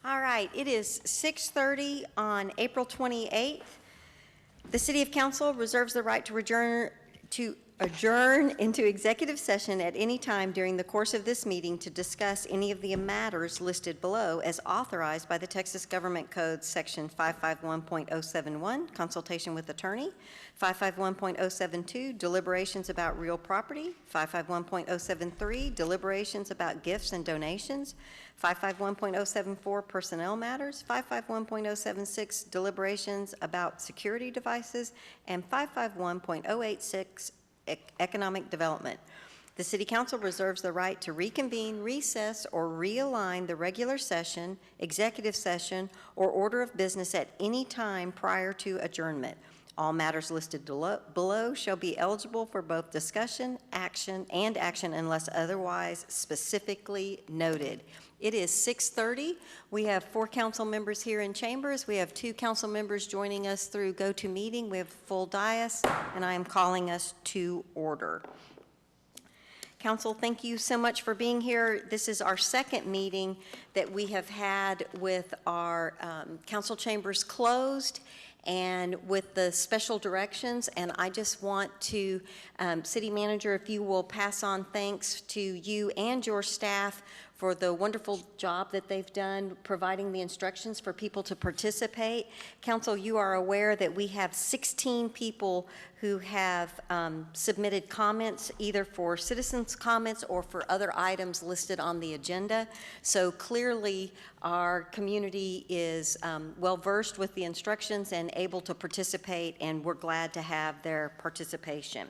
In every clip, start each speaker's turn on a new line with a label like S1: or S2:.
S1: All right, it is 6:30 on April 28th. The City of Council reserves the right to adjourn into executive session at any time during the course of this meeting to discuss any of the matters listed below as authorized by the Texas Government Code Section 551.071, consultation with attorney, 551.072, deliberations about real property, 551.073, deliberations about gifts and donations, 551.074, personnel matters, 551.076, deliberations about security devices, and 551.086, economic development. The City Council reserves the right to reconvene, recess, or realign the regular session, executive session, or order of business at any time prior to adjournment. All matters listed below shall be eligible for both discussion, action unless otherwise specifically noted. It is 6:30. We have 4 council members here in chambers. We have 2 council members joining us through GoToMeeting. We have full dais, and I am calling us to order. Council, thank you so much for being here. This is our second meeting that we have had with our council chambers closed and with the special directions, and I just want to, City Manager, if you will pass on thanks to you and your staff for the wonderful job that they've done providing the instructions for people to participate. Council, you are aware that we have 16 people who have submitted comments either for citizens' comments or for other items listed on the agenda. So clearly our community is well versed with the instructions and able to participate, and we're glad to have their participation.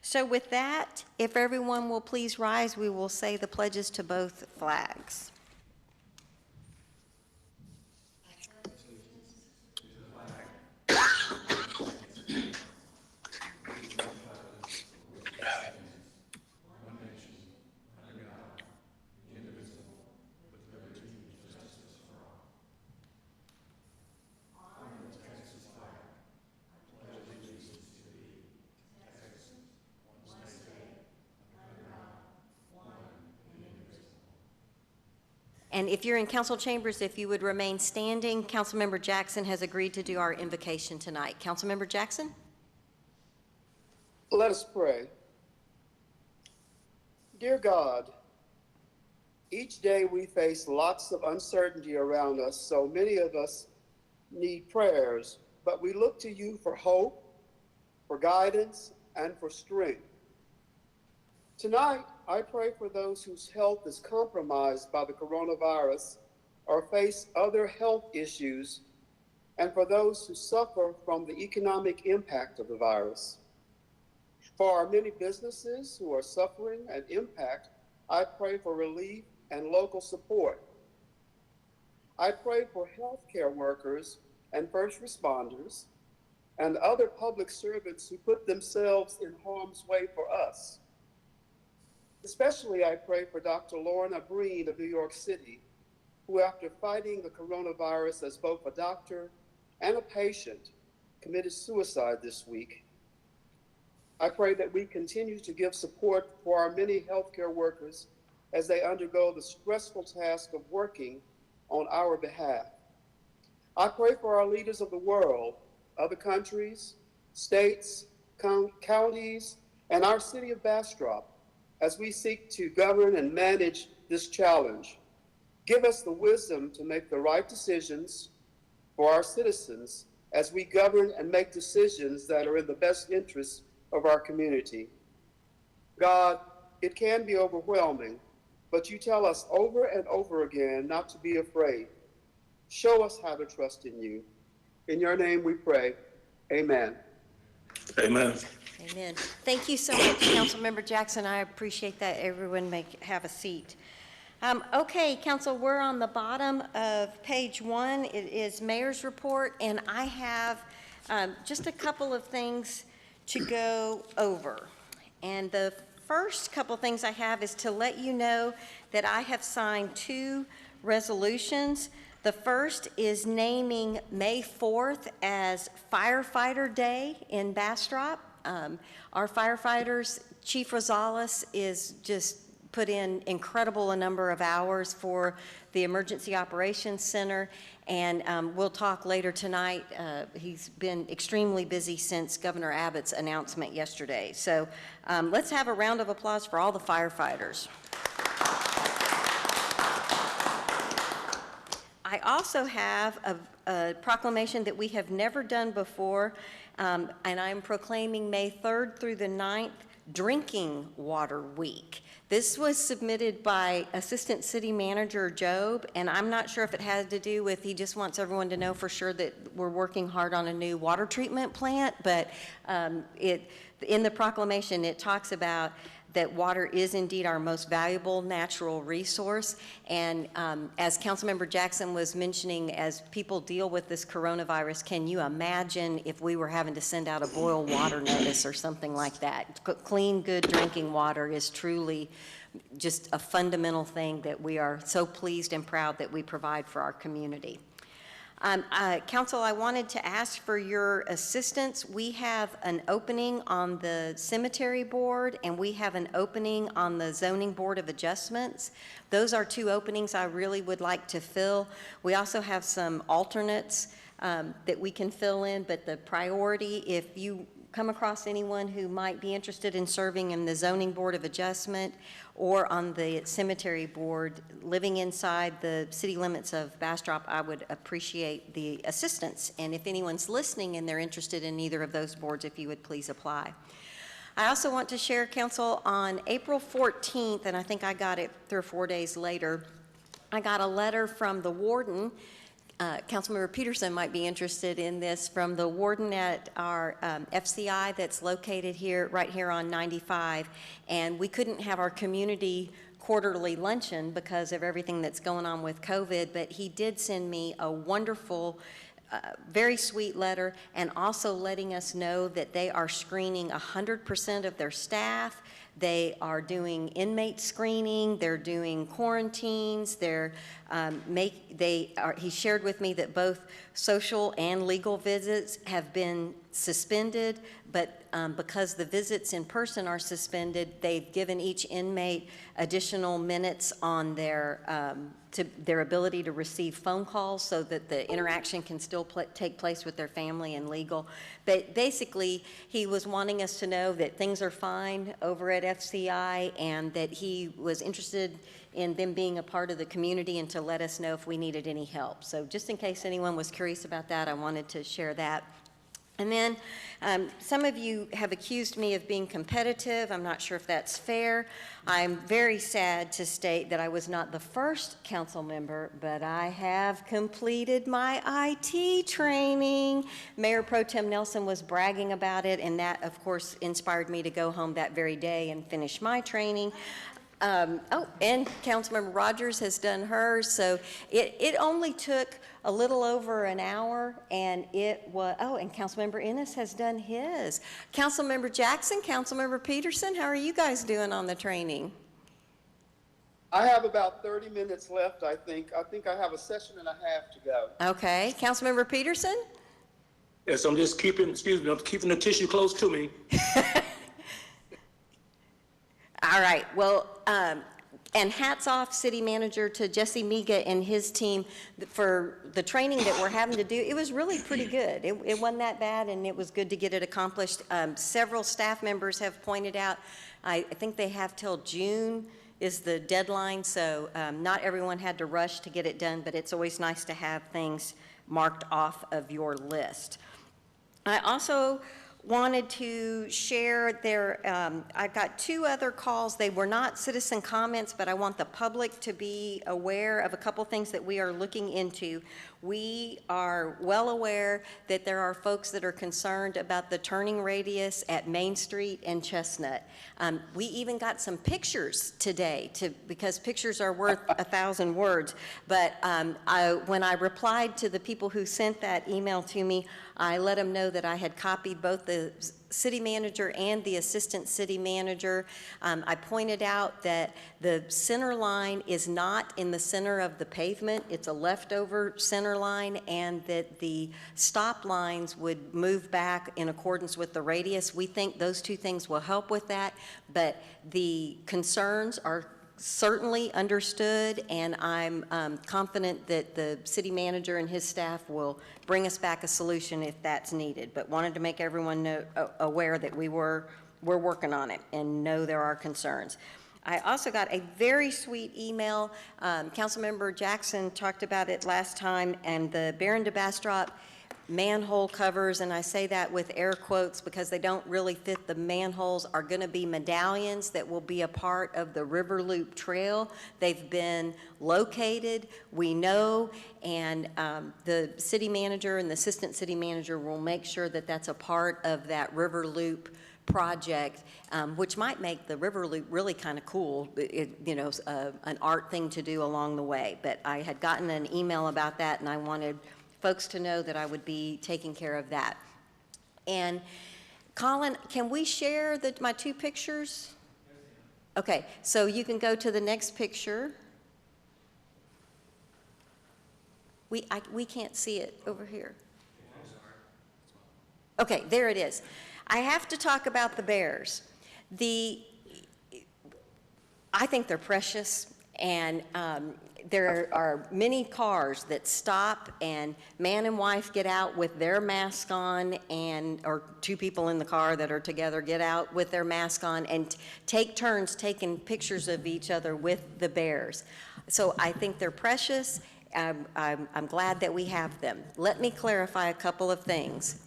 S1: So with that, if everyone will please rise, we will say the pledges to both flags. And if you're in council chambers, if you would remain standing, Councilmember Jackson has agreed to do our invocation tonight. Councilmember Jackson?
S2: Let us pray. Dear God, each day we face lots of uncertainty around us, so many of us need prayers, but we look to you for hope, for guidance, and for strength. Tonight, I pray for those whose health is compromised by the coronavirus or face other health issues, and for those who suffer from the economic impact of the virus. For our many businesses who are suffering an impact, I pray for relief and local support. I pray for healthcare workers and first responders and other public servants who put themselves in harm's way for us. Especially I pray for Dr. Lorna Breen of New York City, who after fighting the coronavirus as both a doctor and a patient, committed suicide this week. I pray that we continue to give support for our many healthcare workers as they undergo the stressful task of working on our behalf. I pray for our leaders of the world, other countries, states, counties, and our city of Bastrop, as we seek to govern and manage this challenge. Give us the wisdom to make the right decisions for our citizens as we govern and make decisions that are in the best interests of our community. God, it can be overwhelming, but you tell us over and over again not to be afraid. Show us how to trust in you. In your name we pray, amen.
S3: Amen.
S1: Amen. Thank you so much, Councilmember Jackson. I appreciate that. Everyone may have a seat. Okay, Council, we're on the bottom of page 1. It is Mayor's Report, and I have just a couple of things to go over. And the first couple things I have is to let you know that I have signed 2 resolutions. The first is naming May 4th as Firefighter Day in Bastrop. Our firefighters, Chief Rosales is just put in incredible a number of hours for the Emergency Operations Center, and we'll talk later tonight. He's been extremely busy since Governor Abbott's announcement yesterday. So let's have a round of applause for all the firefighters. I also have a proclamation that we have never done before, and I'm proclaiming May 3rd through the 9th Drinking Water Week. This was submitted by Assistant City Manager Job, and I'm not sure if it had to do with, he just wants everyone to know for sure that we're working hard on a new water treatment plant, but in the proclamation it talks about that water is indeed our most valuable natural resource. And as Councilmember Jackson was mentioning, as people deal with this coronavirus, can you imagine if we were having to send out a boil water notice or something like that? Clean, good drinking water is truly just a fundamental thing that we are so pleased and proud that we provide for our community. Council, I wanted to ask for your assistance. We have an opening on the cemetery board, and we have an opening on the zoning board of adjustments. Those are two openings I really would like to fill. We also have some alternates that we can fill in, but the priority, if you come across anyone who might be interested in serving in the zoning board of adjustment or on the cemetery board, living inside the city limits of Bastrop, I would appreciate the assistance. And if anyone's listening and they're interested in either of those boards, if you would please apply. I also want to share, Council, on April 14th, and I think I got it 3 or 4 days later, I got a letter from the warden. Councilmember Peterson might be interested in this, from the warden at our FCI that's located here, right here on 95. And we couldn't have our community quarterly luncheon because of everything that's going on with COVID, but he did send me a wonderful, very sweet letter, and also letting us know that they are screening 100% of their staff. They are doing inmate screening, they're doing quarantines, he shared with me that both social and legal visits have been suspended, but because the visits in person are suspended, they've given each inmate additional minutes on their ability to receive phone calls so that the interaction can still take place with their family and legal. But basically, he was wanting us to know that things are fine over at FCI and that he was interested in them being a part of the community and to let us know if we needed any help. So just in case anyone was curious about that, I wanted to share that. And then some of you have accused me of being competitive. I'm not sure if that's fair. I'm very sad to state that I was not the first council member, but I have completed my IT training. Mayor Pro Tem Nelson was bragging about it, and that, of course, inspired me to go home that very day and finish my training. And Councilmember Rogers has done hers, so it only took a little over an hour, and it was, and Councilmember Ennis has done his. Councilmember Jackson, Councilmember Peterson, how are you guys doing on the training?
S2: I have about 30 minutes left, I think. I think I have a session and a half to go.
S1: Okay. Councilmember Peterson?
S3: Yes, I'm just keeping, I'm keeping the tissue close to me.
S1: All right, well, and hats off, City Manager, to Jesse Miga and his team for the training that we're having to do. It was really pretty good. It wasn't that bad, and it was good to get it accomplished. Several staff members have pointed out, I think they have till June is the deadline, so not everyone had to rush to get it done, but it's always nice to have things marked off of your list. I also wanted to share I got 2 other calls. They were not citizen comments, but I want the public to be aware of a couple things that we are looking into. We are well aware that there are folks that are concerned about the turning radius at Main Street and Chestnut. We even got some pictures today because pictures are worth 1,000 words. But when I replied to the people who sent that email to me, I let them know that I had copied both the city manager and the assistant city manager. I pointed out that the center line is not in the center of the pavement. It's a leftover center line, and that the stop lines would move back in accordance with the radius. We think those 2 things will help with that, but the concerns are certainly understood, and I'm confident that the city manager and his staff will bring us back a solution if that's needed. But wanted to make everyone aware that we're working on it and know there are concerns. I also got a very sweet email. Councilmember Jackson talked about it last time, and the Baron de Bastrop manhole covers, and I say that with air quotes because they don't really fit the manholes, are going to be medallions that will be a part of the River Loop Trail. They've been located, we know, and the city manager and the assistant city manager will make sure that that's a part of that River Loop project, which might make the River Loop really kind of cool, an art thing to do along the way. But I had gotten an email about that, and I wanted folks to know that I would be taking care of that. And Colin, can we share my two pictures? Okay, so you can go to the next picture. We can't see it over here. Okay, there it is. I have to talk about the bears. I think they're precious, and there are many cars that stop and man and wife get out with their mask on, or two people in the car that are together get out with their mask on and take turns taking pictures of each other with the bears. So I think they're precious. I'm glad that we have them. Let me clarify a couple of things.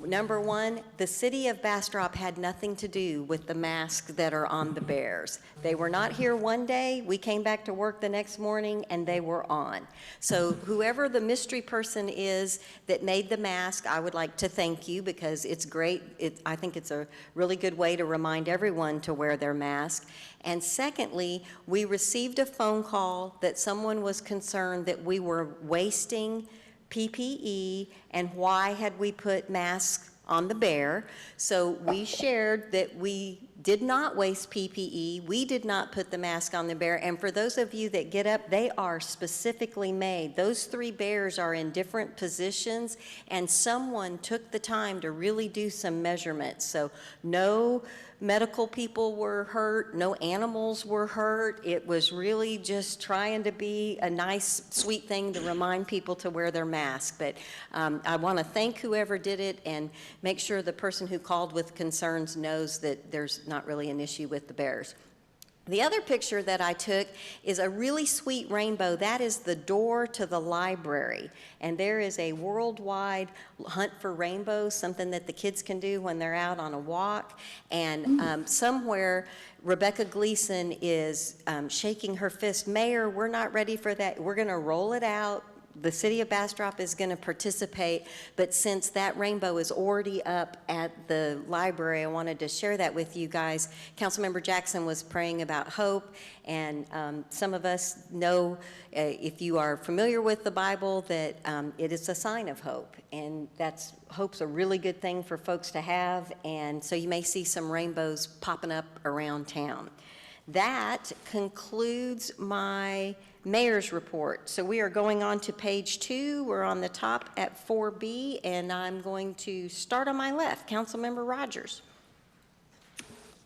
S1: Number one, the city of Bastrop had nothing to do with the masks that are on the bears. They were not here one day. We came back to work the next morning and they were on. So whoever the mystery person is that made the mask, I would like to thank you because it's great. I think it's a really good way to remind everyone to wear their mask. And secondly, we received a phone call that someone was concerned that we were wasting PPE, and why had we put masks on the bear. So we shared that we did not waste PPE, we did not put the mask on the bear, and for those of you that get up, they are specifically made. Those three bears are in different positions, and someone took the time to really do some measurements. So no medical people were hurt, no animals were hurt. It was really just trying to be a nice, sweet thing to remind people to wear their mask. But I want to thank whoever did it and make sure the person who called with concerns knows that there's not really an issue with the bears. The other picture that I took is a really sweet rainbow. That is the door to the library. And there is a worldwide hunt for rainbows, something that the kids can do when they're out on a walk. And somewhere, Rebecca Gleason is shaking her fist. Mayor, we're not ready for that. We're going to roll it out. The city of Bastrop is going to participate, but since that rainbow is already up at the library, I wanted to share that with you guys. Councilmember Jackson was praying about hope, and some of us know, if you are familiar with the Bible, that it is a sign of hope, and hope's a really good thing for folks to have, and so you may see some rainbows popping up around town. That concludes my mayor's report. So we are going on to page 2. We're on the top at 4B, and I'm going to start on my left. Councilmember Rogers.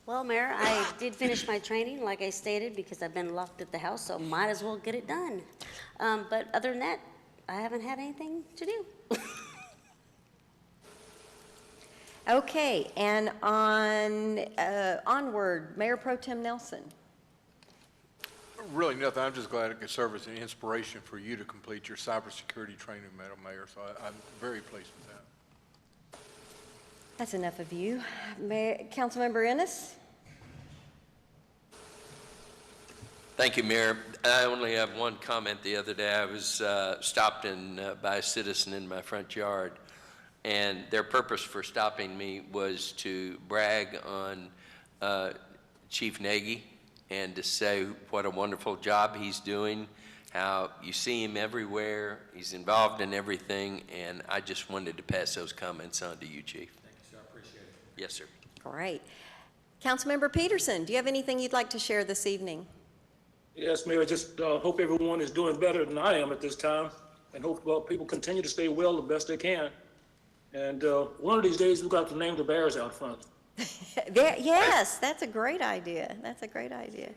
S4: Well, Mayor, I did finish my training, like I stated, because I've been locked at the house, so might as well get it done. But other than that, I haven't had anything to do.
S1: Okay, and onward, Mayor Pro Tem Nelson.
S5: Really nothing. I'm just glad it could serve as an inspiration for you to complete your cybersecurity training, Madam Mayor. So I'm very pleased with that.
S1: That's enough of you. Councilmember Ennis?
S6: Thank you, Mayor. I only have one comment. The other day I was stopped by a citizen in my front yard, and their purpose for stopping me was to brag on Chief Nagy and to say what a wonderful job he's doing, how you see him everywhere, he's involved in everything, and I just wanted to pass those comments on to you, Chief.
S7: Thank you, sir. I appreciate it.
S6: Yes, sir.
S1: Great. Councilmember Peterson, do you have anything you'd like to share this evening?
S3: Yes, Mayor, I just hope everyone is doing better than I am at this time, and hope people continue to stay well the best they can. And one of these days, we've got to name the bears out front.
S1: Yes, that's a great idea. That's a great idea.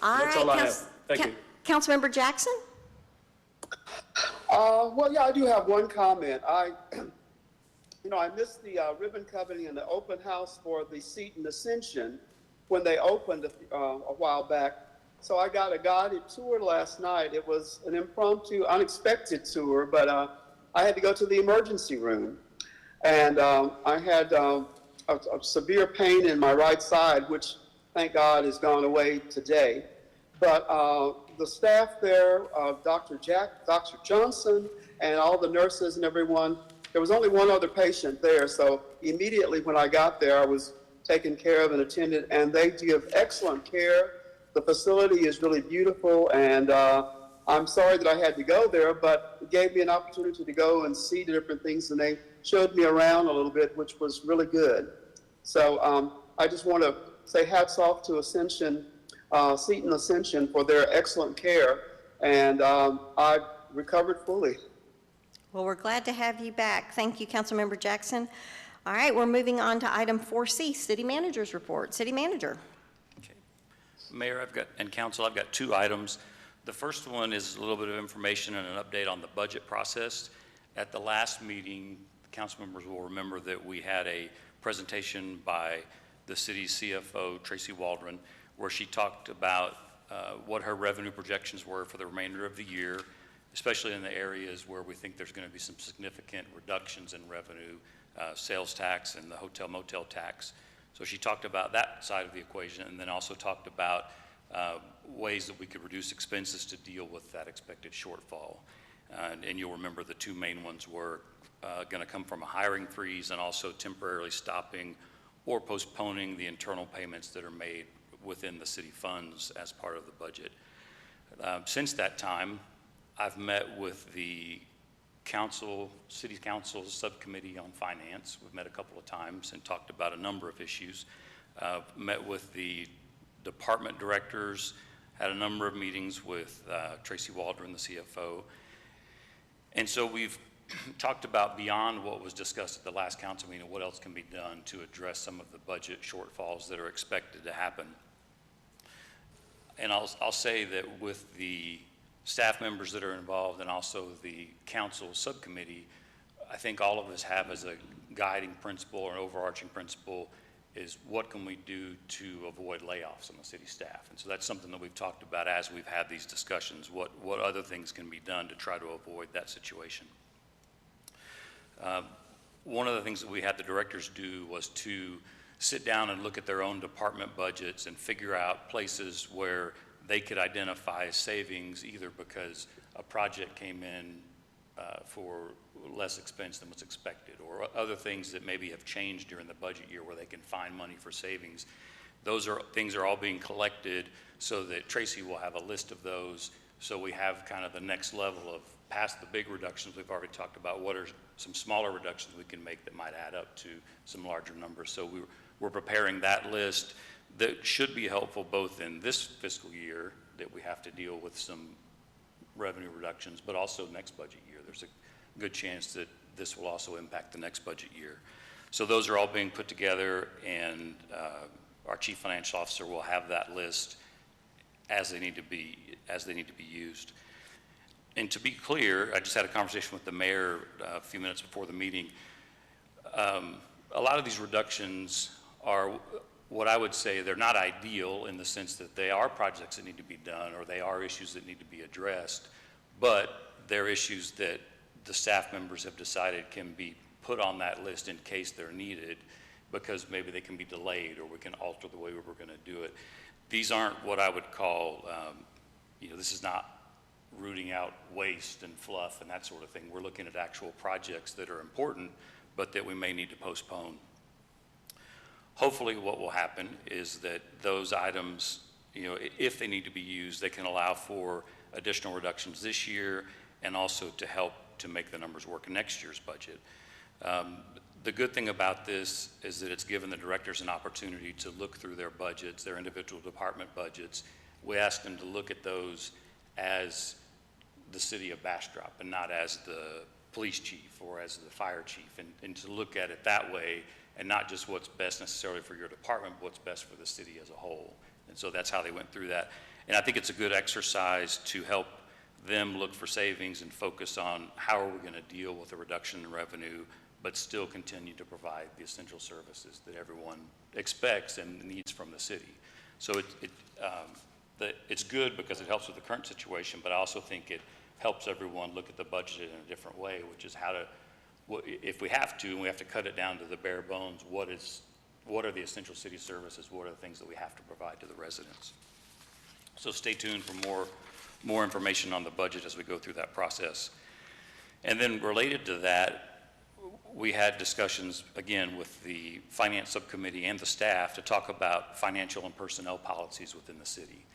S1: All
S3: That's
S1: right,
S3: all I have. Thank you.
S1: Councilmember Jackson?
S2: Well, yeah, I do have one comment. I missed the ribbon cutting and the open house for the Seton Ascension when they opened a while back. So I got a guided tour last night. It was an impromptu, unexpected tour, but I had to go to the emergency room. And I had a severe pain in my right side, which, thank God, has gone away today. But the staff there, Dr. Johnson, and all the nurses and everyone, there was only one other patient there. So immediately when I got there, I was taken care of and attended, and they give excellent care. The facility is really beautiful, and I'm sorry that I had to go there, but it gave me an opportunity to go and see the different things, and they showed me around a little bit, which was really good. So I just want to say hats off to Seton Ascension for their excellent care, and I recovered fully.
S1: Well, we're glad to have you back. Thank you, Councilmember Jackson. All right, we're moving on to item 4C, City Manager's Report. City Manager.
S7: Okay. Mayor, and Council, I've got 2 items. The first one is a little bit of information and an update on the budget process. At the last meeting, council members will remember that we had a presentation by the city's CFO, Tracy Waldron, where she talked about what her revenue projections were for the remainder of the year, especially in the areas where we think there's going to be some significant reductions in revenue, sales tax and the hotel motel tax. So she talked about that side of the equation, and then also talked about ways that we could reduce expenses to deal with that expected shortfall. And you'll remember the 2 main ones were going to come from a hiring freeze and also temporarily stopping or postponing the internal payments that are made within the city funds as part of the budget. Since that time, I've met with the City Council's Subcommittee on Finance. We've met a couple of times and talked about a number of issues. Met with the department directors, had a number of meetings with Tracy Waldron, the CFO. And so we've talked about beyond what was discussed at the last council meeting, what else can be done to address some of the budget shortfalls that are expected to happen. And I'll say that with the staff members that are involved and also the council subcommittee, I think all of us have as a guiding principle or an overarching principle is what can we do to avoid layoffs on the city staff? And so that's something that we've talked about as we've had these discussions, what other things can be done to try to avoid that situation. One of the things that we had the directors do was to sit down and look at their own department budgets and figure out places where they could identify savings, either because a project came in for less expense than was expected, or other things that maybe have changed during the budget year where they can find money for savings. Those things are all being collected so that Tracy will have a list of those, so we have kind of the next level of past the big reductions we've already talked about, what are some smaller reductions we can make that might add up to some larger numbers. So we're preparing that list that should be helpful both in this fiscal year that we have to deal with some revenue reductions, but also next budget year. There's a good chance that this will also impact the next budget year. So those are all being put together, and our chief financial officer will have that list as they need to be used. And to be clear, I just had a conversation with the mayor a few minutes before the meeting. A lot of these reductions are what I would say they're not ideal in the sense that they are projects that need to be done or they are issues that need to be addressed, but they're issues that the staff members have decided can be put on that list in case they're needed, because maybe they can be delayed or we can alter the way we're going to do it. These aren't what I would call, this is not rooting out waste and fluff and that sort of thing. We're looking at actual projects that are important, but that we may need to postpone. Hopefully what will happen is that those items, if they need to be used, they can allow for additional reductions this year and also to help to make the numbers work in next year's budget. The good thing about this is that it's given the directors an opportunity to look through their budgets, their individual department budgets. We asked them to look at those as the city of Bastrop and not as the police chief or as the fire chief, and to look at it that way and not just what's best necessarily for your department, but what's best for the city as a whole. And so that's how they went through that. And I think it's a good exercise to help them look for savings and focus on how are we going to deal with a reduction in revenue, but still continue to provide the essential services that everyone expects and needs from the city. So it's good because it helps with the current situation, but I also think it helps everyone look at the budget in a different way, which is if we have to, and we have to cut it down to the bare bones, what are the essential city services? What are the things that we have to provide to the residents? So stay tuned for more information on the budget as we go through that process. And then related to that, we had discussions, again, with the Finance Subcommittee and the staff to talk about financial and personnel policies within the city.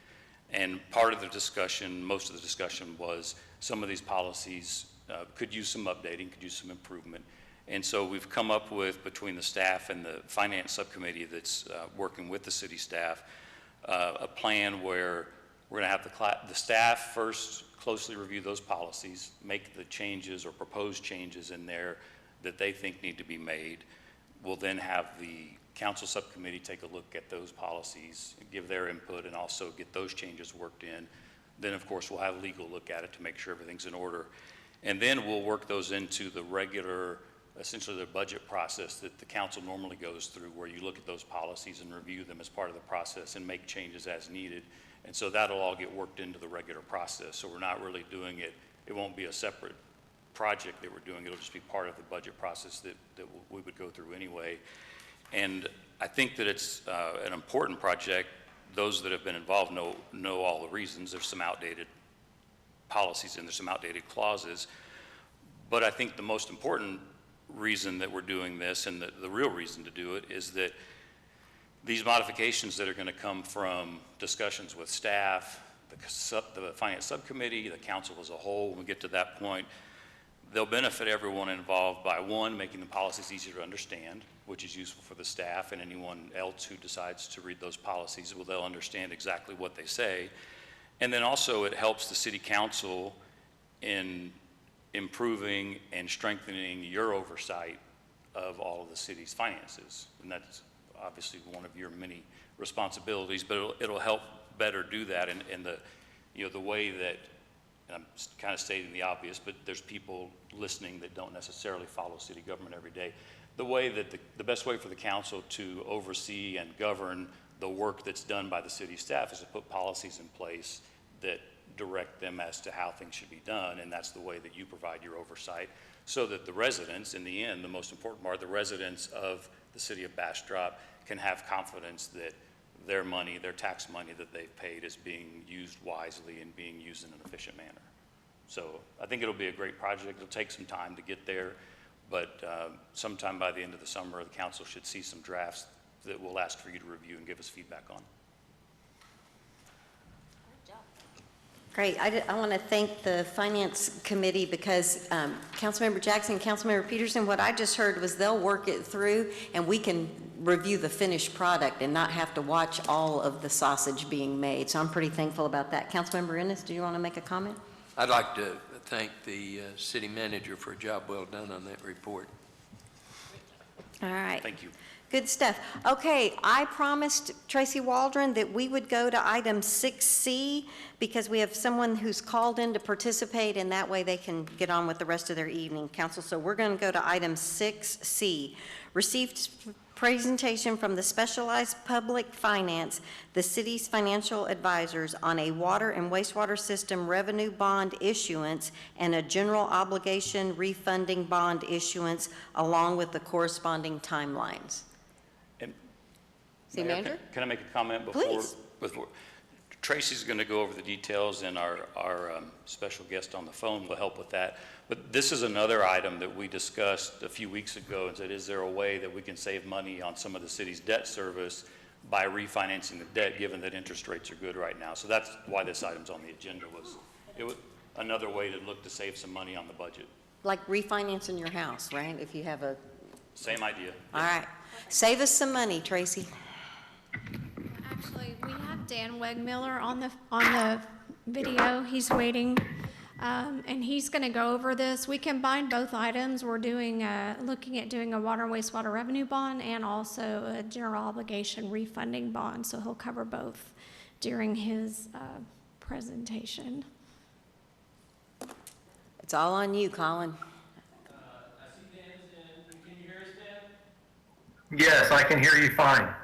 S7: And part of the discussion, most of the discussion, was some of these policies could use some updating, could use some improvement. And so we've come up with, between the staff and the Finance Subcommittee that's working with the city staff, a plan where we're going to have the staff first closely review those policies, make the changes or propose changes in there that they think need to be made. We'll then have the council subcommittee take a look at those policies, give their input, and also get those changes worked in. Then, of course, we'll have legal look at it to make sure everything's in order. And then we'll work those into the regular, essentially the budget process that the council normally goes through, where you look at those policies and review them as part of the process and make changes as needed. And so that'll all get worked into the regular process. So we're not really doing it, it won't be a separate project that we're doing, it'll just be part of the budget process that we would go through anyway. And I think that it's an important project. Those that have been involved know all the reasons. There's some outdated policies and there's some outdated clauses. But I think the most important reason that we're doing this, and the real reason to do it, is that these modifications that are going to come from discussions with staff, the Finance Subcommittee, the council as a whole, when we get to that point, they'll benefit everyone involved by, one, making the policies easier to understand, which is useful for the staff and anyone else who decides to read those policies. Well, they'll understand exactly what they say. And then also it helps the city council in improving and strengthening your oversight of all of the city's finances. And that's obviously one of your many responsibilities, but it'll help better do that. And the way that, and I'm kind of stating the obvious, but there's people listening that don't necessarily follow city government every day. The way that the best way for the council to oversee and govern the work that's done by the city staff is to put policies in place that direct them as to how things should be done, and that's the way that you provide your oversight, so that the residents, in the end, the most important part, the residents of the city of Bastrop can have confidence that their money, their tax money that they've paid, is being used wisely and being used in an efficient manner. So I think it'll be a great project. It'll take some time to get there, but sometime by the end of the summer, the council should see some drafts that we'll ask for you to review and give us feedback on.
S1: Great. I want to thank the Finance Committee because Councilmember Jackson and Councilmember Peterson, what I just heard was they'll work it through and we can review the finished product and not have to watch all of the sausage being made. So I'm pretty thankful about that. Councilmember Ennis, do you want to make a comment?
S6: I'd like to thank the city manager for a job well done on that report.
S1: All right.
S7: Thank you.
S1: Good stuff. Okay, I promised Tracy Waldron that we would go to item 6C because we have someone who's called in to participate, and that way they can get on with the rest of their evening, council. So we're going to go to item 6C. Received presentation from the Specialized Public Finance, the city's financial advisors, on a water and wastewater system revenue bond issuance and a general obligation refunding bond issuance, along with the corresponding timelines. City
S7: Mayor,
S1: Manager?
S7: Can I make a comment before?
S1: Please.
S7: Tracy's going to go over the details, and our special guest on the phone will help with that. But this is another item that we discussed a few weeks ago and said, is there a way that we can save money on some of the city's debt service by refinancing the debt, given that interest rates are good right now? So that's why this item's on the agenda. It was another way to look to save some money on the budget.
S1: Like refinancing your house, right? If you have a...
S7: Same idea.
S1: All right. Save us some money, Tracy.
S8: Actually, we have Dan Wegmiller on the video. He's waiting, and he's going to go over this. We combined both items. We're looking at doing a water and wastewater revenue bond and also a general obligation refunding bond. So he'll cover both during his presentation.
S1: It's all on you, Colin.
S9: I see Dan is in. Can you hear us, Dan?
S10: Yes, I can hear you fine.
S9: Are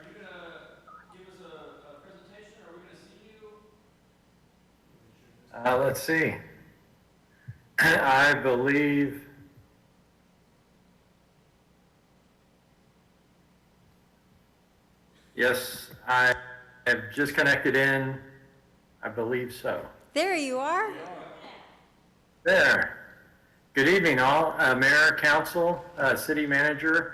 S9: you going to give us a presentation, or are we going to see you?
S10: Let's see. I believe. Yes, I have just connected in. I believe so.
S1: There you are.
S10: There. Good evening, all. Mayor, council, city manager.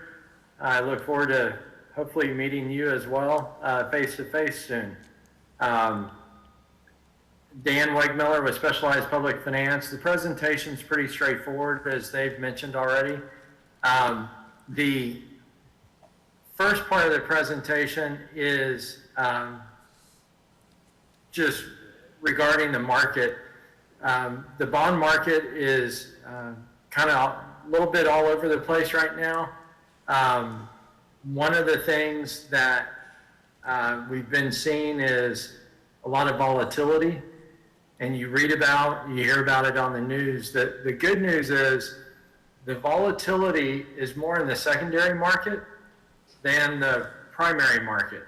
S10: I look forward to hopefully meeting you as well face to face soon. Dan Wegmiller with Specialized Public Finance. The presentation's pretty straightforward, as they've mentioned already. The first part of the presentation is just regarding the market. The bond market is kind of a little bit all over the place right now. One of the things that we've been seeing is a lot of volatility, and you hear about it on the news. The good news is the volatility is more in the secondary market than the primary market.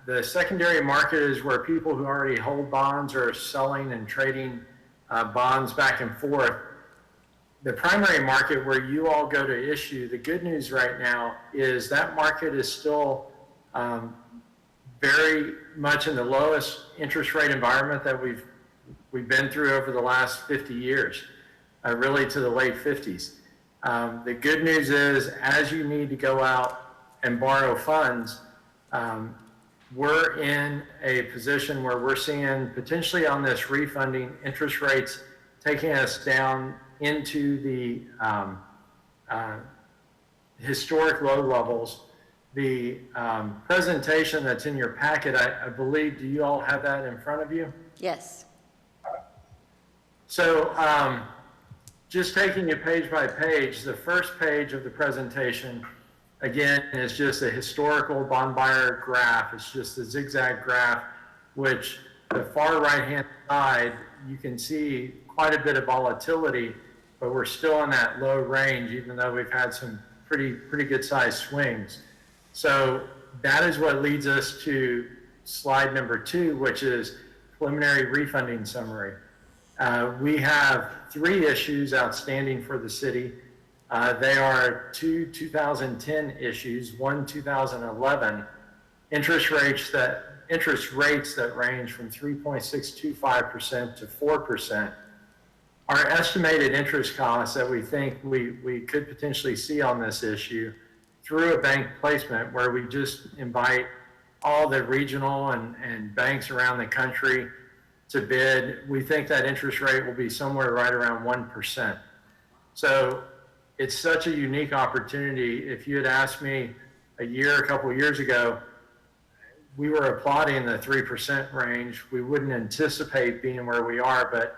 S10: The secondary market is where people who already hold bonds are selling and trading bonds back and forth. The primary market, where you all go to issue, the good news right now is that market is still very much in the lowest interest rate environment that we've been through over the last 50 years, really to the late 50s. The good news is, as you need to go out and borrow funds, we're in a position where we're seeing potentially on this refunding interest rates taking us down into the historic low levels. The presentation that's in your packet, I believe, do you all have that in front of you?
S1: Yes.
S10: So just taking you page by page, the first page of the presentation, again, is just a historical bond buyer graph. It's just a zigzag graph, which the far right-hand side, you can see quite a bit of volatility, but we're still in that low range, even though we've had some pretty good sized swings. So that is what leads us to slide number 2, which is preliminary refunding summary. We have 3 issues outstanding for the city. They are 2 2010 issues, 1 2011, interest rates that range from 3.625% to 4%. Our estimated interest costs that we think we could potentially see on this issue through a bank placement, where we just invite all the regional and banks around the country to bid, we think that interest rate will be somewhere right around 1%. So it's such a unique opportunity. If you had asked me a couple of years ago, we were applauding the 3% range. We wouldn't anticipate being where we are, but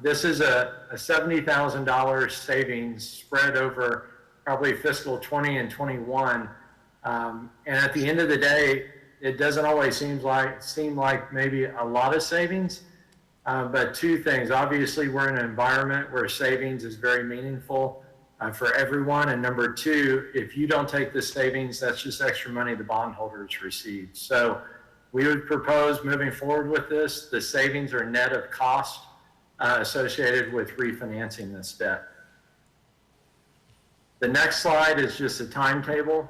S10: this is a $70,000 savings spread over probably fiscal 20 and 21. And at the end of the day, it doesn't always seem like maybe a lot of savings, but 2 things. Obviously, we're in an environment where savings is very meaningful for everyone. And number 2, if you don't take the savings, that's just extra money the bondholders receive. So we would propose moving forward with this. The savings are net of cost associated with refinancing this debt. The next slide is just a timetable.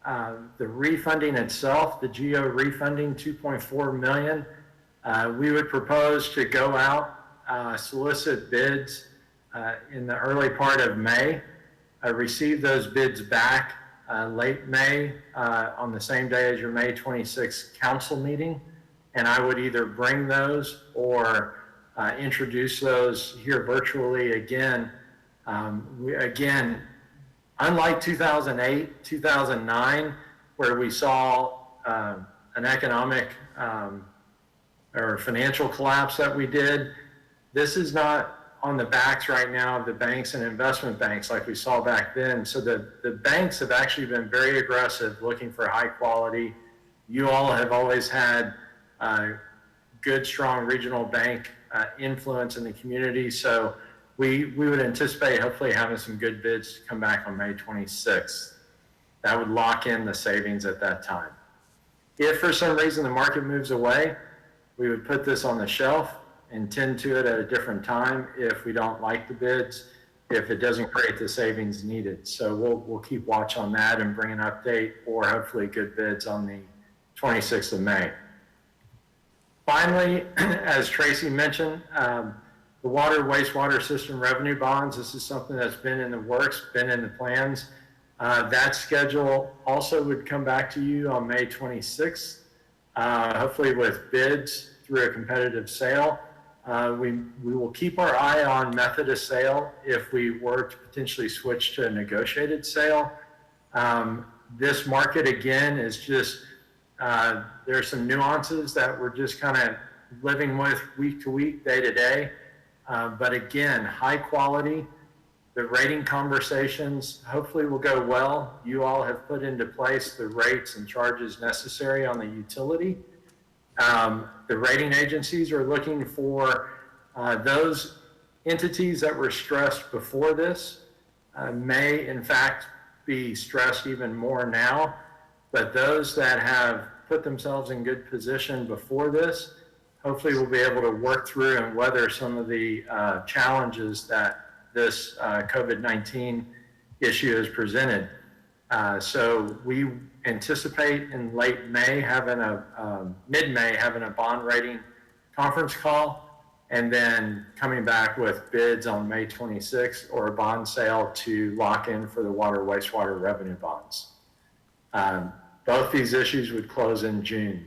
S10: The refunding itself, the GO refunding, $2.4 million. We would propose to go out, solicit bids in the early part of May, receive those bids back late May on the same day as your May 26th council meeting. And I would either bring those or introduce those here virtually again. Unlike 2008, 2009, where we saw an economic or financial collapse that we did, this is not on the backs right now of the banks and investment banks like we saw back then. So the banks have actually been very aggressive looking for high quality You all have always had good, strong regional bank influence in the community, so we would anticipate hopefully having some good bids to come back on May 26th. That would lock in the savings at that time. If for some reason the market moves away, we would put this on the shelf and tend to it at a different time if we don't like the bids, if it doesn't create the savings needed. So we'll keep watch on that and bring an update or hopefully good bids on the 26th of May. Finally, as Tracy mentioned, the water wastewater system revenue bonds, this is something that's been in the works, been in the plans. That schedule also would come back to you on May 26th, hopefully with bids through a competitive sale. We will keep our eye on method of sale if we were to potentially switch to a negotiated sale. This market, again, is just, there are some nuances that we're just kind of living with week to week, day to day. But again, high quality. The rating conversations hopefully will go well. You all have put into place the rates and charges necessary on the utility. The rating agencies are looking for those entities that were stressed before this may in fact be stressed even more now, but those that have put themselves in good position before this hopefully will be able to work through and weather some of the challenges that this COVID-19 issue has presented. So we anticipate in late May having mid-May having a bond rating conference call, and then coming back with bids on May 26th or a bond sale to lock in for the water wastewater revenue bonds. Both these issues would close in June.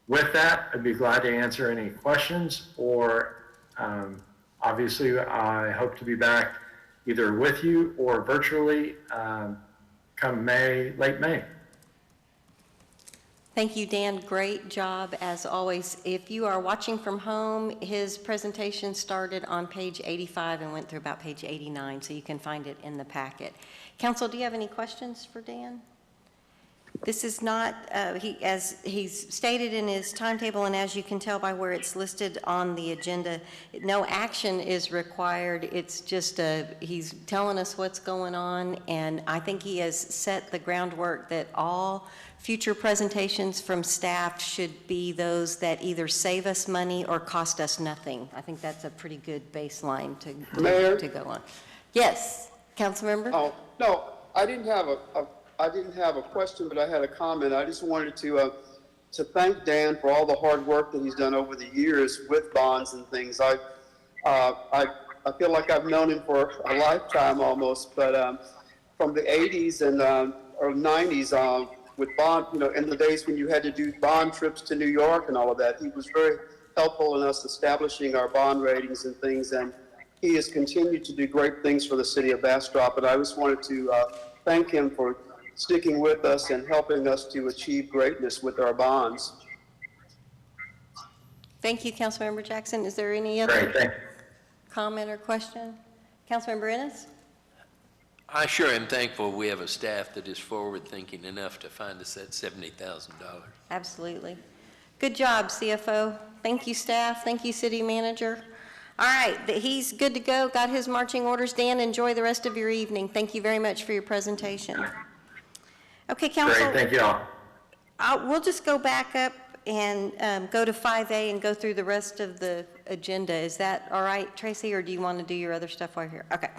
S10: With that, I'd be glad to answer any questions, or obviously I hope to be back either with you or virtually come late May.
S1: Thank you, Dan. Great job as always. If you are watching from home, his presentation started on page 85 and went through about page 89, so you can find it in the packet. Council, do you have any questions for Dan? This is not, as he's stated in his timetable, and as you can tell by where it's listed on the agenda, no action is required. It's just he's telling us what's going on, and I think he has set the groundwork that all future presentations from staff should be those that either save us money or cost us nothing. I think that's a pretty good baseline to go on. Yes, council member?
S2: Oh, no, I didn't have a question, but I had a comment. I just wanted to thank Dan for all the hard work that he's done over the years with bonds and things. I feel like I've known him for a lifetime almost, but from the 80s and or 90s, with bond, in the days when you had to do bond trips to New York and all of that, he was very helpful in us establishing our bond ratings and things, and he has continued to do great things for the city of Bastrop. But I just wanted to thank him for sticking with us and helping us to achieve greatness with our bonds.
S1: Thank you, Councilmember Jackson. Is there any other comment or question? Councilmember Ennis?
S6: I sure am thankful we have a staff that is forward-thinking enough to find us that $70,000.
S1: Absolutely. Good job, CFO. Thank you, staff. Thank you, city manager. All right, he's good to go. Got his marching orders. Dan, enjoy the rest of your evening. Thank you very much for your presentation. Okay, council.
S10: Great, thank you all.
S1: We'll just go back up and go to 5A and go through the rest of the agenda. Is that all right, Tracy, or do you want to do your other stuff while you're here? Okay.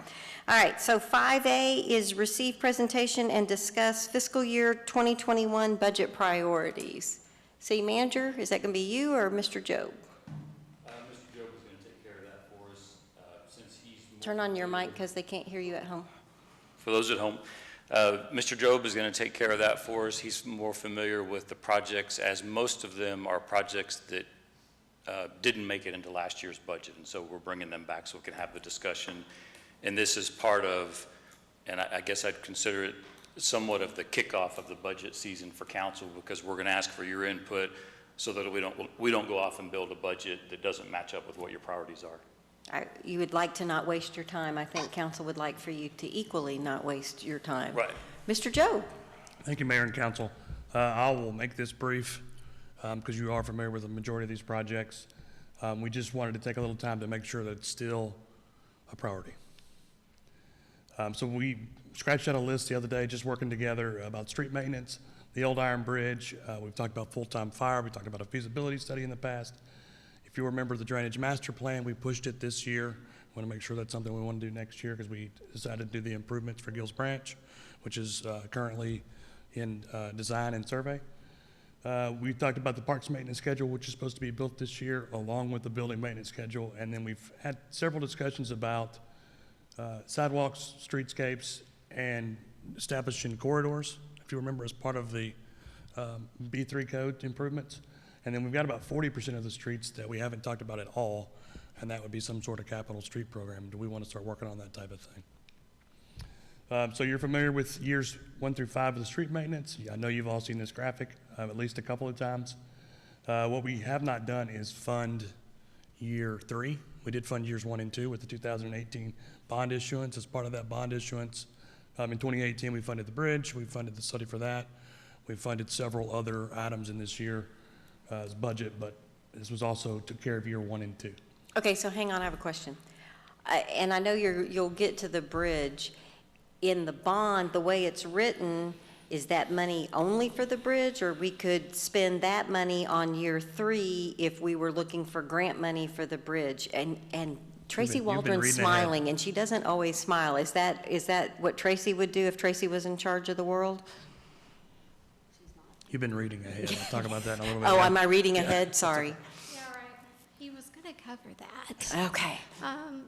S1: All right, so 5A is receive presentation and discuss fiscal year 2021 budget priorities. City manager, is that going to be you or Mr. Job?
S7: Mr. Job is going to take care of that for us since he's...
S1: Turn on your mic because they can't hear you at home.
S7: For those at home, Mr. Job is going to take care of that for us. He's more familiar with the projects, as most of them are projects that didn't make it into last year's budget, and so we're bringing them back so we can have the discussion. And this is part of, and I guess I'd consider it somewhat of the kickoff of the budget season for council, because we're going to ask for your input so that we don't go off and build a budget that doesn't match up with what your priorities are.
S1: You would like to not waste your time. I think council would like for you to equally not waste your time.
S7: Right.
S1: Mr. Joe.
S11: Thank you, Mayor and Council. I will make this brief because you are familiar with the majority of these projects. We just wanted to take a little time to make sure that it's still a priority. So we scratched out a list the other day, just working together about street maintenance, the old Iron Bridge. We've talked about full-time fire. We talked about a feasibility study in the past. If you remember the drainage master plan, we pushed it this year. We want to make sure that's something we want to do next year because we decided to do the improvements for Gills Branch, which is currently in design and survey. We talked about the parks maintenance schedule, which is supposed to be built this year, along with the building maintenance schedule. And then we've had several discussions about sidewalks, streetscapes, and establishing corridors, if you remember, as part of the B3 code improvements. And then we've got about 40% of the streets that we haven't talked about at all, and that would be some sort of capital street program. Do we want to start working on that type of thing? So you're familiar with years 1 through 5 of the street maintenance. I know you've all seen this graphic at least a couple of times. What we have not done is fund year 3. We did fund years 1 and 2 with the 2018 bond issuance. As part of that bond issuance, in 2018, we funded the bridge. We funded the study for that. We funded several other items in this year's budget, but this was also took care of year 1 and 2.
S1: Okay, so hang on, I have a question. And I know you'll get to the bridge. In the bond, the way it's written, is that money only for the bridge, or we could spend that money on year 3 if we were looking for grant money for the bridge? And Tracy Waldron's smiling, and she doesn't always smile. Is that what Tracy would do if Tracy was in charge of the world?
S11: You've been reading ahead. I'll talk about that in a little bit.
S1: Oh, am I reading ahead? Sorry.
S8: Yeah, right. He was going to cover that.
S1: Okay.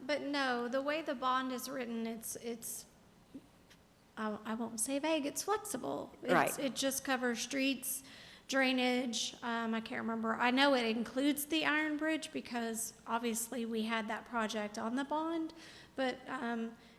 S8: But no, the way the bond is written, it's I won't say vague, it's flexible.
S1: Right.
S8: It just covers streets, drainage, I can't remember. I know it includes the Iron Bridge because obviously we had that project on the bond, but,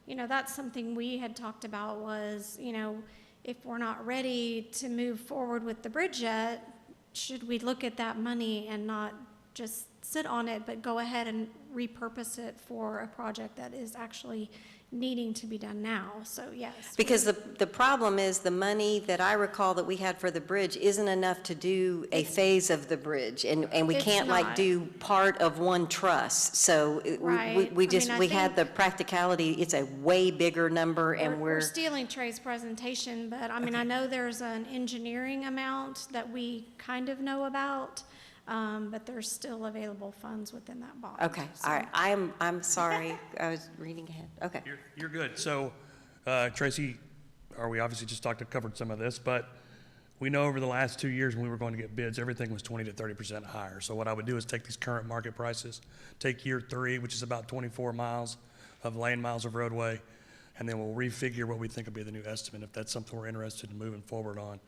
S8: you know, that's something we had talked about was, you know, if we're not ready to move forward with the bridge yet, should we look at that money and not just sit on it, but go ahead and repurpose it for a project that is actually needing to be done now? So yes.
S1: Because the problem is the money that I recall that we had for the bridge isn't enough to do a phase of the bridge, and we can't like do part of one truss. So
S8: Right.
S1: we had the practicality. It's a way bigger number, and
S8: We're stealing Trey's presentation, but I mean, I know there's an engineering amount that we kind of know about, but there's still available funds within that bond.
S1: Okay,
S8: So-
S1: all right. I'm sorry. I was reading ahead. Okay.
S11: You're good. So, Tracy, we obviously just covered some of this, but we know over the last 2 years when we were going to get bids, everything was 20 to 30% higher. So what I would do is take these current market prices, take year 3, which is about 24 miles of lane miles of roadway, and then we'll refigure what we think will be the new estimate if that's something we're interested in moving forward on.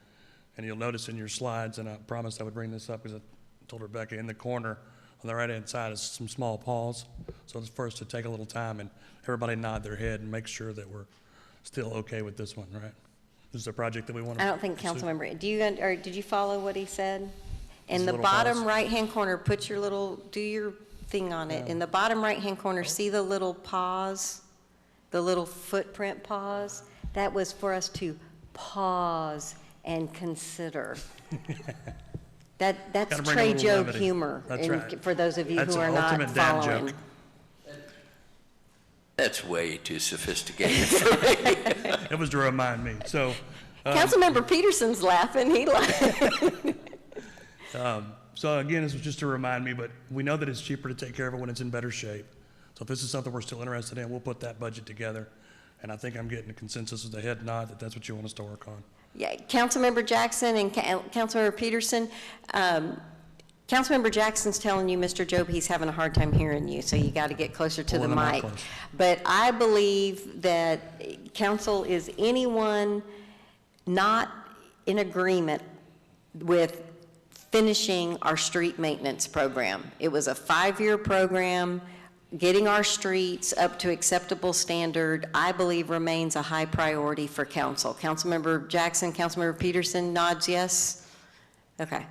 S11: And you'll notice in your slides, and I promised I would bring this up because I told Rebecca, in the corner on the right-hand side is some small pause. So it's first to take a little time and everybody nod their head and make sure that we're still okay with this one, right? This is a project that we want to.
S1: I don't think Councilmember, did you follow what he said? In
S11: Just a
S1: the
S11: little
S1: bottom
S11: pause.
S1: right-hand corner, do your thing on it. In the bottom right-hand corner, see the little pause, the little footprint pause? That was for us to pause and consider. That's
S11: Gotta bring a
S1: Trey
S11: little
S1: Joke
S11: levity.
S1: humor,
S11: That's right.
S1: for those of you
S11: That's
S1: who are
S11: an
S1: not
S11: ultimate dad
S1: following.
S11: joke.
S6: That's way too sophisticated for me.
S11: It was to remind me. So,
S1: Councilmember Peterson's laughing, he laughed.
S11: so again, this was just to remind me, but we know that it's cheaper to take care of it when it's in better shape. So if this is something we're still interested in, we'll put that budget together. And I think I'm getting a consensus with the head nod that that's what you want us to work on.
S1: Yeah, Councilmember Jackson and Councilmember Peterson, Councilmember Jackson's telling you, Mr. Job, he's having a hard time hearing you, so you got to get closer to the
S11: Pulling the mic
S1: mic.
S11: close.
S1: But I believe that council is anyone not in agreement with finishing our street maintenance program. It was a 5-year program. Getting our streets up to acceptable standard, I believe, remains a high priority for council. Councilmember Jackson, Councilmember Peterson nods yes? Okay.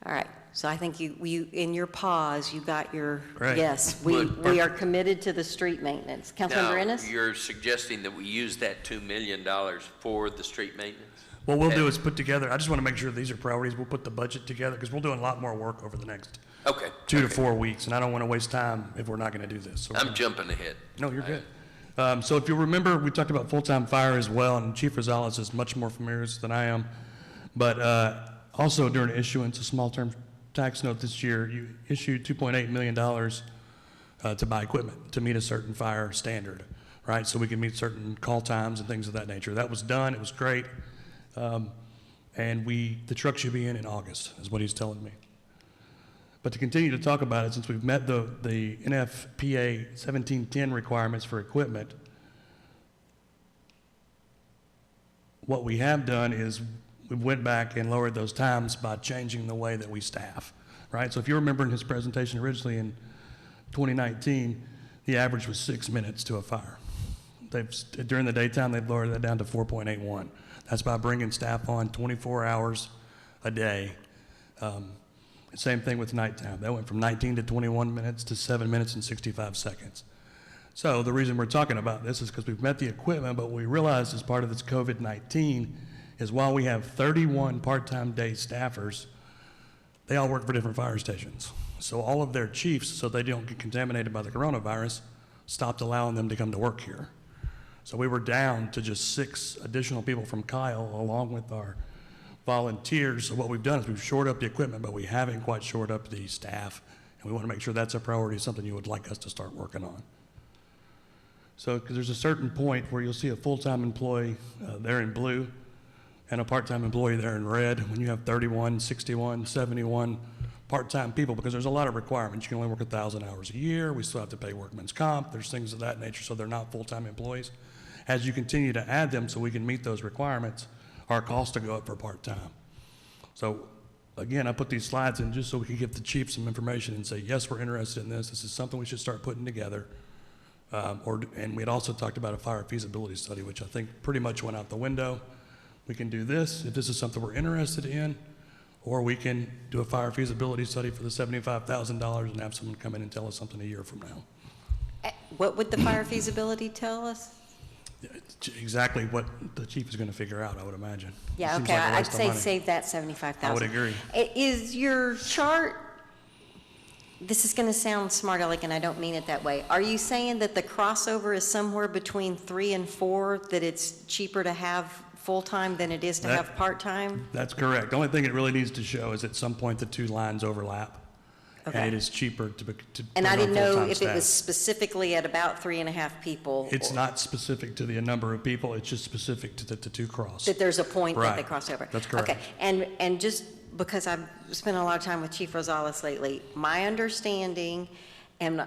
S1: All right. So I think you in your pause, you got your
S11: Right.
S1: yes. We are committed to the street maintenance. Councilmember
S6: Now,
S1: Ennis?
S6: you're suggesting that we use that $2 million for the street maintenance?
S11: What we'll do is put together, I just want to make sure these are priorities. We'll put the budget together because we'll do a lot more work over the next
S6: Okay.
S11: 2 to 4 weeks, and I don't want to waste time if we're not going to do this. So we're
S6: I'm
S11: gonna-
S6: jumping ahead.
S11: No, you're good. So if you remember, we talked about full-time fire as well, and Chief Rosales is much more familiar with this than I am. But also during issuance of small-term tax note this year, you issued $2.8 million to buy equipment to meet a certain fire standard, right? So we can meet certain call times and things of that nature. That was done. It was great. And the truck should be in August, is what he's telling me. But to continue to talk about it, since we've met the NFPA 1710 requirements for equipment, what we have done is we went back and lowered those times by changing the way that we staff, right? So if you remember in his presentation originally in 2019, the average was 6 minutes to a fire. During the daytime, they've lowered that down to 4.81. That's by bringing staff on 24 hours a day. Same thing with nighttime. That went from 19 to 21 minutes to 7 minutes and 65 seconds. So the reason we're talking about this is because we've met the equipment, but what we realized as part of this COVID-19 is while we have 31 part-time day staffers, they all work for different fire stations. So all of their chiefs, so they don't get contaminated by the coronavirus, stopped allowing them to come to work here. So we were down to just 6 additional people from Kyle along with our volunteers. So what we've done is we've shored up the equipment, but we haven't quite shored up the staff. And we want to make sure that's a priority, something you would like us to start working on. So, because there's a certain point where you'll see a full-time employee there in blue and a part-time employee there in red when you have 31, 61, 71 part-time people, because there's a lot of requirements. You can only work 1,000 hours a year. We still have to pay workman's comp. There's things of that nature, so they're not full-time employees. As you continue to add them so we can meet those requirements, our costs to go up for part-time. So again, I put these slides in just so we can give the chief some information and say, yes, we're interested in this. This is something we should start putting together. And we had also talked about a fire feasibility study, which I think pretty much went out the window. We can do this if this is something we're interested in, or we can do a fire feasibility study for the $75,000 and have someone come in and tell us something a year from now.
S1: What would the fire feasibility tell us?
S11: Exactly what the chief is going to figure out, I would imagine.
S1: Yeah,
S11: Seems
S1: okay,
S11: like a
S1: I'd
S11: waste of
S1: say
S11: money.
S1: save that 75,000.
S11: I would agree.
S1: Is your chart, this is going to sound smart aleck, and I don't mean it that way. Are you saying that the crossover is somewhere between 3 and 4, that it's cheaper to have full-time than it is to have part-time?
S11: That's correct. The only thing it really needs to show is at some point the 2 lines overlap.
S1: Okay.
S11: And it is cheaper to
S1: And
S11: put
S1: I
S11: on
S1: didn't know
S11: full-time
S1: if it was
S11: staff.
S1: specifically at about 3.5 people.
S11: It's
S1: or
S11: not specific to the number of people, it's just specific to the 2 cross.
S1: that there's a point that they
S11: Right.
S1: cross over.
S11: That's correct.
S1: Okay, and just because I've spent a lot of time with Chief Rosales lately, my understanding, and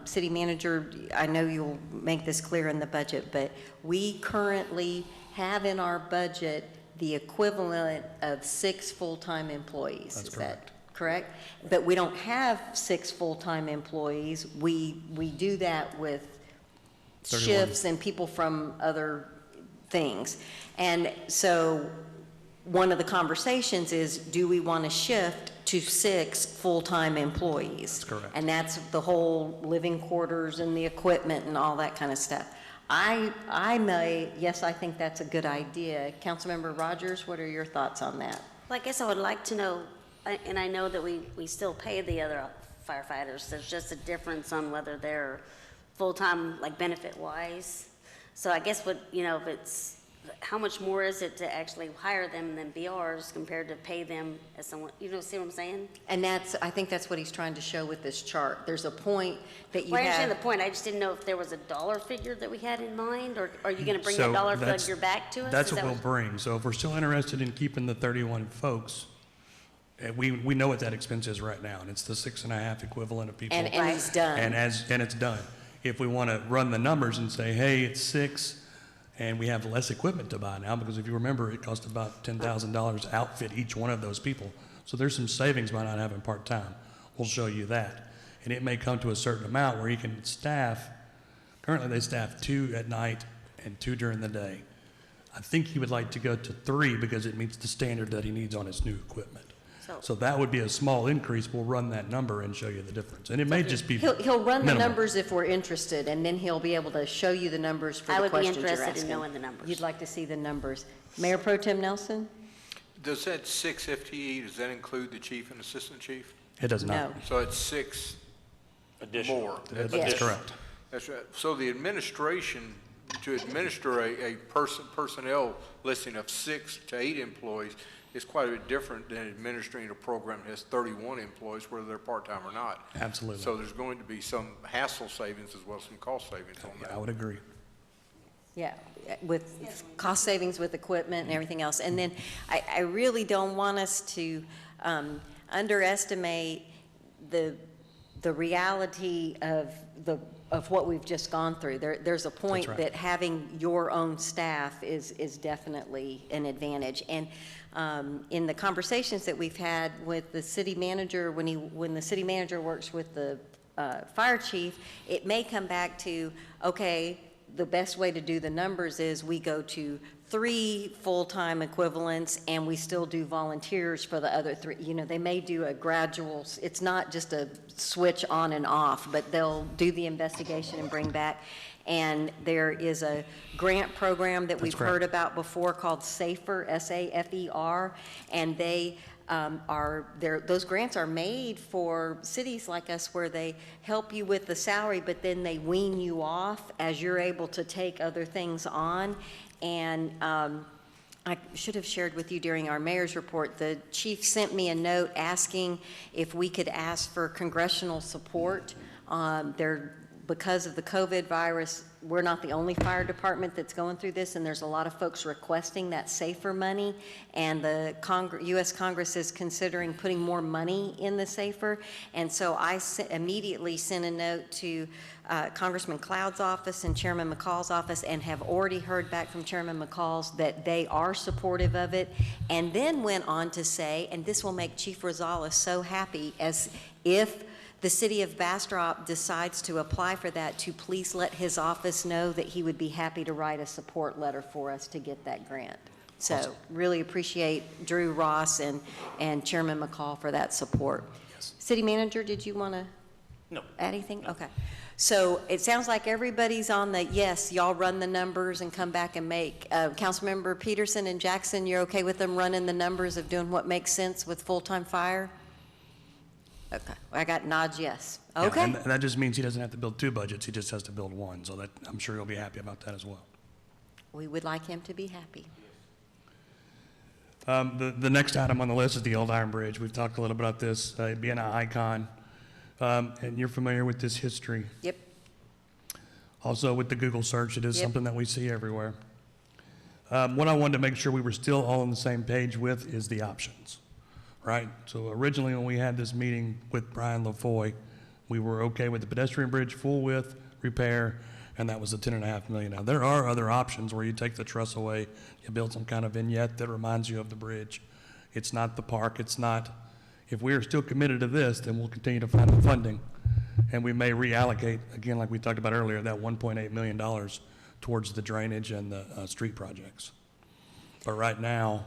S1: City Manager, I know you'll make this clear in the budget, but we currently have in our budget the equivalent of 6 full-time employees.
S11: That's
S1: Is that correct? But we don't have 6 full-time employees. We do that with
S11: 31.
S1: shifts and people from other things. And so one of the conversations is, do we want to shift to 6 full-time employees?
S11: That's correct.
S1: And that's the whole living quarters and the equipment and all that kind of stuff. Yes, I think that's a good idea. Councilmember Rogers, what are your thoughts on that?
S4: Well, I guess I would like to know, and I know that we still pay the other firefighters. There's just a difference on whether they're full-time, like benefit-wise. So I guess if it's, how much more is it to actually hire them than BRs compared to pay them as someone, see what I'm saying?
S1: And I think that's what he's trying to show with this chart. There's a point that you
S4: Well, I understand the
S1: have.
S4: point. I just didn't know if there was a dollar figure that we had in mind, or are you going to bring
S11: So
S4: that dollar
S11: that's-
S4: figure back to us?
S11: That's
S4: Is
S11: what
S4: that
S11: we'll bring. So if we're still interested in keeping the 31 folks, we know what that expense is right now, and it's the 6.5 equivalent of people.
S1: And it's done.
S11: And it's done. If we want to run the numbers and say, hey, it's 6, and we have less equipment to buy now, because if you remember, it cost about $10,000 to outfit each one of those people. So there's some savings by not having part-time. We'll show you that. And it may come to a certain amount where you can staff, currently they staff 2 at night and 2 during the day. I think he would like to go to 3 because it meets the standard that he needs on his new equipment. So that would be a small increase. We'll run that number and show you the difference. And it may just be
S1: He'll run the
S11: minimal.
S1: numbers if we're interested, and then he'll be able to show you the numbers for
S4: I
S1: the
S4: would be
S1: questions you're asking.
S4: interested in knowing the numbers.
S1: You'd like to see the numbers. Mayor Pro Tem Nelson?
S5: Does that 6 FTE, does that include the chief and assistant chief?
S11: It does not.
S1: No.
S5: So it's 6 more.
S11: That's correct.
S5: That's right. So the administration, to administer a personnel listing of 6 to 8 employees is quite a bit different than administering a program that has 31 employees, whether they're part-time or not.
S11: Absolutely.
S5: So there's going to be some hassle savings as well as some cost savings on that.
S11: I would agree.
S1: Yeah, with cost savings with equipment and everything else. And then I really don't want us to underestimate the reality of what we've just gone through. There's a point
S11: right.
S1: that having your own staff is definitely an advantage. And in the conversations that we've had with the city manager, when the city manager works with the fire chief, it may come back to, okay, the best way to do the numbers is we go to 3 full-time equivalents and we still do volunteers for the other 3. You know, they may do a gradual, it's not just a switch on and off, but they'll do the investigation and bring back. And there is a grant program that we've heard about before called SAFER, S-A-F-E-R, and they those grants are made for cities like us where they help you with the salary, but then they wean you off as you're able to take other things on. And I should have shared with you during our mayor's report, the chief sent me a note asking if we could ask for congressional support. Because of the COVID virus, we're not the only fire department that's going through this, and there's a lot of folks requesting that SAFER money, and the U.S. Congress is considering putting more money in the SAFER. And so I immediately sent a note to Congressman Cloud's office and Chairman McCall's office, and have already heard back from Chairman McCall's that they are supportive of it, and then went on to say, and this will make Chief Rosales so happy, as if the city of Bastrop decides to apply for that, to please let his office know that he would be happy to write a support letter for us to get that grant. So
S11: Awesome.
S1: Really appreciate Drew Ross and Chairman McCall for that support.
S11: Yes.
S1: City Manager, did you want to add anything? Okay. So it sounds like everybody's on the, yes, y'all run the numbers and come back and make. Councilmember Peterson and Jackson, you're okay with them running the numbers of doing what makes sense with full-time fire? Okay, I got nods, yes.
S11: Yeah,
S1: Okay.
S11: and that just means he doesn't have to build 2 budgets, he just has to build 1, so that, I'm sure he'll be happy about that as well.
S1: We would like him to be happy.
S11: The next item on the list is the Old Iron Bridge. We've talked a little about this, it being an icon, and you're familiar with this history.
S1: Yep.
S11: Also with the Google search, it is
S1: Yep.
S11: something that we see everywhere. What I wanted to make sure we were still all on the same page with is the options. Right, so originally when we had this meeting with Brian LaFoy, we were okay with the pedestrian bridge full width repair, and that was the 10.5 million. Now there are other options where you take the truss away, you build some kind of vignette that reminds you of the bridge. It's not the park, it's not, if we are still committed to this, then we'll continue to find the funding, and we may reallocate, again, like we talked about earlier, that $1.8 million towards the drainage and the street projects. But right now,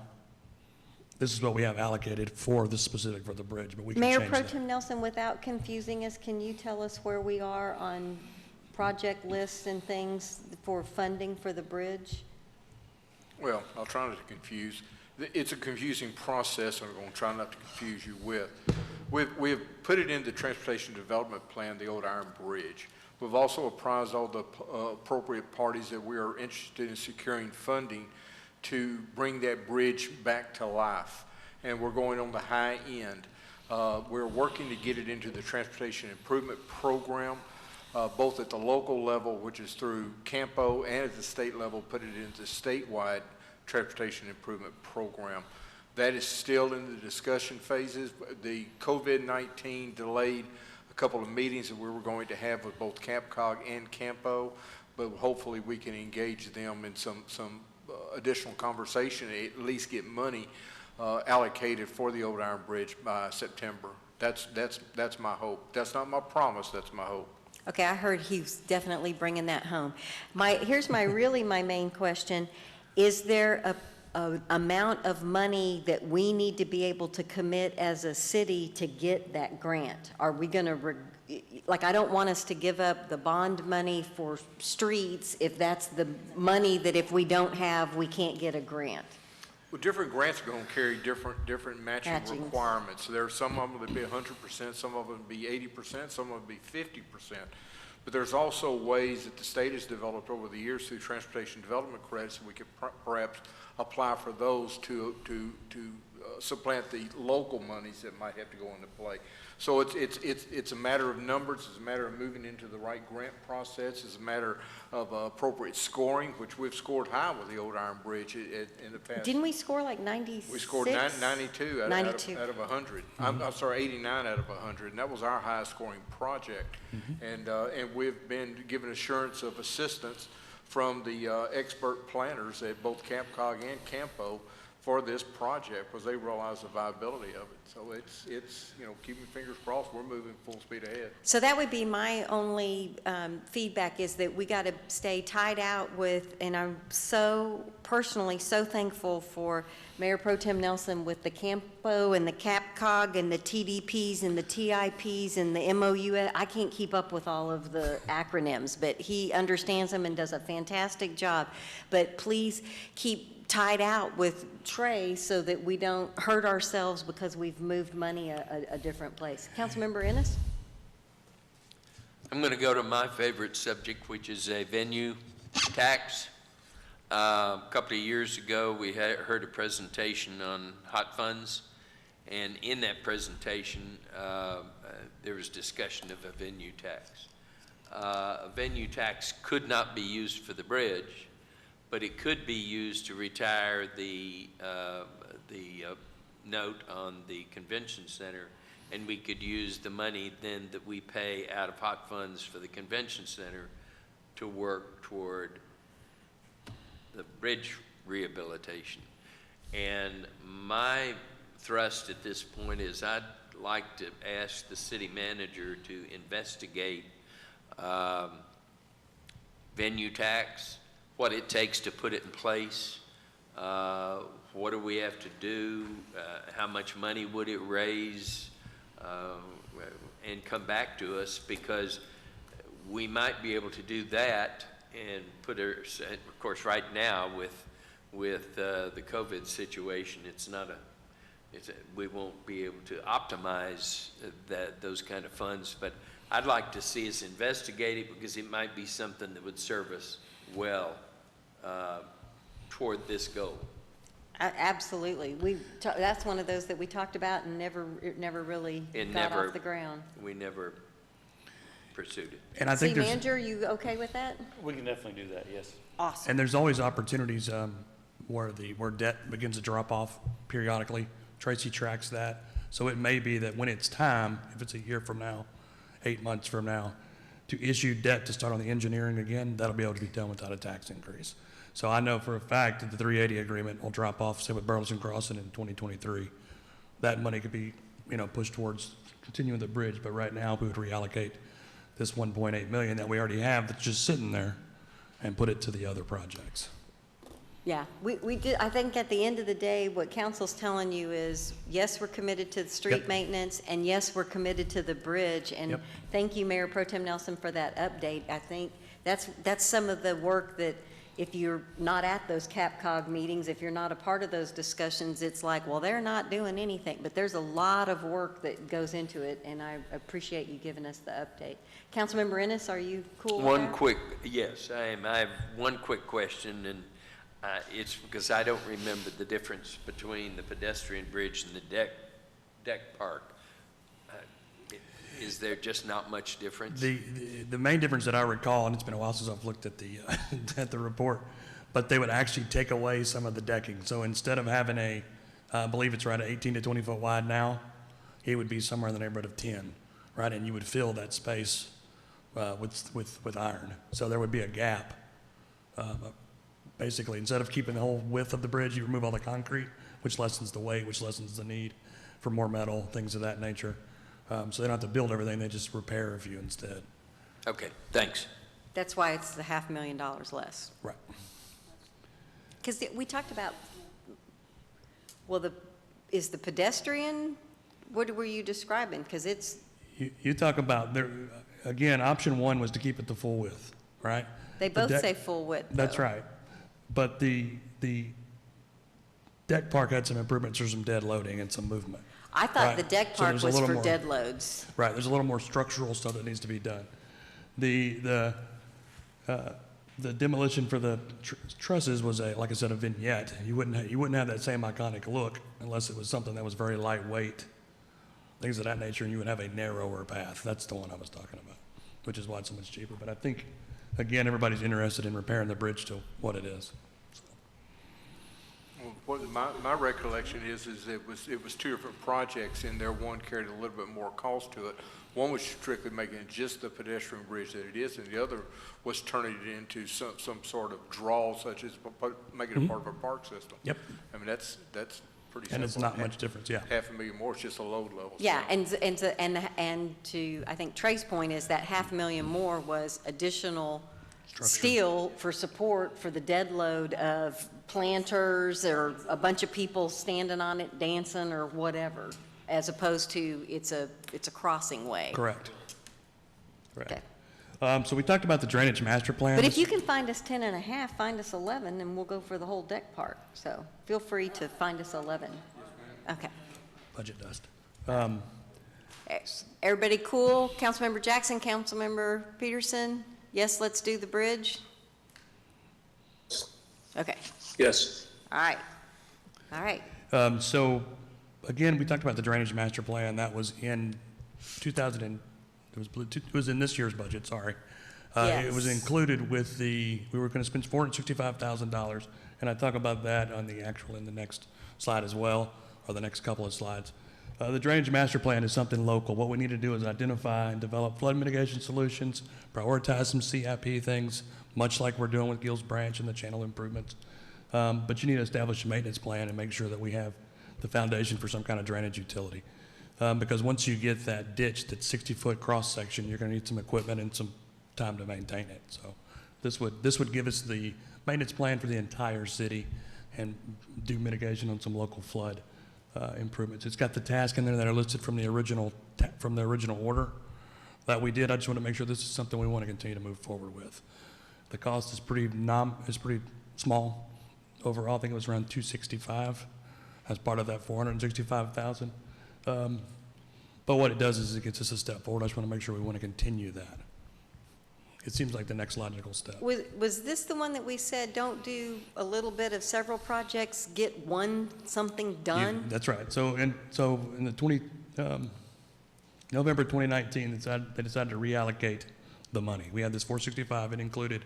S11: this is what we have allocated for the specific for the bridge, but we can change
S1: Mayor Pro
S11: that.
S1: Tem Nelson, without confusing us, can you tell us where we are on project lists and things for funding for the bridge?
S5: Well, I'll try not to confuse. It's a confusing process, and we're going to try not to confuse you with. We've put it in the Transportation Development Plan, the Old Iron Bridge. We've also apprised all the appropriate parties that we are interested in securing funding to bring that bridge back to life. And we're going on the high end. We're working to get it into the Transportation Improvement Program, both at the local level, which is through Campo, and at the state level, put it into the statewide Transportation Improvement Program. That is still in the discussion phases. The COVID-19 delayed a couple of meetings that we were going to have with both CampCog and Campo, but hopefully we can engage them in some additional conversation, at least get money allocated for the Old Iron Bridge by September. That's my hope. That's not my promise, that's my hope.
S1: Okay, I heard he's definitely bringing that home. Here's my main question. Is there amount of money that we need to be able to commit as a city to get that grant? Are we going to, like, I don't want us to give up the bond money for streets if that's the money that if we don't have, we can't get a grant.
S5: Well, different grants are going to carry different matching
S1: Matching.
S5: requirements. There are some of them that be 100%, some of them be 80%, some of them be 50%. But there's also ways that the state has developed over the years through transportation development credits that we could perhaps apply for those to supplant the local monies that might have to go into play. So it's a matter of numbers, it's a matter of moving into the right grant process, it's a matter of appropriate scoring, which we've scored high with the old Iron Bridge in the past.
S1: Didn't we score like 96?
S5: We scored 92 out of 100. I'm sorry, 89 out of 100, and that was our highest scoring project. And we've been given assurance of assistance from the expert planners at both CAMCOG and CAMPO for this project because they realize the viability of it. So it's keep your fingers crossed, we're moving full speed ahead.
S1: So that would be my only feedback, is that we got to stay tied out with, and I'm so personally so thankful for Mayor Pro Tem Nelson with the CAMPO and the CAPCOG and the TDPs and the TIPs and the MOU. I can't keep up with all of the acronyms, but he understands them and does a fantastic job. But please keep tied out with Trey so that we don't hurt ourselves because we've moved money a different place. Councilmember Ennis?
S6: I'm going to go to my favorite subject, which is a venue tax. A couple of years ago, we heard a presentation on hot funds, and in that presentation, there was discussion of a venue tax. A venue tax could not be used for the bridge, but it could be used to retire the note on the convention center, and we could use the money then that we pay out of hot funds for the convention center to work toward the bridge rehabilitation. And my thrust at this point is I'd like to ask the city manager to investigate venue tax, what it takes to put it in place, what do we have to do, how much money would it raise, and come back to us, because we might be able to do that and put our, of course, right now with the COVID situation, we won't be able to optimize those kind of funds, but I'd like to see us investigate it because it might be something that would serve us well toward this goal.
S1: Absolutely. That's one of those that we talked about and it never really got off the ground.
S6: We never pursued it.
S11: And I think
S1: City manager, you okay with that?
S7: We can definitely do that, yes.
S1: Awesome.
S11: And there's always opportunities where debt begins to drop off periodically. Tracy tracks that. So it may be that when it's time, if it's a year from now, 8 months from now, to issue debt to start on the engineering again, that'll be able to be done without a tax increase. So I know for a fact that the 380 agreement will drop off, say with Burleson Crossing in 2023. That money could be, pushed towards continuing the bridge, but right now we would reallocate this 1.8 million that we already have that's just sitting there and put it to the other projects.
S1: Yeah, we did. I think at the end of the day, what council's telling you is, yes, we're committed to the street maintenance, and yes, we're committed to the bridge. And thank you, Mayor Pro Tem Nelson, for that update. I think that's some of the work that, if you're not at those CAPCOG meetings, if you're not a part of those discussions, it's like, well, they're not doing anything. But there's a lot of work that goes into it, and I appreciate you giving us the update. Councilmember Ennis, are you cool with that?
S6: Yes, I am. I have one quick question, and it's because I don't remember the difference between the pedestrian bridge and the deck park. Is there just not much difference?
S11: The main difference that I recall, and it's been a while since I've looked at the at the report, but they would actually take away some of the decking. So instead of having I believe it's right at 18 to 20 foot wide now, it would be somewhere in the neighborhood of 10, right? And you would fill that space with iron. So there would be a gap. Basically, instead of keeping the whole width of the bridge, you remove all the concrete, which lessens the weight, which lessens the need for more metal, things of that nature. So they don't have to build everything, they just repair a few instead.
S6: Okay, thanks.
S1: That's why it's the $500,000 less.
S11: Right.
S1: Because we talked about Well, is the pedestrian, what were you describing? Because it's,
S11: You talk about, there, again, option one was to keep it the full width, right?
S1: they
S11: The
S1: both
S11: deck-
S1: say full width,
S11: That's
S1: though.
S11: right. But the deck park had some improvements, or some dead loading and some movement.
S1: I thought
S11: Right.
S1: the deck
S11: So
S1: park
S11: there's a
S1: was
S11: little
S1: for
S11: more-
S1: dead loads.
S11: Right, there's a little more structural stuff that needs to be done. The demolition for the trusses was like I said, a vignette. You wouldn't have that same iconic look unless it was something that was very lightweight, things of that nature, and you would have a narrower path. That's the one I was talking about, which is why it's so much cheaper. But I think, again, everybody's interested in repairing the bridge to what it is.
S5: Well, what my recollection is it was two different projects in there. One carried a little bit more cost to it. One was strictly making it just the pedestrian bridge that it is, and the other was turning it into some sort of draw, such as making it part of a park system.
S11: Yep.
S5: I mean, that's pretty simple.
S11: And it's not much difference, yeah.
S5: $500,000 more, it's just a load level.
S1: Yeah,
S5: so.
S1: and to, I think Trey's point is that $500,000 more was additional
S11: Structure.
S1: steel for support for the dead load of planters or a bunch of people standing on it, dancing or whatever, as opposed to it's a crossing way.
S11: Correct.
S1: Okay.
S11: So we talked about the drainage master plan.
S1: But if you can find us 10 and a half, find us 11, and we'll go for the whole deck park. So feel free to find us 11. Okay.
S11: Budget dust.
S1: Everybody cool? Councilmember Jackson, Councilmember Peterson? Yes, let's do the bridge? Okay.
S3: Yes.
S1: All right. All right.
S11: So, again, we talked about the drainage master plan. That was in it was in this year's budget, sorry. It was
S1: Yes.
S11: included with we were going to spend $465,000, and I talk about that on the actual, in the next slide as well, or the next couple of slides. The drainage master plan is something local. What we need to do is identify and develop flood mitigation solutions, prioritize some CIP things, much like we're doing with Gills Branch and the channel improvements. But you need to establish a maintenance plan and make sure that we have the foundation for some kind of drainage utility. Because once you get that ditch, that 60-foot cross-section, you're going to need some equipment and some time to maintain it. So this would give us the maintenance plan for the entire city and do mitigation on some local flood improvements. It's got the tasks in there that are listed from the original order that we did. I just want to make sure this is something we want to continue to move forward with. The cost is pretty small overall. I think it was around $265 as part of that $465,000. But what it does is it gets us a step forward. I just want to make sure we want to continue that. It seems like the next logical step.
S1: Was this the one that we said, don't do a little bit of several projects, get something done?
S11: That's right. So in the November 2019, they decided to reallocate the money. We had this 465. It included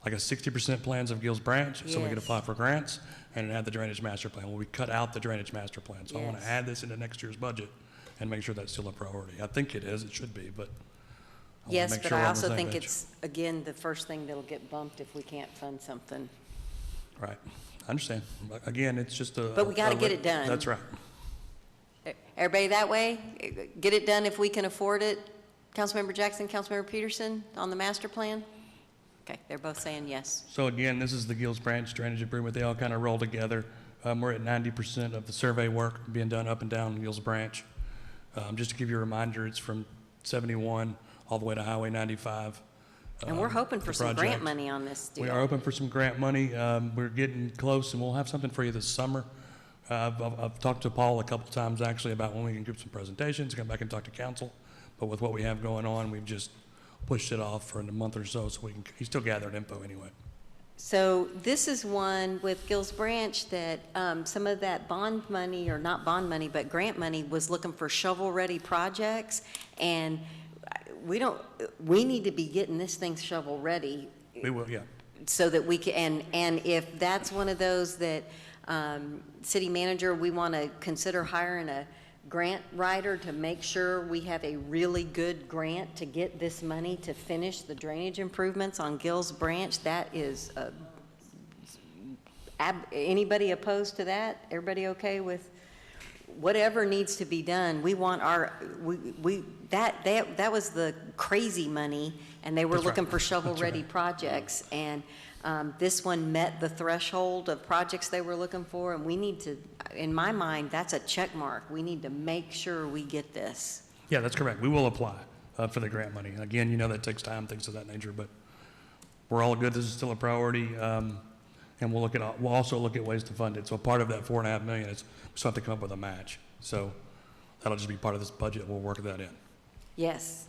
S11: like a 60% plans of Gills Branch, so we could
S1: Yes.
S11: apply for grants, and it had the drainage master plan. Well, we cut out the drainage master plan, so I want
S1: Yes.
S11: to add this into next year's budget and make sure that's still a priority. I think it is. It should be, but I wanna
S1: Yes,
S11: make
S1: but
S11: sure
S1: I
S11: we're on the
S1: also
S11: same
S1: think
S11: page.
S1: it's, again, the first thing that'll get bumped if we can't fund something.
S11: Right. I understand. But again, it's just a.
S1: But we gotta get it done.
S11: That's right.
S1: Everybody that way? Get it done if we can afford it? Councilmember Jackson, Councilmember Peterson on the master plan? Okay, they're both saying yes.
S11: So again, this is the Gills Branch drainage improvement. They all kind of roll together. We're at 90% of the survey work being done up and down Gills Branch. Just to give you a reminder, it's from 71 all the way to Highway 95.
S1: And we're hoping for
S11: the
S1: some grant
S11: project.
S1: money on this deal.
S11: We are open for some grant money. We're getting close, and we'll have something for you this summer. I've talked to Paul a couple times actually about when we can give some presentations, come back and talk to council. But with what we have going on, we've just pushed it off for a month or so he's still gathering info anyway.
S1: So this is one with Gills Branch that some of that bond money, or not bond money, but grant money, was looking for shovel-ready projects. And we need to be getting this thing shovel-ready
S11: We will, yeah.
S1: so that we can, and if that's one of those that, city manager, we want to consider hiring a grant writer to make sure we have a really good grant to get this money to finish the drainage improvements on Gills Branch. That is, anybody opposed to that? Everybody okay with whatever needs to be done? We want that was the crazy money, and they were
S11: That's right.
S1: looking for shovel-ready
S11: That's
S1: projects. And this one met the threshold of projects they were looking for, and we need to, in my mind, that's a check mark. We need to make sure we get this.
S11: Yeah, that's correct. We will apply for the grant money. Again, you know that takes time, things of that nature, but we're all good. This is still a priority, and we'll also look at ways to fund it. So part of that $4.5 million is we still have to come up with a match. So that'll just be part of this budget. We'll work that in.
S1: Yes,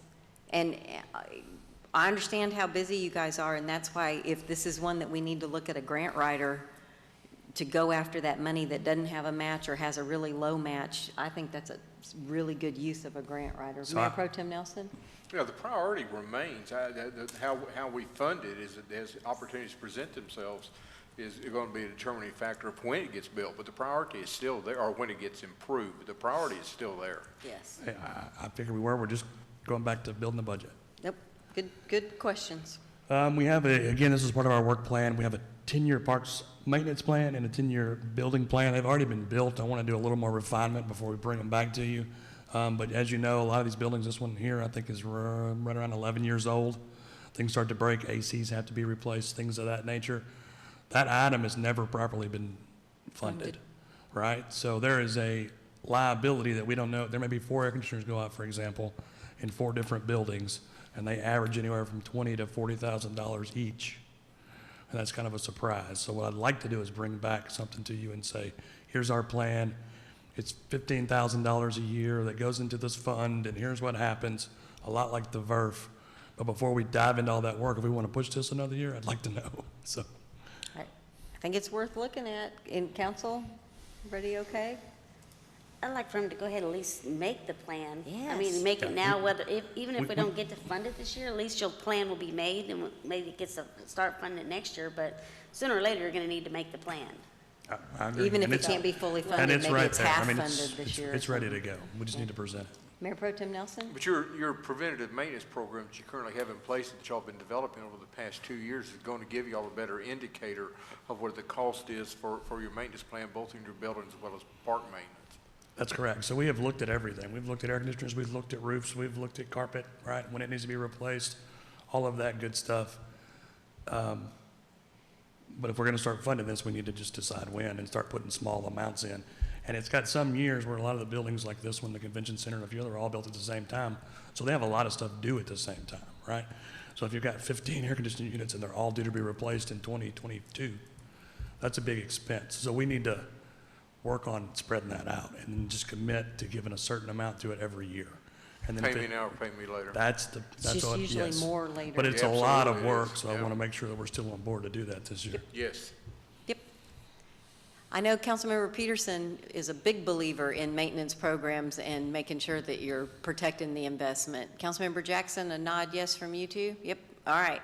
S1: and I understand how busy you guys are, and that's why if this is one that we need to look at a grant writer to go after that money that doesn't have a match or has a really low match, I think that's a really good use of a grant writer.
S11: So
S1: Mayor Pro Tem Nelson?
S5: Yeah, the priority remains. How we fund it is that as opportunities present themselves is going to be a determining factor of when it gets built, but the priority is still there, or when it gets improved. The priority is still there.
S1: Yes.
S11: Hey, I figure we're just going back to building the budget.
S1: Yep, good questions.
S11: We have again, this is part of our work plan. We have a 10-year parks maintenance plan and a 10-year building plan. They've already been built. I want to do a little more refinement before we bring them back to you. But as you know, a lot of these buildings, this one here, I think is right around 11 years old. Things start to break, ACs have to be replaced, things of that nature. That item has never properly been funded, right? So there is a liability that we don't know. There may be 4 air conditioners go out, for example, in 4 different buildings, and they average anywhere from $20,000 to $40,000 each. And that's kind of a surprise. So what I'd like to do is bring back something to you and say, here's our plan. It's $15,000 a year that goes into this fund, and here's what happens, a lot like the VERF. But before we dive into all that work, if we want to push this another year, I'd like to know. So,
S1: I think it's worth looking at. In council, everybody okay?
S4: I'd like for him to go ahead and at least make the plan. I
S1: Yes.
S4: mean, make it
S11: Yeah.
S4: now, even if we don't get to fund it this year, at least your plan will be made, and maybe it gets to start funding it next year, but sooner or later, you're gonna need to make the plan.
S11: I agree.
S1: Even if
S11: And
S1: it
S11: it's-
S1: can't be fully
S11: And
S1: funded,
S11: it's
S1: maybe
S11: right
S1: it's
S11: there. I
S1: half
S11: mean,
S1: funded this year.
S11: it's ready to go. We just need to present it.
S1: Mayor Pro Tem Nelson?
S5: But your preventative maintenance program that you currently have in place that y'all been developing over the past 2 years is going to give y'all a better indicator of what the cost is for your maintenance plan, both in your buildings as well as park maintenance.
S11: That's correct. So we have looked at everything. We've looked at air conditioners, we've looked at roofs, we've looked at carpet, right, when it needs to be replaced, all of that good stuff. But if we're gonna start funding this, we need to just decide when and start putting small amounts in. And it's got some years where a lot of the buildings like this one, the convention center, and a few other are all built at the same time. So they have a lot of stuff due at the same time, right? So if you've got 15 air conditioning units and they're all due to be replaced in 2022, that's a big expense. So we need to work on spreading that out and just commit to giving a certain amount to it every year. And then
S5: Pay
S11: if
S5: me
S11: it-
S5: now or pay me later.
S11: that's
S1: It's
S11: all,
S1: usually
S11: yes.
S1: more later.
S11: But it's
S5: Yeah,
S11: a lot of
S5: absolutely it
S11: work,
S5: is.
S11: so I
S5: Yeah.
S11: want to make sure that we're still on board to do that this year.
S5: Yes.
S1: Yep. I know Councilmember Peterson is a big believer in maintenance programs and making sure that you're protecting the investment. Councilmember Jackson, a nod yes from you too? Yep, all right.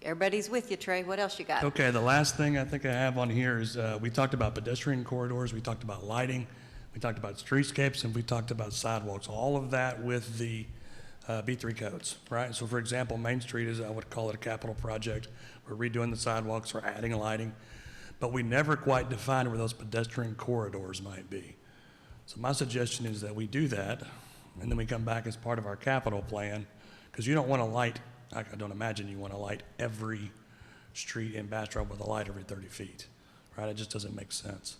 S1: Everybody's with you, Trey. What else you got?
S11: Okay, the last thing I think I have on here is, we talked about pedestrian corridors, we talked about lighting, we talked about streetscapes, and we talked about sidewalks, all of that with the B3 codes, right? So for example, Main Street is, I would call it a capital project. We're redoing the sidewalks, we're adding lighting, but we never quite defined where those pedestrian corridors might be. So my suggestion is that we do that, and then we come back as part of our capital plan, because you don't want to light, I don't imagine you want to light every street in Bastrop with a light every 30 feet, right? It just doesn't make sense.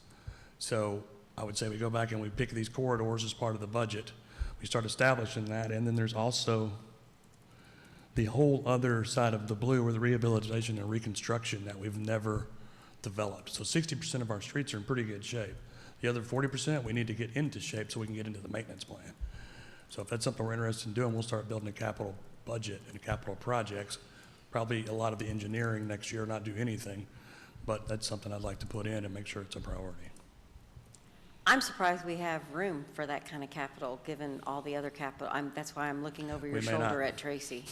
S11: So I would say we go back and we pick these corridors as part of the budget. We start establishing that, and then there's also the whole other side of the blue, or the rehabilitation and reconstruction that we've never developed. So 60% of our streets are in pretty good shape. The other 40%, we need to get into shape so we can get into the maintenance plan. So if that's something we're interested in doing, we'll start building a capital budget and capital projects. Probably a lot of the engineering next year, not do anything, but that's something I'd like to put in and make sure it's a priority.
S1: I'm surprised we have room for that kind of capital, given all the other capital. That's why I'm looking over your
S11: We may
S1: shoulder
S11: not.
S1: at Tracy.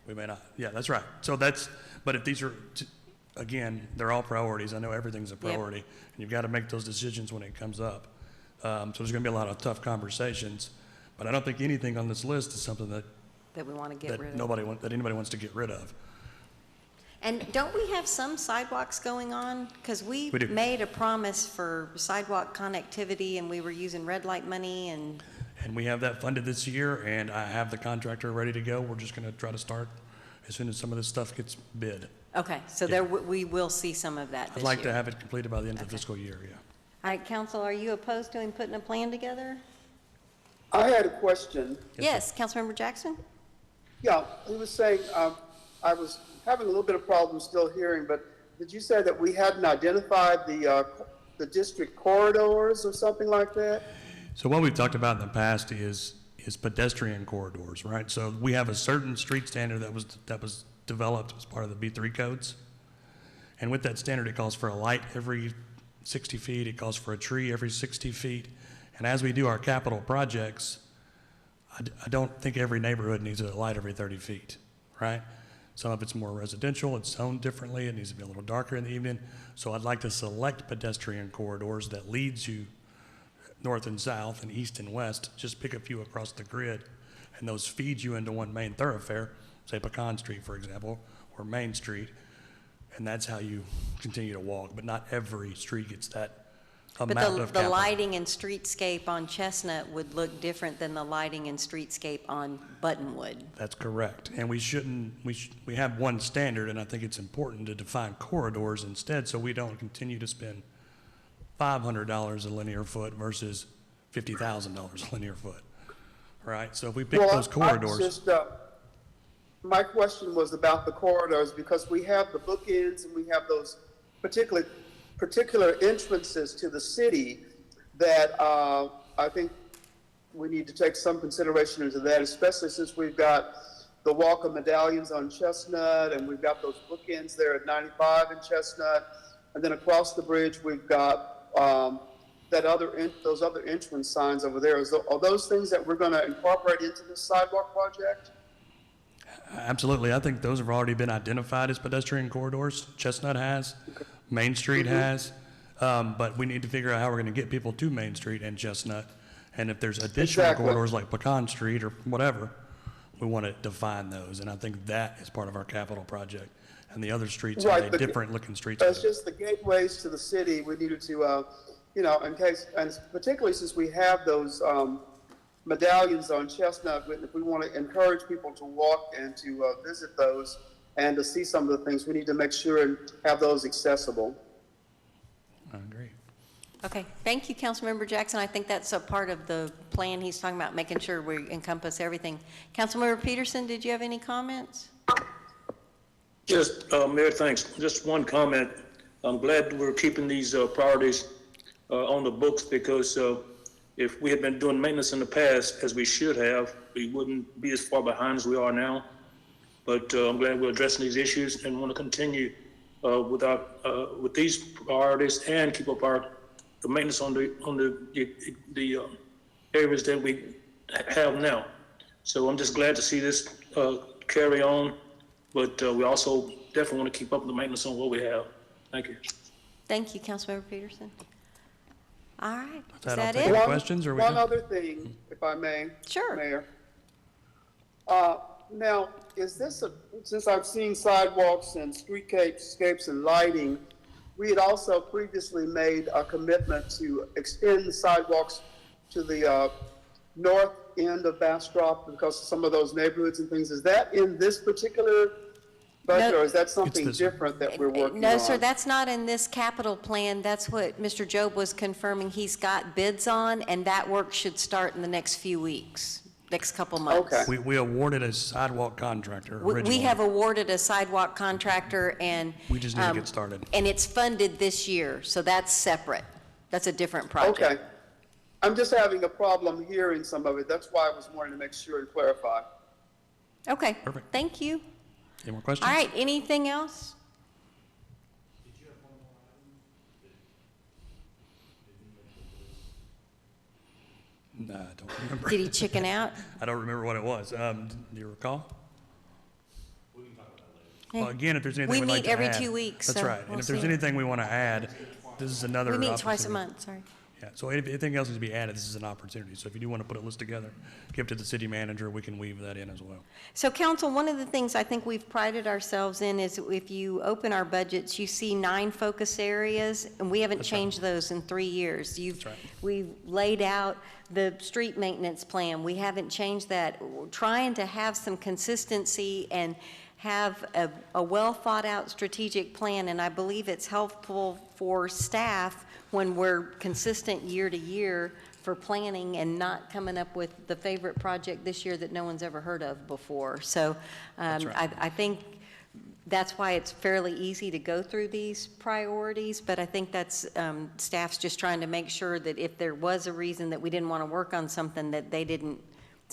S11: We may not. Yeah, that's right. So but if these are, again, they're all priorities. I know everything's a priority, and you've got to make those decisions when it comes up. So there's going to be a lot of tough conversations, but I don't think anything on this list is something that
S1: We want to get rid of.
S11: that anybody wants to get rid of.
S1: And don't we have some sidewalks going on? Because we
S11: We do.
S1: made a promise for sidewalk connectivity, and we were using red light money, and
S11: And we have that funded this year, and I have the contractor ready to go. We're just going to try to start as soon as some of this stuff gets bid.
S1: Okay, so there, we will see some of that this
S11: I'd
S1: year.
S11: like to have it completed by the end of the fiscal year, yeah.
S1: All right, council, are you opposed to him putting a plan together?
S2: I had a question.
S1: Yes, Councilmember Jackson?
S2: Yeah, he was saying, I was having a little bit of problem still hearing, but did you say that we hadn't identified the district corridors or something like that?
S11: So what we've talked about in the past is pedestrian corridors, right? So we have a certain street standard that was developed as part of the B3 codes. And with that standard, it calls for a light every 60 feet. It calls for a tree every 60 feet. And as we do our capital projects, I don't think every neighborhood needs a light every 30 feet, right? Some of it's more residential, it's zoned differently, it needs to be a little darker in the evening. So I'd like to select pedestrian corridors that leads you north and south and east and west, just pick a few across the grid, and those feed you into one main thoroughfare, say Pecan Street, for example, or Main Street, and that's how you continue to walk, but not every street gets that amount of
S1: But the
S11: capital.
S1: lighting and streetscape on Chestnut would look different than the lighting and streetscape on Buttonwood.
S11: That's correct, and we shouldn't, we have one standard, and I think it's important to define corridors instead, so we don't continue to spend $500 a linear foot versus $50,000 a linear foot, right? So if we pick those corridors.
S2: My question was about the corridors because we have the bookends and we have those particular entrances to the city that I think we need to take some consideration into that, especially since we've got the Walk of Medallions on Chestnut and we've got those bookends there at 95 in Chestnut, and then across the bridge we've got those other entrance signs over there. Are those things that we're going to incorporate into this sidewalk project?
S11: Absolutely. I think those have already been identified as pedestrian corridors. Chestnut has, Main Street has, but we need to figure out how we're going to get people to Main Street and Chestnut. And if there's additional corridors like Pecan Street or whatever, we want to define those. And I think that is part of our capital project. And the other streets are different looking streets.
S2: It's just the gateways to the city. We needed to, in case, and particularly since we have those medallions on Chestnut, if we want to encourage people to walk and to visit those and to see some of the things, we need to make sure and have those accessible.
S11: I agree.
S1: Okay, thank you, Councilmember Jackson. I think that's a part of the plan he's talking about, making sure we encompass everything. Councilmember Peterson, did you have any comments?
S3: Just, Mayor, thanks. Just one comment. I'm glad we're keeping these priorities on the books because if we had been doing maintenance in the past, as we should have, we wouldn't be as far behind as we are now. But I'm glad we're addressing these issues and want to continue with these priorities and keep up the maintenance on the areas that we have now. So I'm just glad to see this carry on, but we also definitely want to keep up with the maintenance on what we have. Thank you.
S1: Thank you, Councilmember Peterson. All right, is
S11: I'll
S1: that
S11: take
S1: it?
S11: any questions, or
S2: One other thing, if I may.
S1: Sure.
S2: Mayor. Now, is this since I've seen sidewalks and streetscapes and lighting, we had also previously made a commitment to extend the sidewalks to the north end of Bastrop because of some of those neighborhoods and things. Is that in this particular budget, or is that something different that we're working on?
S1: No, sir, that's not in this capital plan. That's what Mr. Job was confirming he's got bids on, and that work should start in the next few weeks, next couple months.
S2: Okay.
S11: We awarded a sidewalk contractor originally.
S1: We have awarded a sidewalk contractor, and
S11: We just need to get started.
S1: and it's funded this year, so that's separate. That's a different project.
S2: Okay. I'm just having a problem hearing some of it. That's why I was wanting to make sure and clarify.
S1: Okay.
S11: Perfect.
S1: Thank you.
S11: Any more questions?
S1: All right, anything else?
S11: No, I don't remember.
S1: Did he chicken out?
S11: I don't remember what it was. Do you recall?
S1: Hey,
S11: Well, again, if there's anything
S1: we
S11: we'd like
S1: meet
S11: to
S1: every
S11: add.
S1: 2 weeks,
S11: That's
S1: so
S11: right.
S1: we'll
S11: And if there's
S1: see.
S11: anything we want to add, this is another
S1: We meet twice a
S11: opportunity.
S1: month, sorry.
S11: Yeah, so if anything else needs to be added, this is an opportunity. So if you do want to put a list together, give it to the city manager, we can weave that in as well.
S1: So council, one of the things I think we've prided ourselves in is if you open our budgets, you see 9 focus areas, and we haven't
S11: That's right.
S1: changed those in 3 years.
S11: That's right.
S1: We've laid out the street maintenance plan. We haven't changed that. We're trying to have some consistency and have a well-thought-out strategic plan, and I believe it's helpful for staff when we're consistent year to year for planning and not coming up with the favorite project this year that no one's ever heard of before. So
S11: That's right.
S1: I think that's why it's fairly easy to go through these priorities, but I think that's staff's just trying to make sure that if there was a reason that we didn't want to work on something, that they didn't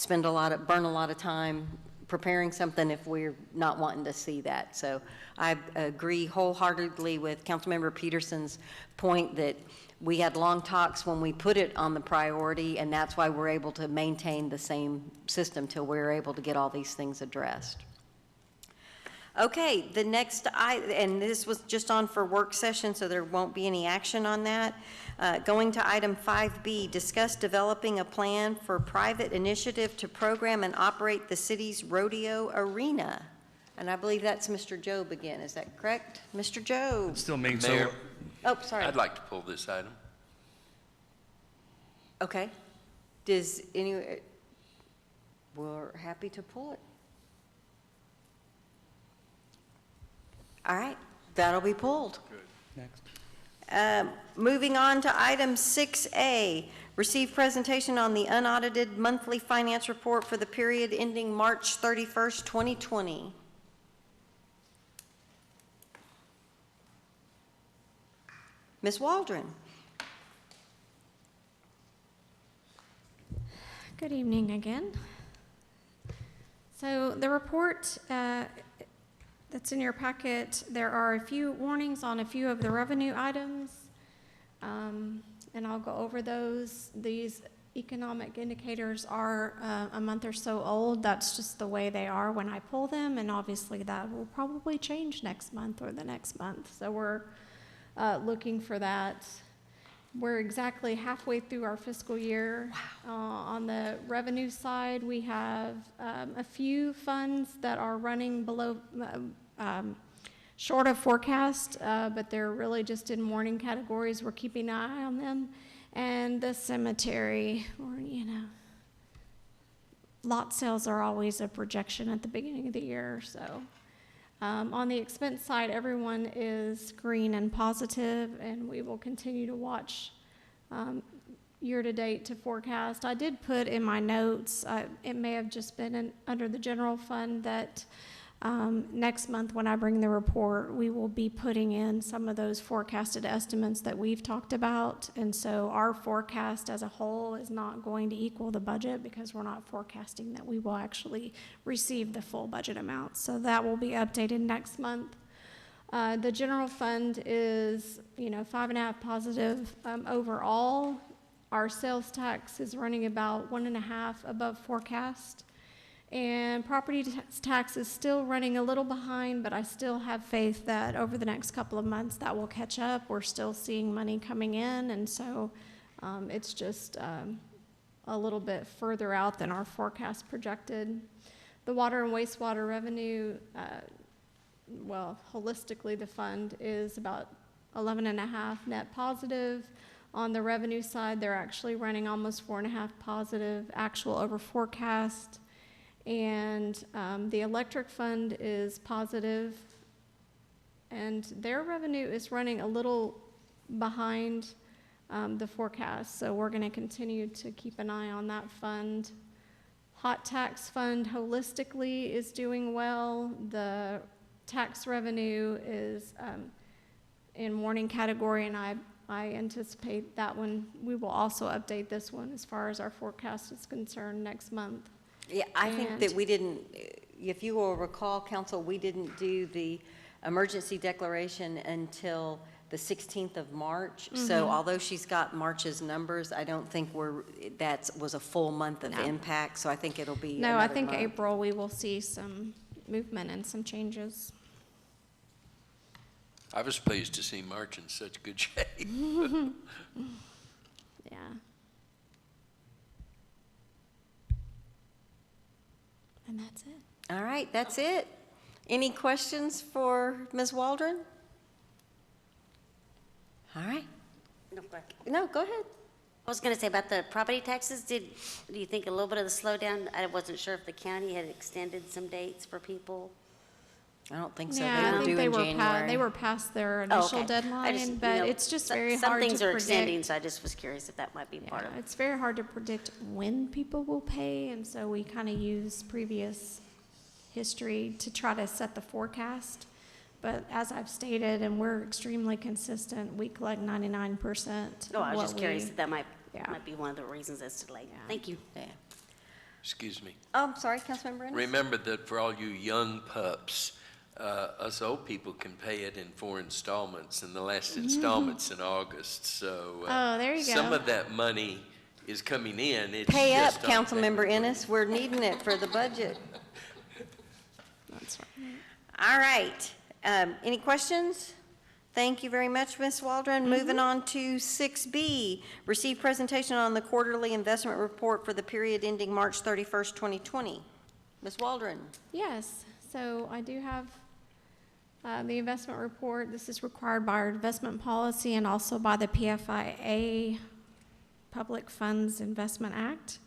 S1: burn a lot of time preparing something if we're not wanting to see that. So I agree wholeheartedly with Councilmember Peterson's point that we had long talks when we put it on the priority, and that's why we're able to maintain the same system till we're able to get all these things addressed. Okay, the next, and this was just on for work session, so there won't be any action on that. Going to item 5B, discuss developing a plan for private initiative to program and operate the city's rodeo arena. And I believe that's Mr. Job again, is that correct? Mr. Job?
S11: Still me,
S6: Mayor,
S11: so,
S1: Oh, sorry.
S6: I'd like to pull this item.
S1: Okay. We're happy to pull it. All right, that'll be pulled.
S11: next.
S1: Moving on to item 6A, receive presentation on the unaudited monthly finance report for the period ending March 31st, 2020. Ms. Waldron.
S8: Good evening again. So the report that's in your packet, there are a few warnings on a few of the revenue items, and I'll go over those. These economic indicators are a month or so old. That's just the way they are when I pull them, and obviously that will probably change next month or the next month. So we're looking for that. We're exactly halfway through our fiscal year. Wow. On the revenue side, we have a few funds that are running below, short of forecast, but they're really just in warning categories. We're keeping an eye on them. And the cemetery, or, lot sales are always a projection at the beginning of the year, so. On the expense side, everyone is green and positive, and we will continue to watch year-to-date to forecast. I did put in my notes, it may have just been under the general fund, that next month when I bring the report, we will be putting in some of those forecasted estimates that we've talked about. And so our forecast as a whole is not going to equal the budget because we're not forecasting that we will actually receive the full budget amount. So that will be updated next month. The general fund is, 5.5 positive overall. Our sales tax is running about 1.5 above forecast. And property tax is still running a little behind, but I still have faith that over the next couple of months that will catch up. We're still seeing money coming in, and so it's just a little bit further out than our forecast projected. The water and wastewater revenue, holistically the fund is about 11.5 net positive. On the revenue side, they're actually running almost 4.5 positive actual over forecast. And the electric fund is positive, and their revenue is running a little behind the forecast, so we're going to continue to keep an eye on that fund. Hot tax fund holistically is doing well. The tax revenue is in warning category, and I anticipate that one, we will also update this one as far as our forecast is concerned next month.
S1: Yeah, I think that we didn't, if you will recall, Council, we didn't do the emergency declaration until the 16th of March. Mm-hmm. So although she's got March's numbers, I don't think that was a full month of impact. So I think it'll be
S8: No, I think
S1: month.
S8: April we will see some movement and some changes.
S6: I was pleased to see March in such good shape.
S8: Yeah. And that's it.
S1: All right, that's it. Any questions for Ms. Waldron? All right.
S4: No, go ahead.
S1: No, go ahead.
S4: I was going to say about the property taxes, do you think a little bit of the slowdown, I wasn't sure if the county had extended some dates for people?
S1: I don't think so.
S8: Yeah,
S1: They
S8: I
S1: were
S8: think
S1: due in January.
S8: they were past their
S4: Oh,
S8: initial
S4: okay. I
S8: deadline,
S4: just,
S8: but it's just very hard to
S4: Some things are extending,
S8: predict.
S4: so I just was curious if that might be part
S8: Yeah,
S4: of it.
S8: it's very hard to predict when people will pay, and so we kind of use previous history to try to set the forecast. But as I've stated, and we're extremely consistent, we collect 99%.
S4: No, I was
S8: of
S4: just
S8: what
S4: curious
S8: we-
S4: if that might
S8: Yeah.
S4: be one of the reasons it's delayed.
S8: Yeah.
S4: Thank you.
S1: Yeah.
S6: Excuse me.
S1: Oh, I'm sorry, Councilmember Ennis?
S6: Remember that for all you young pups, us old people can pay it in 4 installments, and the last installment's in August, so.
S8: Oh, there you go.
S6: Some of that money is coming in, it's
S1: Pay up,
S6: just on
S1: Councilmember
S6: payment.
S1: Ennis. We're needing it for the budget.
S8: That's right.
S1: All right. Any questions? Thank you very much, Ms. Waldron. Moving on to 6B, receive presentation on the quarterly investment report for the period ending March 31st, 2020. Ms. Waldron.
S8: Yes, so I do have the investment report. This is required by our investment policy and also by the PFIA, Public Funds Investment Act.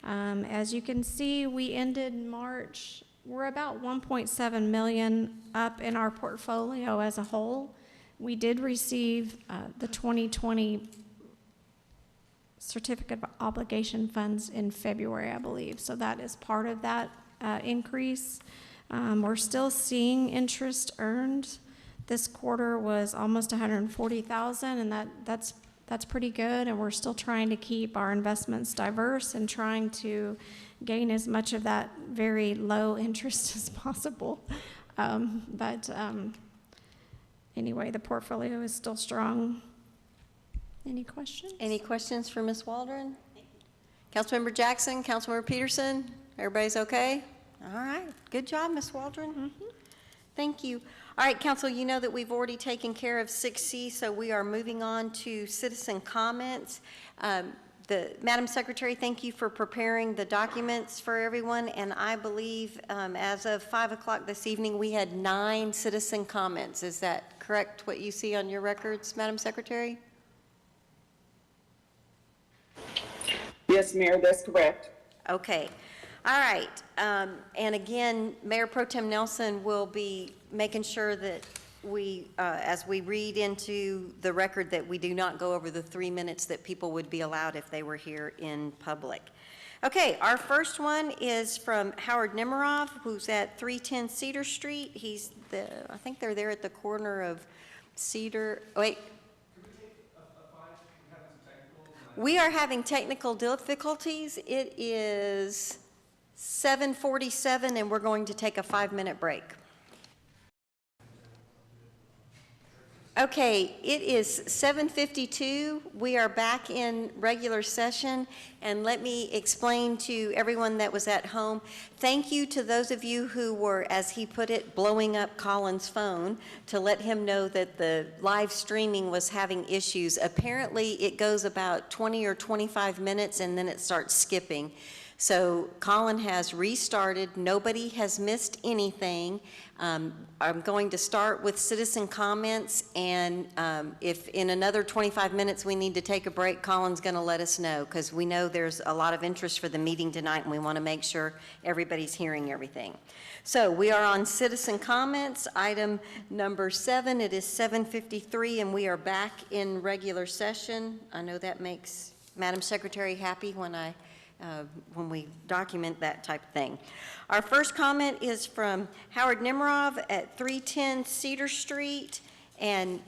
S8: As you can see, we ended March, we're about 1.7 million up in our portfolio as a whole. We did receive the 2020 certificate of obligation funds in February, I believe. So that is part of that increase. We're still seeing interest earned. This quarter was almost 140,000, and that's pretty good. And we're still trying to keep our investments diverse and trying to gain as much of that very low interest as possible. Anyway, the portfolio is still strong. Any questions?
S1: Any questions for Ms. Waldron? Councilmember Jackson, Councilmember Peterson, everybody's okay? All right, good job, Ms. Waldron. Thank you. All right, Council, you know that we've already taken care of 6C, so we are moving on to citizen comments. Madam Secretary, thank you for preparing the documents for everyone, and I believe as of 5 o'clock this evening, we had 9 citizen comments. Is that correct, what you see on your records, Madam Secretary?
S12: Yes, Mayor, that's correct.
S1: Okay. All right. And again, Mayor Pro Tem Nelson will be making sure that we, as we read into the record, that we do not go over the 3 minutes that people would be allowed if they were here in public. Okay, our first one is from Howard Nemerov, who's at 310 Cedar Street. I think they're there at the corner of Cedar, wait. We are having technical difficulties. It is 7:47 and we're going to take a 5-minute break. Okay, it is 7:52. We are back in regular session, and let me explain to everyone that was at home. Thank you to those of you who were, as he put it, blowing up Colin's phone to let him know that the live streaming was having issues. Apparently, it goes about 20 or 25 minutes and then it starts skipping. So Colin has restarted. Nobody has missed anything. I'm going to start with citizen comments, and if in another 25 minutes we need to take a break, Colin's going to let us know, because we know there's a lot of interest for the meeting tonight, and we want to make sure everybody's hearing everything. So we are on citizen comments, item number 7. It is 7:53, and we are back in regular session. I know that makes Madam Secretary happy when we document that type of thing. Our first comment is from Howard Nemerov at 310 Cedar Street, and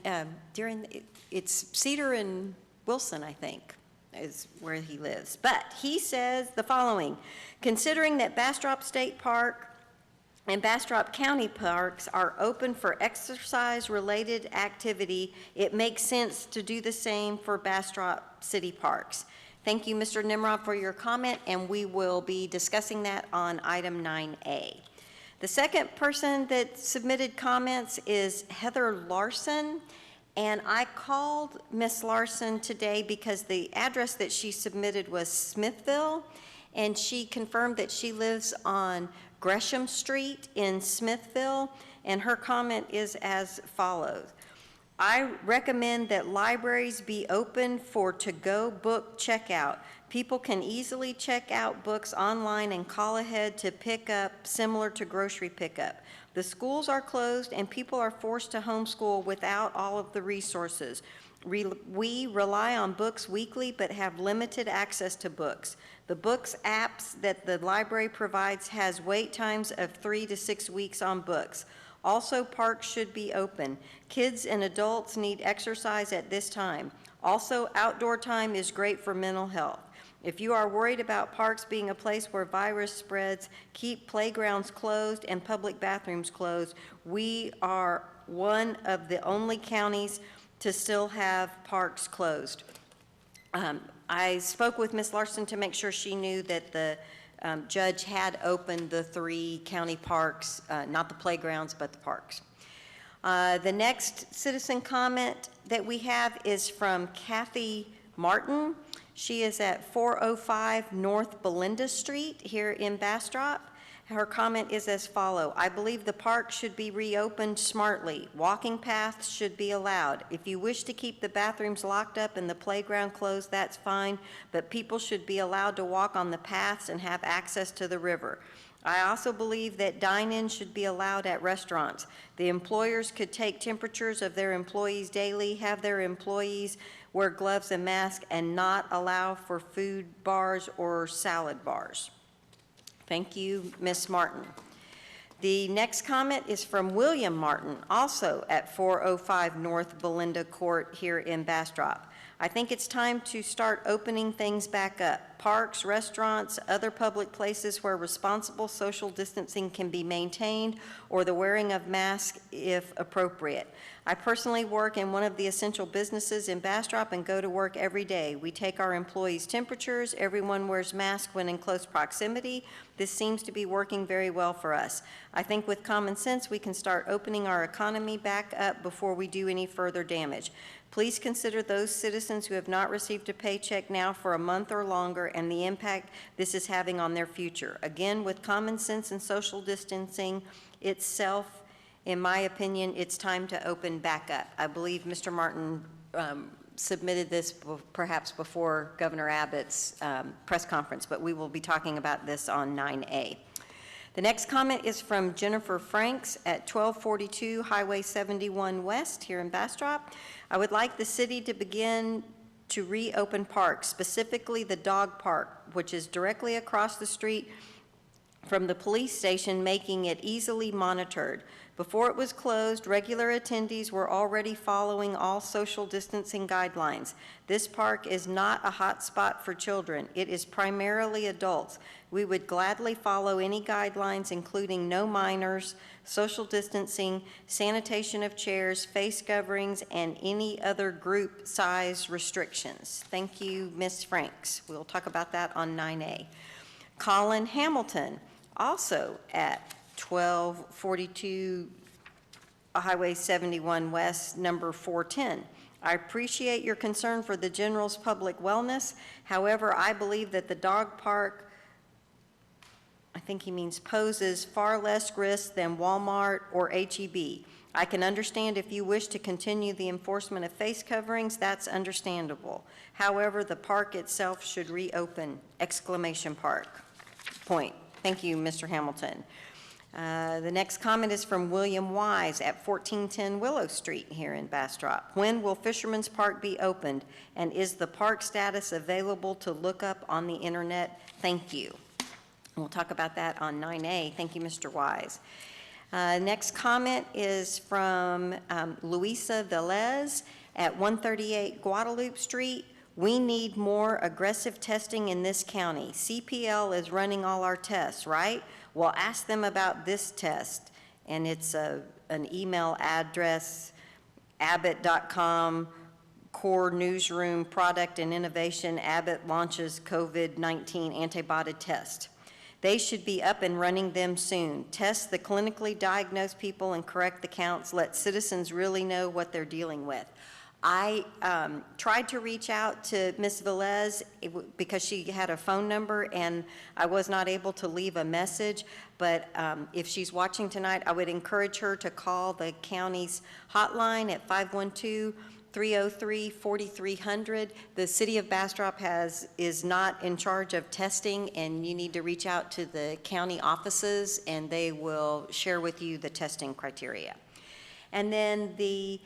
S1: it's Cedar and Wilson, I think, is where he lives. But he says the following: considering that Bastrop State Park and Bastrop County Parks are open for exercise-related activity, it makes sense to do the same for Bastrop City Parks. Thank you, Mr. Nemerov, for your comment, and we will be discussing that on item 9A. The second person that submitted comments is Heather Larson, And I called Miss Larson today because the address that she submitted was Smithville, and she confirmed that she lives on Gresham Street in Smithville, and her comment is as follows. I recommend that libraries be open for to-go book checkout. People can easily check out books online and call ahead to pick up, similar to grocery pickup. The schools are closed and people are forced to homeschool without all of the resources. We rely on books weekly but have limited access to books. The books apps that the library provides has wait times of 3 to 6 weeks on books. Also, parks should be open. Kids and adults need exercise at this time. Also, outdoor time is great for mental health. If you are worried about parks being a place where virus spreads, keep playgrounds closed and public bathrooms closed. We are one of the only counties to still have parks closed. I spoke with Ms. Larson to make sure she knew that the judge had opened the 3 county parks, not the playgrounds, but the parks. The next citizen comment that we have is from Kathy Martin. She is at 405 North Belinda Street here in Bastrop. Her comment is as follows. I believe the park should be reopened smartly. Walking paths should be allowed. If you wish to keep the bathrooms locked up and the playground closed, that's fine, but people should be allowed to walk on the paths and have access to the river. I also believe that dine-in should be allowed at restaurants. The employers could take temperatures of their employees daily, have their employees wear gloves and masks, and not allow for food bars or salad bars. Thank you, Ms. Martin. The next comment is from William Martin, also at 405 North Belinda Court here in Bastrop. I think it's time to start opening things back up. Parks, restaurants, other public places where responsible social distancing can be maintained, or the wearing of masks if appropriate. I personally work in one of the essential businesses in Bastrop and go to work every day. We take our employees' temperatures. Everyone wears masks when in close proximity. This seems to be working very well for us. I think with common sense, we can start opening our economy back up before we do any further damage. Please consider those citizens who have not received a paycheck now for a month or longer and the impact this is having on their future. Again, with common sense and social distancing itself, in my opinion, it's time to open back up. I believe Mr. Martin submitted this perhaps before Governor Abbott's press conference, but we will be talking about this on 9A. The next comment is from Jennifer Franks at 1242 Highway 71 West here in Bastrop. I would like the city to begin to reopen parks, specifically the dog park, which is directly across the street from the police station, making it easily monitored. Before it was closed, regular attendees were already following all social distancing guidelines. This park is not a hot spot for children. It is primarily adults. We would gladly follow any guidelines, including no minors, social distancing, sanitation of chairs, face coverings, and any other group size restrictions. Thank you, Ms. Franks. We'll talk about that on 9A. Colin Hamilton, also at 1242 Highway 71 West, number 410. I appreciate your concern for the general's public wellness. However, I believe that the dog park, I think he means poses far less risk than Walmart or HEB. I can understand if you wish to continue the enforcement of face coverings, that's understandable. However, the park itself should reopen, exclamation point. Thank you, Mr. Hamilton. The next comment is from William Wise at 1410 Willow Street here in Bastrop. When will Fisherman's Park be opened, and is the park status available to look up on the internet? Thank you. We'll talk about that on 9A. Thank you, Mr. Wise. Next comment is from Luisa Velez at 138 Guadalupe Street. We need more aggressive testing in this county. CPL is running all our tests, right? Well, ask them about this test. And it's an email address, abbott.com, core newsroom, product and innovation, Abbott launches COVID-19 antibody test. They should be up and running them soon. Test the clinically diagnosed people and correct the counts. Let citizens really know what they're dealing with. I tried to reach out to Ms. Velez because she had a phone number, and I was not able to leave a message. But if she's watching tonight, I would encourage her to call the county's hotline at 512-303-4300. The city of Bastrop is not in charge of testing, and you need to reach out to the county offices, and they will share with you the testing criteria. And then the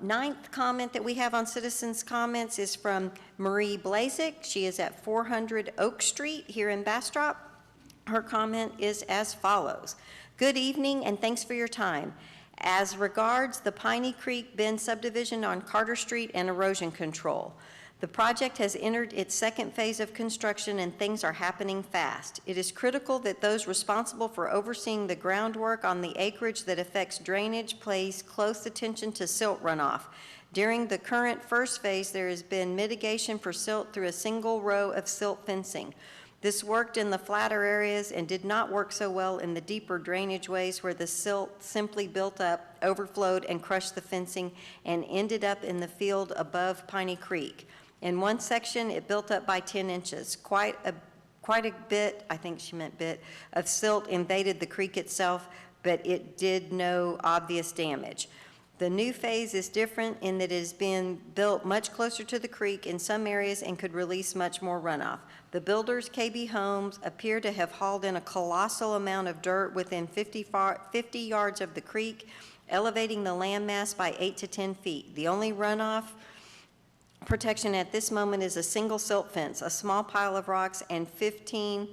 S1: ninth comment that we have on citizens' comments is from Marie Blazik. She is at 400 Oak Street here in Bastrop. Her comment is as follows. Good evening and thanks for your time. As regards the Piney Creek Bend subdivision on Carter Street and erosion control, the project has entered its second phase of construction and things are happening fast. It is critical that those responsible for overseeing the groundwork on the acreage that affects drainage pays close attention to silt runoff. During the current first phase, there has been mitigation for silt through a single row of silt fencing. This worked in the flatter areas and did not work so well in the deeper drainage ways where the silt simply built up, overflowed, and crushed the fencing and ended up in the field above Piney Creek. In one section, it built up by 10 inches. Quite a bit, I think she meant bit, of silt invaded the creek itself, but it did no obvious damage. The new phase is different in that it has been built much closer to the creek in some areas and could release much more runoff. The builders, KB Homes, appear to have hauled in a colossal amount of dirt within 50 yards of the creek, elevating the landmass by 8 to 10 feet. The only runoff protection at this moment is a single silt fence, a small pile of rocks, and 15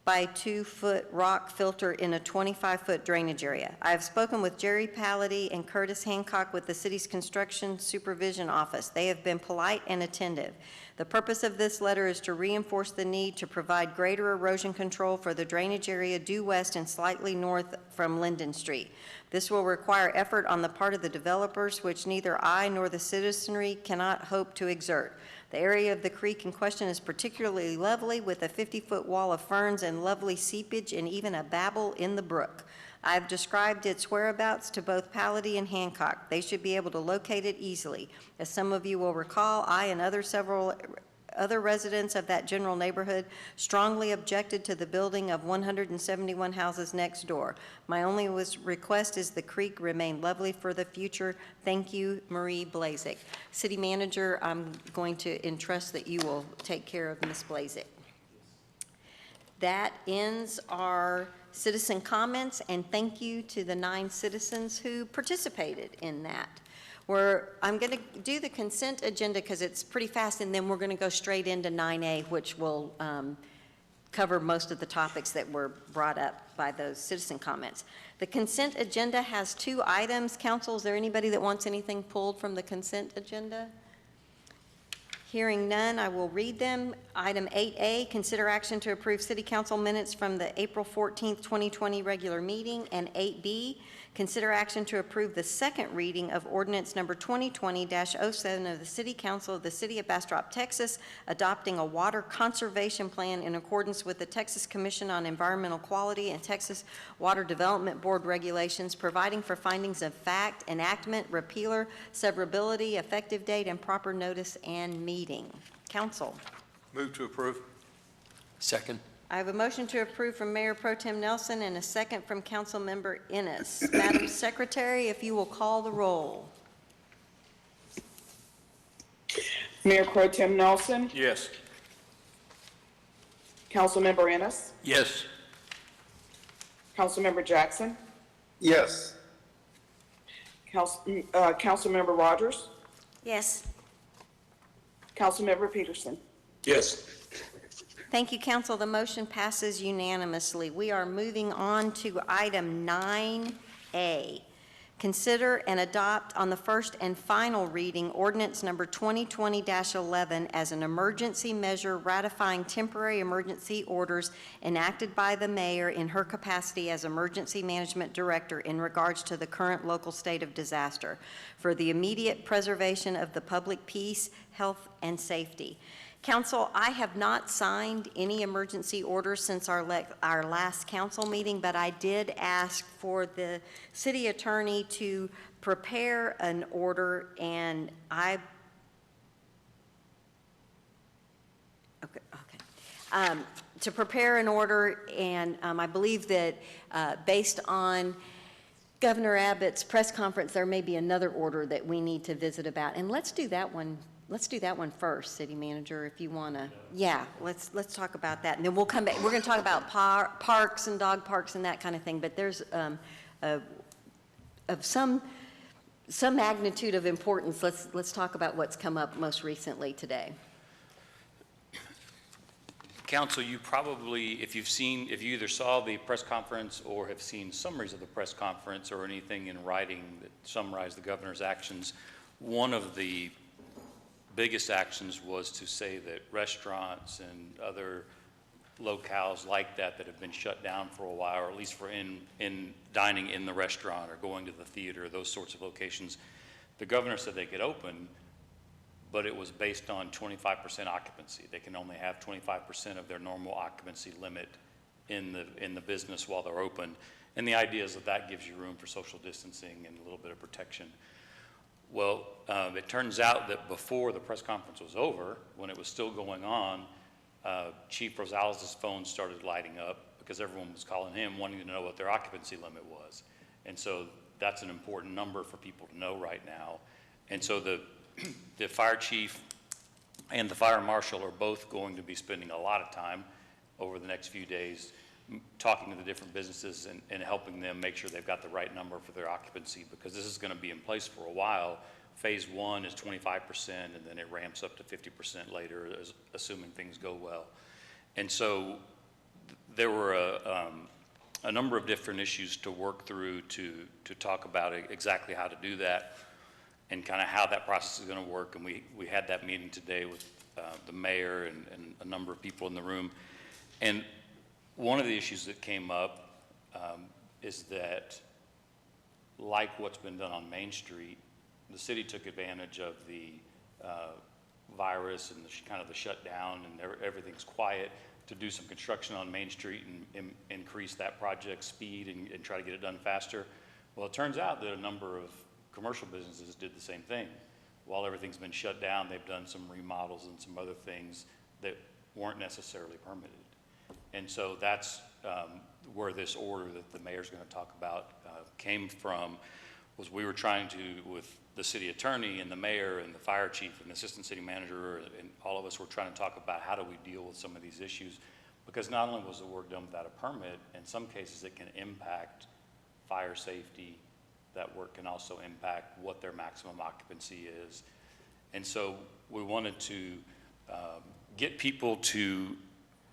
S1: by 2-foot rock filter in a 25-foot drainage area. I have spoken with Jerry Pallady and Curtis Hancock with the city's construction supervision office. They have been polite and attentive. The purpose of this letter is to reinforce the need to provide greater erosion control for the drainage area due west and slightly north from Linden Street. This will require effort on the part of the developers, which neither I nor the citizenry cannot hope to exert. The area of the creek in question is particularly lovely, with a 50-foot wall of ferns and lovely seepage and even a babble in the brook. I've described its whereabouts to both Pallady and Hancock. They should be able to locate it easily. As some of you will recall, I and several other residents of that general neighborhood strongly objected to the building of 171 houses next door. My only request is the creek remain lovely for the future. Thank you, Marie Blazik. City Manager, I'm going to entrust that you will take care of Ms. Blazik. That ends our citizen comments, and thank you to the 9 citizens who participated in that. I'm going to do the consent agenda because it's pretty fast, and then we're going to go straight into 9A, which will cover most of the topics that were brought up by those citizen comments. The consent agenda has 2 items. Council, is there anybody that wants anything pulled from the consent agenda? Hearing none, I will read them. Item 8A, consider action to approve City Council minutes from the April 14th, 2020 regular meeting. And 8B, consider action to approve the second reading of ordinance number 2020-07 of the City Council of the City of Bastrop, Texas, adopting a water conservation plan in accordance with the Texas Commission on Environmental Quality and Texas Water Development Board regulations, providing for findings of fact, enactment, repealer, severability, effective date, and proper notice and meeting. Council.
S5: Move to approve.
S6: Second.
S1: I have a motion to approve from Mayor Pro Tem Nelson and a second from Council Member Ennis. Madam Secretary, if you will call the roll.
S12: Mayor Pro Tem Nelson,
S5: Yes.
S12: Councilmember Ennis,
S6: Yes.
S12: Councilmember Jackson,
S2: Yes.
S12: Councilmember Rogers,
S4: Yes.
S12: Councilmember Peterson.
S3: Yes.
S1: Thank you, Council. The motion passes unanimously. We are moving on to item 9A. Consider and adopt on the first and final reading ordinance number 2020-11 as an emergency measure ratifying temporary emergency orders enacted by the mayor in her capacity as emergency management director in regards to the current local state of disaster for the immediate preservation of the public peace, health, and safety. Council, I have not signed any emergency orders since our last council meeting, but I did ask for the city attorney to prepare an order, and to prepare an order, and I believe that based on Governor Abbott's press conference, there may be another order that we need to visit about, and let's do that one. Let's do that one first, City Manager, if you want to. Yeah, let's talk about that, and then we'll come back. We're going to talk about parks and dog parks and that kind of thing. But there's of some magnitude of importance. Let's talk about what's come up most recently today.
S7: Council, you probably, if you either saw the press conference or have seen summaries of the press conference or anything in writing that summarize the governor's actions, one of the biggest actions was to say that restaurants and other locales like that have been shut down for a while, or at least for in dining in the restaurant or going to the theater, those sorts of locations, the governor said they could open, but it was based on 25% occupancy. They can only have 25% of their normal occupancy limit in the business while they're open. And the idea is that that gives you room for social distancing and a little bit of protection. Well, it turns out that before the press conference was over, when it was still going on, Chief Rosales' phone started lighting up because everyone was calling him wanting to know what their occupancy limit was. And so that's an important number for people to know right now. And so the fire chief and the fire marshal are both going to be spending a lot of time over the next few days talking to the different businesses and helping them make sure they've got the right number for their occupancy, because this is going to be in place for a while. Phase one is 25%, and then it ramps up to 50% later, assuming things go well. And so there were a number of different issues to work through to talk about exactly how to do that and kind of how that process is going to work. And we had that meeting today with the mayor and a number of people in the room. And one of the issues that came up is that, like what's been done on Main Street, the city took advantage of the virus and kind of the shutdown and everything's quiet to do some construction on Main Street and increase that project's speed and try to get it done faster. Well, it turns out that a number of commercial businesses did the same thing. While everything's been shut down, they've done some remodels and some other things that weren't necessarily permitted. And so that's where this order that the mayor's going to talk about came from. Was we were trying to, with the city attorney and the mayor and the fire chief and the assistant city manager, and all of us were trying to talk about how do we deal with some of these issues, because not only was the work done without a permit, in some cases it can impact fire safety. That work can also impact what their maximum occupancy is. And so we wanted to get people to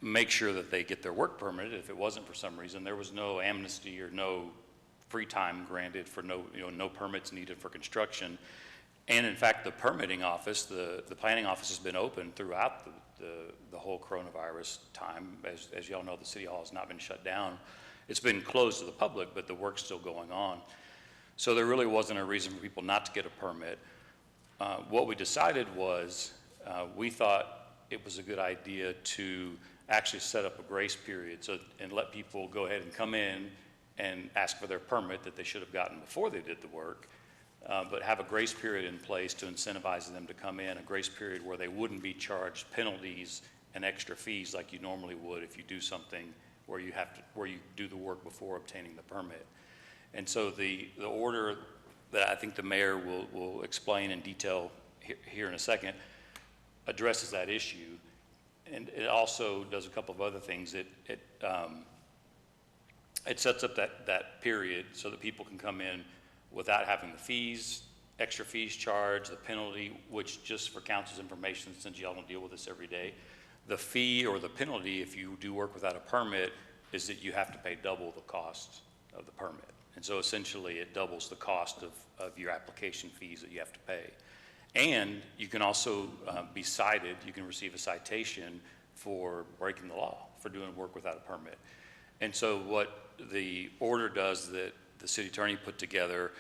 S7: make sure that they get their work permitted. If it wasn't for some reason, there was no amnesty or no free time granted for no permits needed for construction. And in fact, the permitting office, the planning office has been open throughout the whole coronavirus time. As y'all know, the city hall has not been shut down. It's been closed to the public, but the work's still going on. So there really wasn't a reason for people not to get a permit. What we decided was we thought it was a good idea to actually set up a grace period and let people go ahead and come in and ask for their permit that they should have gotten before they did the work, but have a grace period in place to incentivize them to come in, a grace period where they wouldn't be charged penalties and extra fees like you normally would if you do something where you do the work before obtaining the permit. And so the order that I think the mayor will explain in detail here in a second addresses that issue. And it also does a couple of other things. It sets up that period so that people can come in without having the fees, extra fees charged, the penalty, which just for council's information, since y'all don't deal with this every day, the fee or the penalty if you do work without a permit is that you have to pay double the cost of the permit. And so essentially it doubles the cost of your application fees that you have to pay. And you can also be cited, you can receive a citation for breaking the law, for doing work without a permit. And so what the order does that the city attorney put together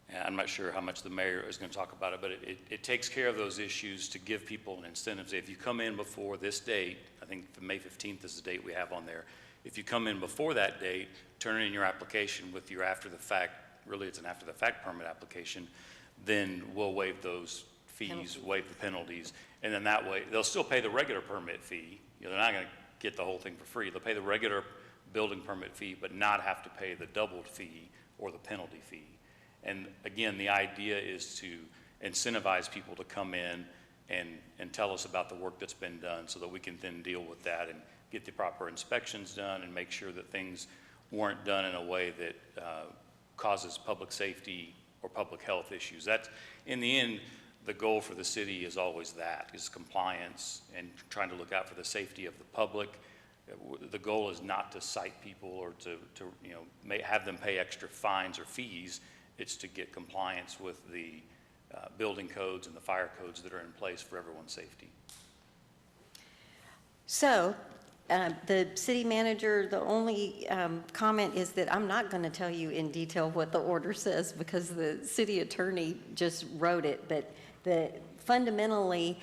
S7: And I'm not sure how much the mayor is going to talk about it, but it takes care of those issues to give people an incentive. If you come in before this date, I think the May 15th is the date we have on there. If you come in before that date, turn in your application with your after the fact, really it's an after the fact permit application, then we'll waive those fees, waive the penalties, and then that way, they'll still pay the regular permit fee. You know, they're not going to get the whole thing for free. They'll pay the regular building permit fee, but not have to pay the doubled fee or the penalty fee. And again, the idea is to incentivize people to come in and tell us about the work that's been done so that we can then deal with that and get the proper inspections done and make sure that things weren't done in a way that causes public safety or public health issues. That's, in the end, the goal for the city is always that, is compliance and trying to look out for the safety of the public. The goal is not to cite people or to you know, have them pay extra fines or fees. It's to get compliance with the building codes and the fire codes that are in place for everyone's safety.
S1: So, the city manager, the only comment is that I'm not going to tell you in detail what the order says because the city attorney just wrote it, but fundamentally,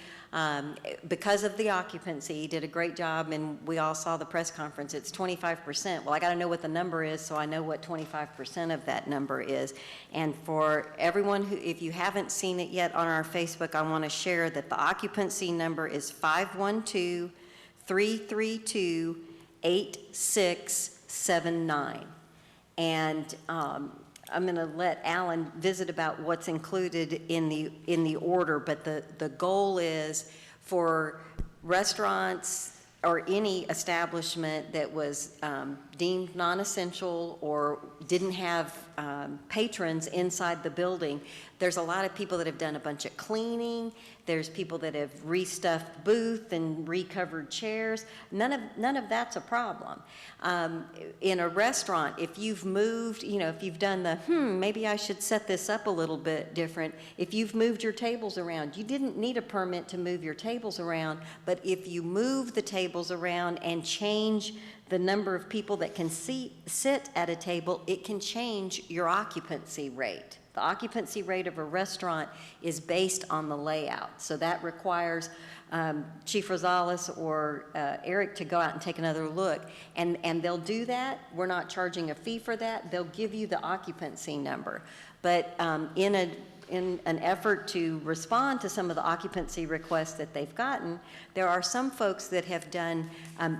S1: because of the occupancy, he did a great job, and we all saw the press conference. It's 25%. Well, I got to know what the number is, so I know what 25% of that number is. And for everyone who, if you haven't seen it yet on our Facebook, I want to share that the occupancy number is 512-332-8679. And I'm going to let Alan visit about what's included in the order, but the goal is for restaurants or any establishment that was deemed non-essential or didn't have patrons inside the building. There's a lot of people that have done a bunch of cleaning. There's people that have restuffed booth and recovered chairs. None of that's a problem. In a restaurant, if you've moved, you know, if you've done the, maybe I should set this up a little bit different. If you've moved your tables around, you didn't need a permit to move your tables around, but if you move the tables around and change the number of people that can sit at a table, it can change your occupancy rate. The occupancy rate of a restaurant is based on the layout. So that requires Chief Rosales or Eric to go out and take another look. And they'll do that. We're not charging a fee for that. They'll give you the occupancy number. But in an effort to respond to some of the occupancy requests that they've gotten, there are some folks that have done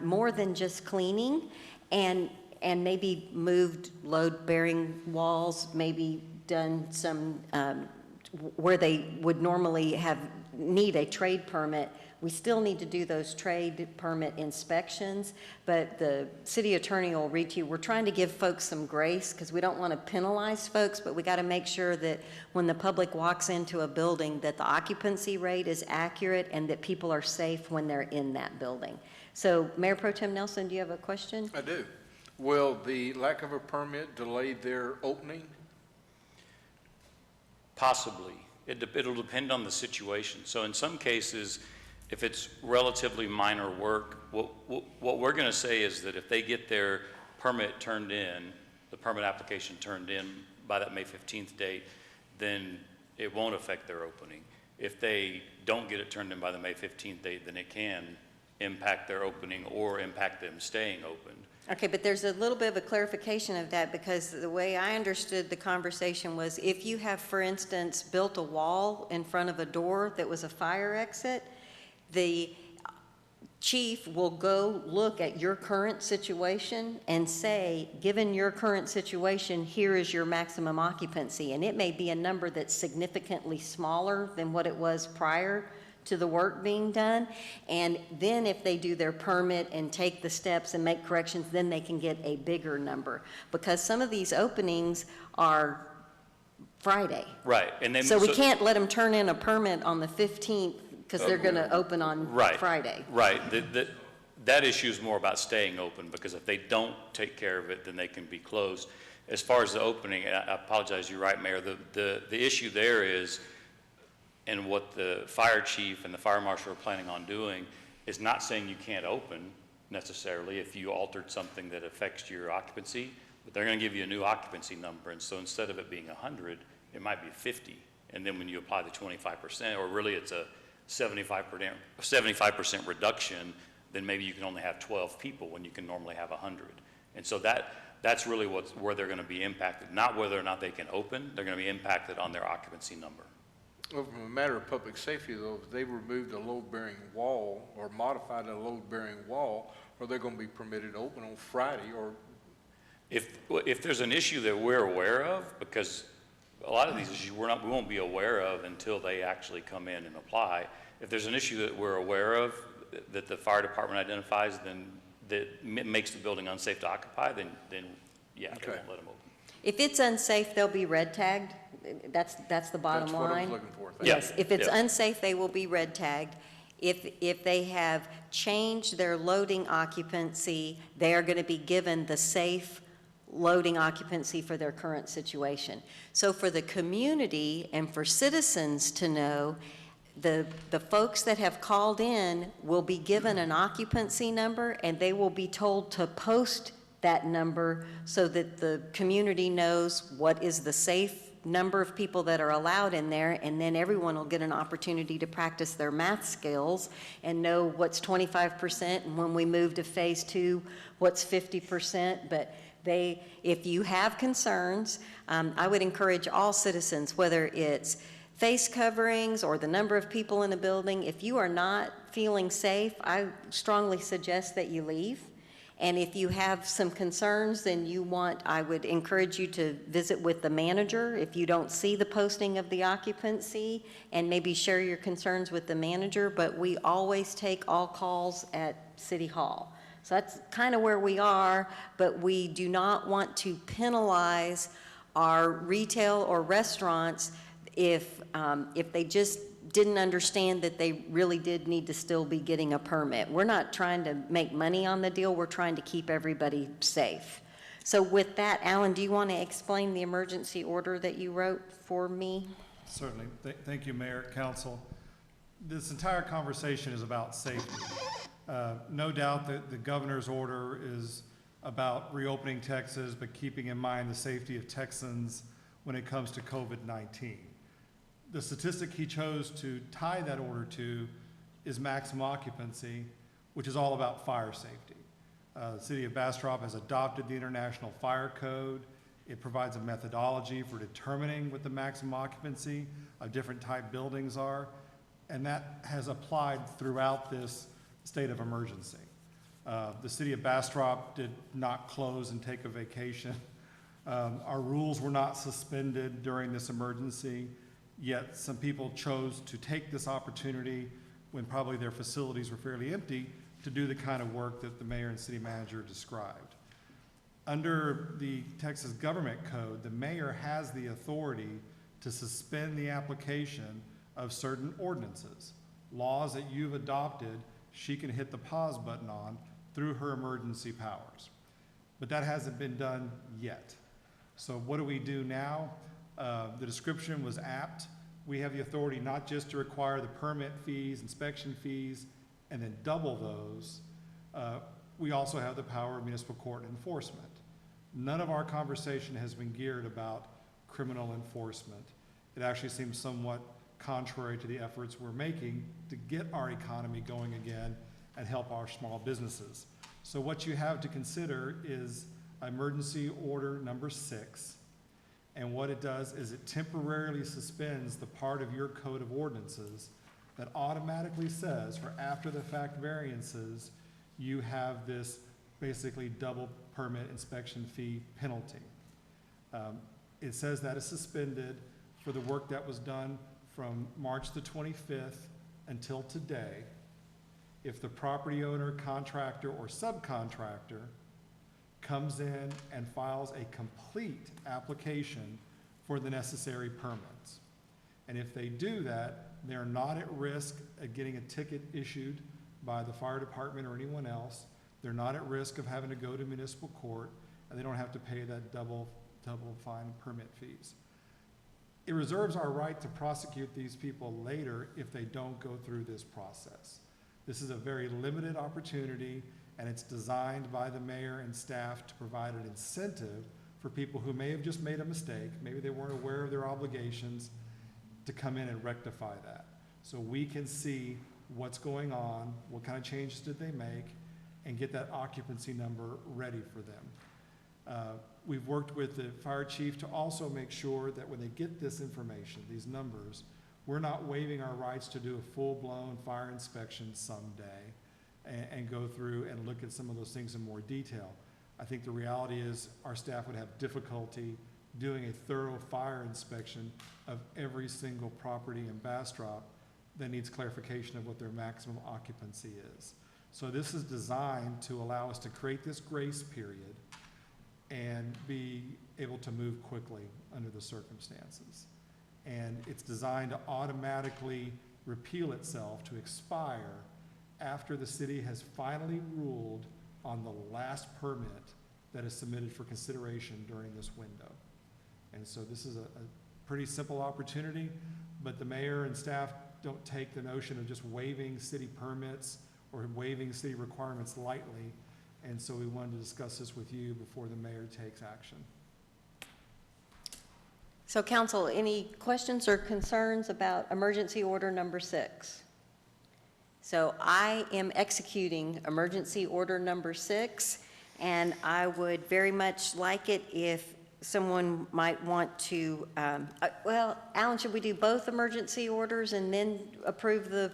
S1: more than just cleaning and maybe moved load-bearing walls, maybe done some where they would normally need a trade permit. We still need to do those trade permit inspections, but the city attorney will read to you. We're trying to give folks some grace because we don't want to penalize folks, but we got to make sure that when the public walks into a building that the occupancy rate is accurate and that people are safe when they're in that building. So Mayor Pro Tem Nelson, do you have a question?
S5: I do. Will the lack of a permit delay their opening?
S7: Possibly. It'll depend on the situation. So in some cases, if it's relatively minor work, what we're going to say is that if they get their permit turned in, the permit application turned in by that May 15th date, then it won't affect their opening. If they don't get it turned in by the May 15th date, then it can impact their opening or impact them staying open.
S1: Okay, but there's a little bit of a clarification of that because the way I understood the conversation was if you have, for instance, built a wall in front of a door that was a fire exit, the chief will go look at your current situation and say, given your current situation, here is your maximum occupancy. And it may be a number that's significantly smaller than what it was prior to the work being done. And then if they do their permit and take the steps and make corrections, then they can get a bigger number. Because some of these openings are Friday.
S7: Right. And then,
S1: so we can't let them turn in a permit on the 15th because they're going to open on Friday.
S7: Right. That issue is more about staying open because if they don't take care of it, then they can be closed. As far as the opening, I apologize, you're right, Mayor. The issue there is, and what the fire chief and the fire marshal are planning on doing is not saying you can't open necessarily if you altered something that affects your occupancy, but they're going to give you a new occupancy number. And so instead of it being 100, it might be 50. And then when you apply the 25%, or really it's a 75% reduction, then maybe you can only have 12 people when you can normally have 100. And so that's really where they're going to be impacted, not whether or not they can open. They're going to be impacted on their occupancy number.
S5: Well, from a matter of public safety, though, if they removed a load-bearing wall or modified a load-bearing wall, are they going to be permitted to open on Friday? Or
S7: if there's an issue that we're aware of, because a lot of these issues we won't be aware of until they actually come in and apply. If there's an issue that we're aware of that the fire department identifies, then that makes the building unsafe to occupy, then yeah, they won't let them open.
S1: If it's unsafe, they'll be red tagged. That's the bottom
S5: That's what I
S1: line.
S5: was looking for.
S1: Yes, if it's
S7: Yeah.
S1: unsafe, they will be red tagged. If they have changed their loading occupancy, they are going to be given the safe loading occupancy for their current situation. So for the community and for citizens to know, the folks that have called in will be given an occupancy number, and they will be told to post that number so that the community knows what is the safe number of people that are allowed in there, and then everyone will get an opportunity to practice their math skills and know what's 25%, and when we move to phase 2, what's 50%. But if you have concerns, I would encourage all citizens, whether it's face coverings or the number of people in the building, if you are not feeling safe, I strongly suggest that you leave. And if you have some concerns, then I would encourage you to visit with the manager if you don't see the posting of the occupancy, and maybe share your concerns with the manager. But we always take all calls at City Hall. So that's kind of where we are, but we do not want to penalize our retail or restaurants if they just didn't understand that they really did need to still be getting a permit. We're not trying to make money on the deal. We're trying to keep everybody safe. So with that, Alan, do you want to explain the emergency order that you wrote for me?
S13: Certainly. Thank you, Mayor, Council. This entire conversation is about safety. No doubt that the governor's order is about reopening Texas, but keeping in mind the safety of Texans when it comes to COVID-19. The statistic he chose to tie that order to is maximum occupancy, which is all about fire safety. The city of Bastrop has adopted the International Fire Code. It provides a methodology for determining what the maximum occupancy of different type buildings are, and that has applied throughout this state of emergency. The city of Bastrop did not close and take a vacation. Our rules were not suspended during this emergency, yet some people chose to take this opportunity when probably their facilities were fairly empty to do the kind of work that the mayor and city manager described. Under the Texas Government Code, the mayor has the authority to suspend the application of certain ordinances. Laws that you've adopted, she can hit the pause button on through her emergency powers. But that hasn't been done yet. So what do we do now? The description was apt. We have the authority not just to require the permit fees, inspection fees, and then double those. We also have the power of municipal court enforcement. None of our conversation has been geared about criminal enforcement. It actually seems somewhat contrary to the efforts we're making to get our economy going again and help our small businesses. So what you have to consider is emergency order number 6. And what it does is it temporarily suspends the part of your code of ordinances that automatically says for after the fact variances, you have this basically double permit inspection fee penalty. It says that is suspended for the work that was done from March the 25th until today. If the property owner, contractor, or subcontractor comes in and files a complete application for the necessary permits. And if they do that, they're not at risk of getting a ticket issued by the fire department or anyone else. They're not at risk of having to go to municipal court, and they don't have to pay that double fine permit fees. It reserves our right to prosecute these people later if they don't go through this process. This is a very limited opportunity, and it's designed by the mayor and staff to provide an incentive for people who may have just made a mistake, maybe they weren't aware of their obligations, to come in and rectify that. So we can see what's going on, what kind of changes did they make, and get that occupancy number ready for them. We've worked with the fire chief to also make sure that when they get this information, these numbers, we're not waiving our rights to do a full-blown fire inspection someday and go through and look at some of those things in more detail. I think the reality is our staff would have difficulty doing a thorough fire inspection of every single property in Bastrop that needs clarification of what their maximum occupancy is. So this is designed to allow us to create this grace period and be able to move quickly under the circumstances. And it's designed to automatically repeal itself, to expire after the city has finally ruled on the last permit that is submitted for consideration during this window. And so this is a pretty simple opportunity, but the mayor and staff don't take the notion of just waiving city permits or waiving city requirements lightly. And so we wanted to discuss this with you before the mayor takes action.
S1: So council, any questions or concerns about emergency order number 6? So I am executing emergency order number 6, and I would very much like it if someone might want to, well, Alan, should we do both emergency orders and then approve the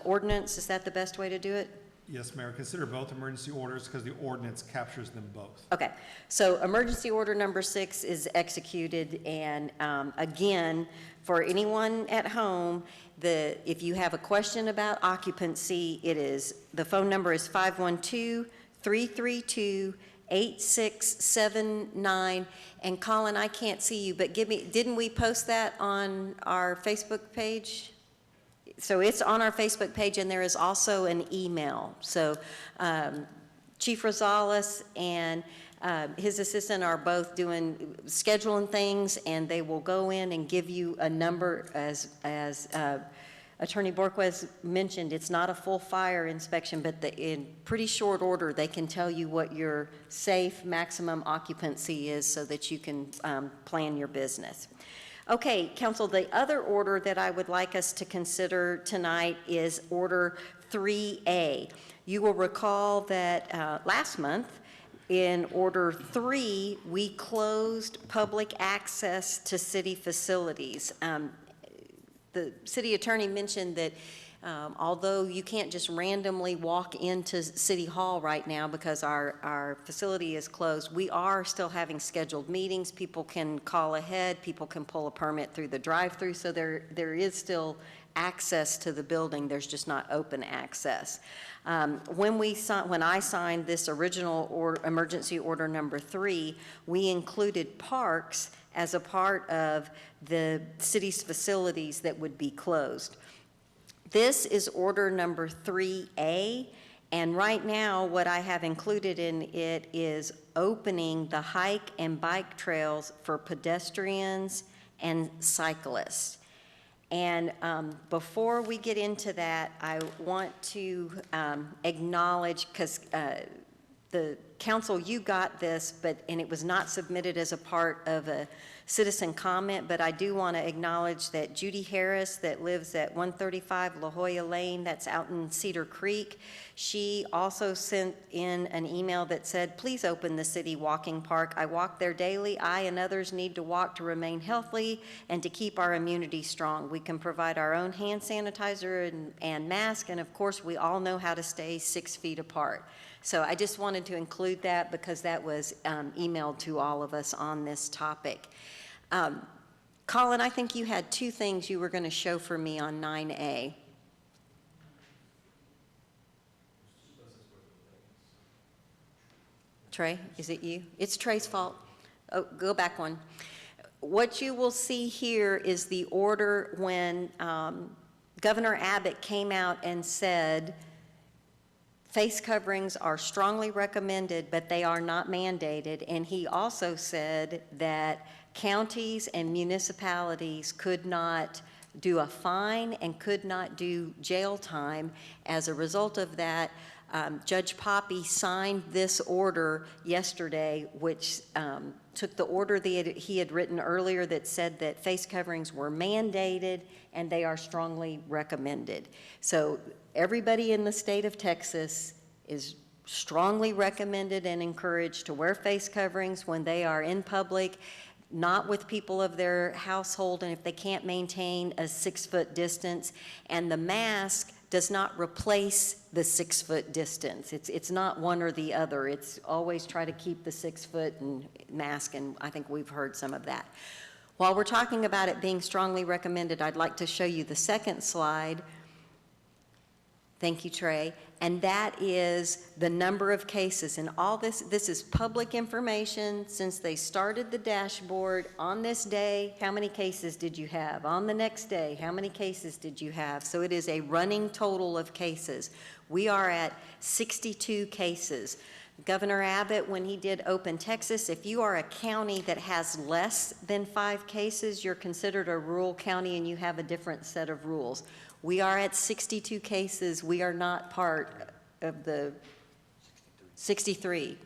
S1: ordinance? Is that the best way to do it?
S13: Yes, Mayor, consider both emergency orders because the ordinance captures them both.
S1: Okay, so emergency order number 6 is executed, and again, for anyone at home, if you have a question about occupancy, the phone number is 512-332-8679. And Colin, I can't see you, but didn't we post that on our Facebook page? So it's on our Facebook page, and there is also an email. So Chief Rosales and his assistant are both scheduling things, and they will go in and give you a number. As Attorney Borquez mentioned, it's not a full fire inspection, but in pretty short order, they can tell you what your safe maximum occupancy is so that you can plan your business. Okay, council, the other order that I would like us to consider tonight is order 3A. You will recall that last month in order 3, we closed public access to city facilities. The city attorney mentioned that although you can't just randomly walk into City Hall right now because our facility is closed, we are still having scheduled meetings. People can call ahead, people can pull a permit through the drive-through, so there is access to the building, there's just not open access. When I signed this original emergency order number 3, we included parks as a part of the city's facilities that would be closed. This is order number 3A, and right now what I have included in it is opening the hike and bike trails for pedestrians and cyclists. And before we get into that, I want to acknowledge, because the council, you got this, and it was not submitted as a part of a citizen comment, but I do want to acknowledge that Judy Harris, that lives at 135 La Jolla Lane, that's out in Cedar Creek, she also sent in an email that said, please open the city walking park. I walk there daily. I and others need to walk to remain healthy and to keep our immunity strong. We can provide our own hand sanitizer and mask, and of course, we all know how to stay 6 feet apart. So I just wanted to include that because that was emailed to all of us on this topic. Colin, I think you had 2 things you were going to show for me on 9A. Trey, is it you? It's Trey's fault. Oh, go back one. What you will see here is the order when Governor Abbott came out and said, face coverings are strongly recommended, but they are not mandated. And he also said that counties and municipalities could not do a fine and could not do jail time. As a result of that, Judge Poppy signed this order yesterday, which took the order that he had written earlier that said that face coverings were mandated and they are strongly recommended. So everybody in the state of Texas is strongly recommended and encouraged to wear face coverings when they are in public, not with people of their household, and if they can't maintain a 6-foot distance. And the mask does not replace the 6-foot distance. It's not one or the other. It's always try to keep the 6-foot and mask, and I think we've heard some of that. While we're talking about it being strongly recommended, I'd like to show you the second slide. Thank you, Trey. And that is the number of cases. And all this is public information since they started the dashboard. On this day, how many cases did you have? On the next day, how many cases did you have? So it is a running total of cases. We are at 62 cases. Governor Abbott, when he did Open Texas, if you are a county that has less than 5 cases, you're considered a rural county and you have a different set of rules. We are at 62 cases. We are not part of the 63.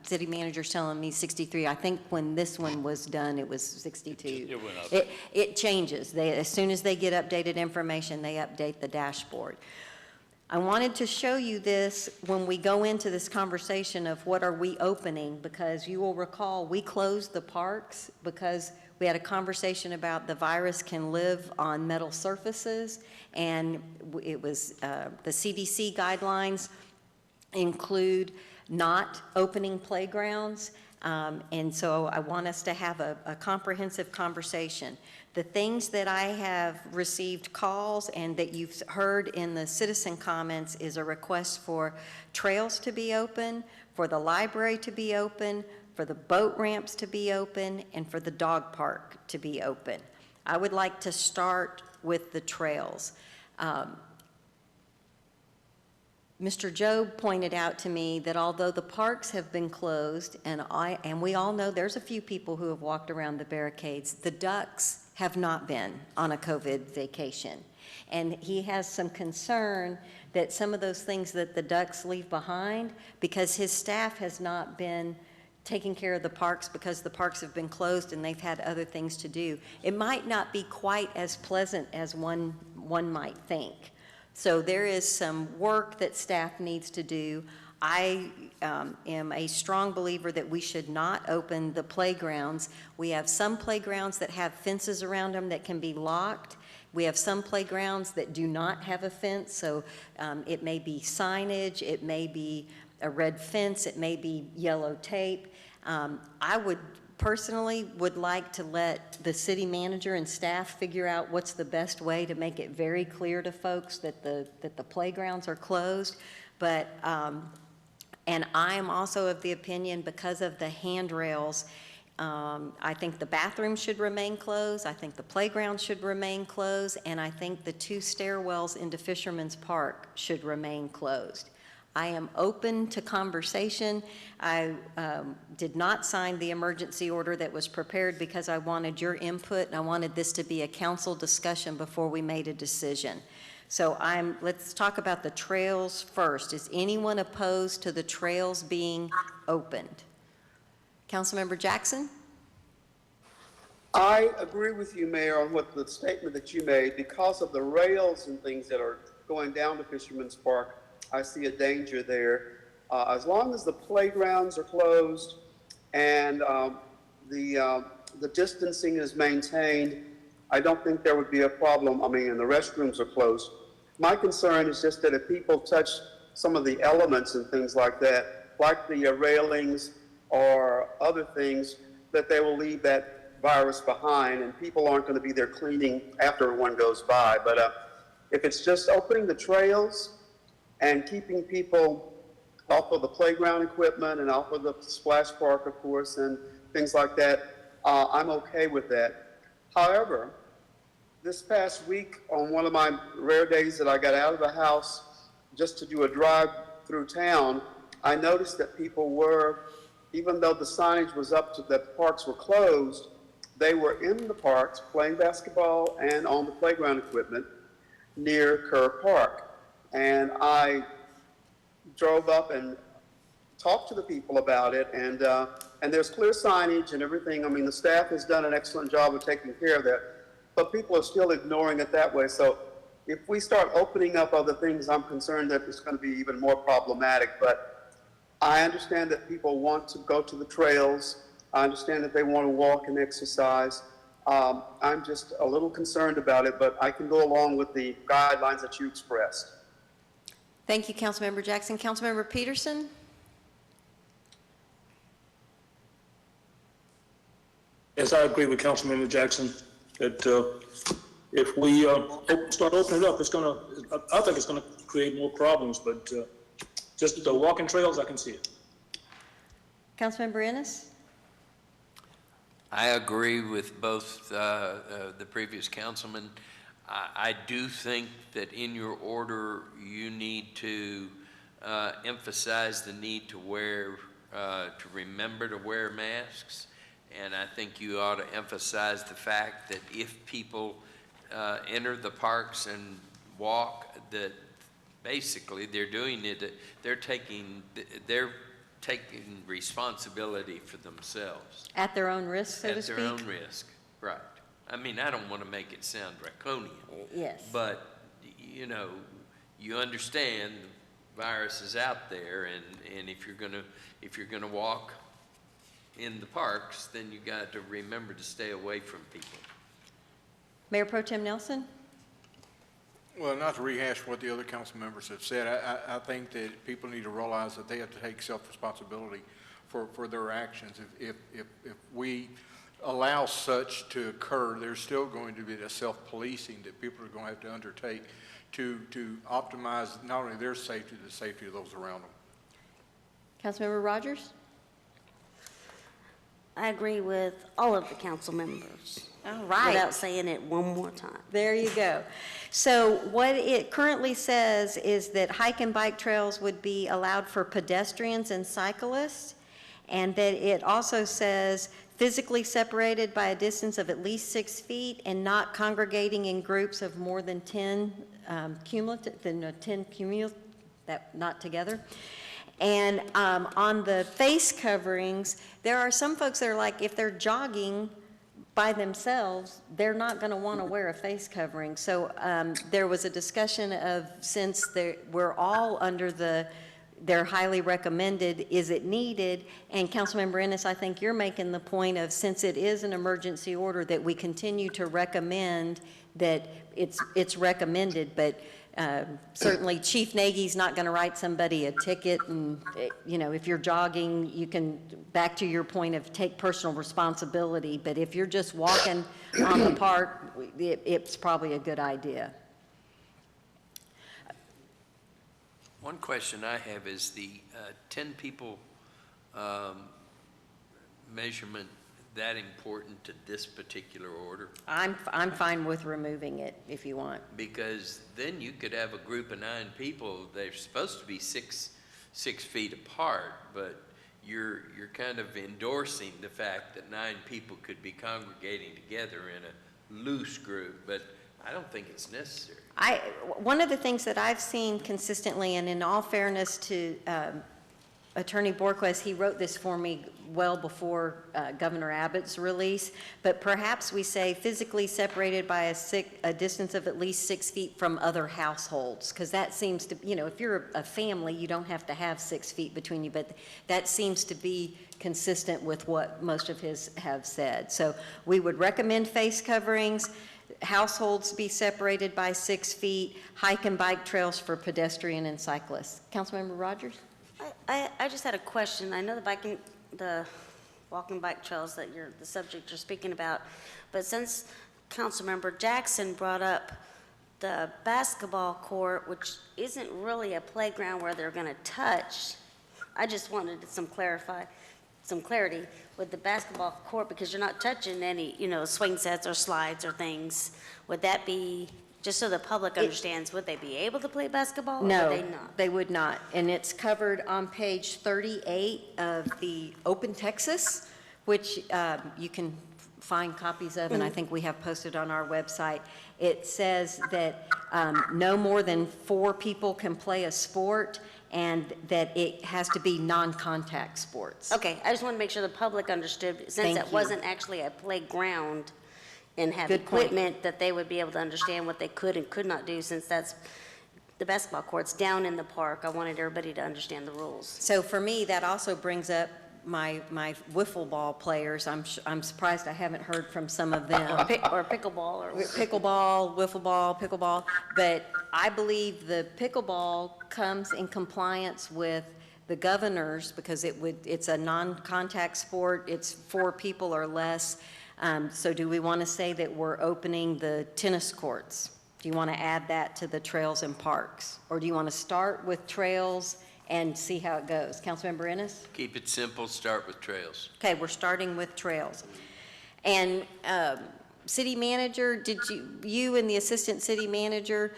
S1: City manager's telling me 63. I think when this one was done, it was 62.
S7: It went up.
S1: It changes. As soon as they get updated information, they update the dashboard. I wanted to show you this when we go into this conversation of what are we opening, because you will recall we closed the parks because we had a conversation about the virus can live on metal surfaces, and it was the CDC guidelines include not opening playgrounds, and so I want us to have a comprehensive conversation. The things that I have received calls and that you've heard in the citizen comments is a request for trails to be open, for the library to be open, for the boat ramps to be open, and for the dog park to be open. I would like to start with the trails. Mr. Job pointed out to me that although the parks have been closed, and we all know there's a few people who have walked around the barricades, the ducks have not been on a COVID vacation. And he has some concern that some of those things that the ducks leave behind, because his staff has not been taking care of the parks because the parks have been closed and they've had other things to do, it might not be quite as pleasant as one might think. So there is some work that staff needs to do. I am a strong believer that we should not open the playgrounds. We have some playgrounds that have fences around them that can be locked. We have some playgrounds that do not have a fence, so it may be signage, it may be a red fence, it may be yellow tape. I would personally would like to let the city manager and staff figure out what's the best way to make it very clear to folks that the playgrounds are closed. But and I am also of the opinion, because of the handrails, I think the bathrooms should remain closed, I think the playground should remain closed, and I think the 2 stairwells into Fisherman's Park should remain closed. I am open to conversation. I did not sign the emergency order that was prepared because I wanted your input and I wanted this to be a council discussion before we made a decision. So let's talk about the trails first. Is anyone opposed to the trails being opened? Councilmember Jackson?
S2: I agree with you, Mayor, on what the statement that you made. Because of the rails and things that are going down to Fisherman's Park, I see a danger there. As long as the playgrounds are closed and the distancing is maintained, I don't think there would be a problem. I mean, and the restrooms are closed. My concern is just that if people touch some of the elements and things like that, like the railings or other things, that they will leave that virus behind and people aren't going to be there cleaning after one goes by. But if it's just opening the trails and keeping people off of the playground equipment and off of the splash park, of course, and things like that, I'm okay with that. However, this past week, on one of my rare days that I got out of the house just to do a drive through town, I noticed that people were, even though the signage was up to that parks were closed, they were in the parks playing basketball and on the playground equipment near Kerr Park. And I drove up and talked to the people about it, and there's clear signage and everything. I mean, the staff has done an excellent job of taking care of that, but people are still ignoring it that way. So if we start opening up other things, I'm concerned that it's going to be even more problematic. But I understand that people want to go to the trails. I understand that they want to walk and exercise. I'm just a little concerned about it, but I can go along with the guidelines that you expressed.
S1: Thank you, Councilmember Jackson. Councilmember Peterson?
S3: Yes, I agree with Councilmember Jackson that if we start opening it up, I think it's gonna create more problems, but just the walking trails, I can see it.
S1: Councilmember Ennis?
S6: I agree with both the previous councilman. I do think that in your order, you need to emphasize the need to remember to wear masks. And I think you ought to emphasize the fact that if people enter the parks and walk, that basically they're doing it, they're taking responsibility for themselves.
S1: At their own risk, so to speak?
S6: At their own risk, right. I mean, I don't want to make it sound draconian.
S1: Yes.
S6: But, you know, you understand the virus is out there, and if you're gonna walk in the parks, then you got to remember to stay away from people.
S1: Mayor Pro Tem Nelson?
S5: Well, not to rehash what the other council members have said, I think that people need to realize that they have to take self-responsibility for their actions. If we allow such to occur, there's still going to be a self-policing that people are going to have to undertake to optimize not only their safety, the safety of those around them.
S1: Councilmember Rogers?
S4: I agree with all of the council members.
S1: All right.
S4: Without saying it one more time.
S1: There you go. So what it currently says is that hike and bike trails would be allowed for pedestrians and cyclists, and that it also says physically separated by a distance of at least 6 feet and not congregating in groups of more than 10 cumulative, that not together. And on the face coverings, there are some folks that are like, if they're jogging by themselves, they're not going to want to wear a face covering. So there was a discussion of, since we're all under they're highly recommended, is it needed? And Councilmember Ennis, I think you're making the point of, since it is an emergency order, that we continue to recommend that it's recommended, but certainly Chief Nagy's not going to write somebody a ticket, and you know, if you're jogging, you can, back to your point of take personal responsibility, but if you're just walking on the park, it's probably a good idea.
S6: One question I have is the 10 people measurement that important to this particular order?
S1: I'm fine with removing it if you want.
S6: Because then you could have a group of 9 people. They're supposed to be six feet apart, but you're kind of endorsing the fact that 9 people could be congregating together in a loose group, but I don't think it's necessary.
S1: One of the things that I've seen consistently, and in all fairness to Attorney Borquez, he wrote this for me well before Governor Abbott's release, but perhaps we say physically separated by a distance of at least 6 feet from other households, because that seems to, you know, if you're a family, you don't have to have 6 feet between you, but that seems to be consistent with what most of his have said. So we would recommend face coverings, households be separated by 6 feet, hike and bike trails for pedestrian and cyclists. Councilmember Rogers?
S4: I just had a question. I know the walking bike trails that the subject you're speaking about, but since Councilmember Jackson brought up the basketball court, which isn't really a playground where they're going to touch, I just wanted some clarity with the basketball court, because you're not touching any, you know, swing sets or slides or things. Would that be, just so the public understands, would they be able to play basketball?
S1: No,
S4: or would they not?
S1: they would not. And it's covered on page 38 of the Open Texas, which you can find copies of, and I think we have posted on our website. It says that no more than 4 people can play a sport, and that it has to be non-contact sports.
S4: Okay, I just want to make sure the public understood, since
S1: Thank
S4: it
S1: you.
S4: wasn't actually a playground and have
S1: Good point.
S4: equipment, that they would be able to understand what they could and could not do, since that's the basketball court's down in the park. I wanted everybody to understand the rules.
S1: So for me, that also brings up my wiffle ball players. I'm surprised I haven't heard from some of them.
S4: Or pickleball, or
S1: Pickleball, wiffle ball, pickleball. But I believe the pickleball comes in compliance with the governors because it's a non-contact sport. It's 4 people or less. So do we want to say that we're opening the tennis courts? Do you want to add that to the trails and parks? Or do you want to start with trails and see how it goes? Councilmember Ennis?
S6: Keep it simple, start with trails.
S1: Okay, we're starting with trails. And city manager, did you and the assistant city manager,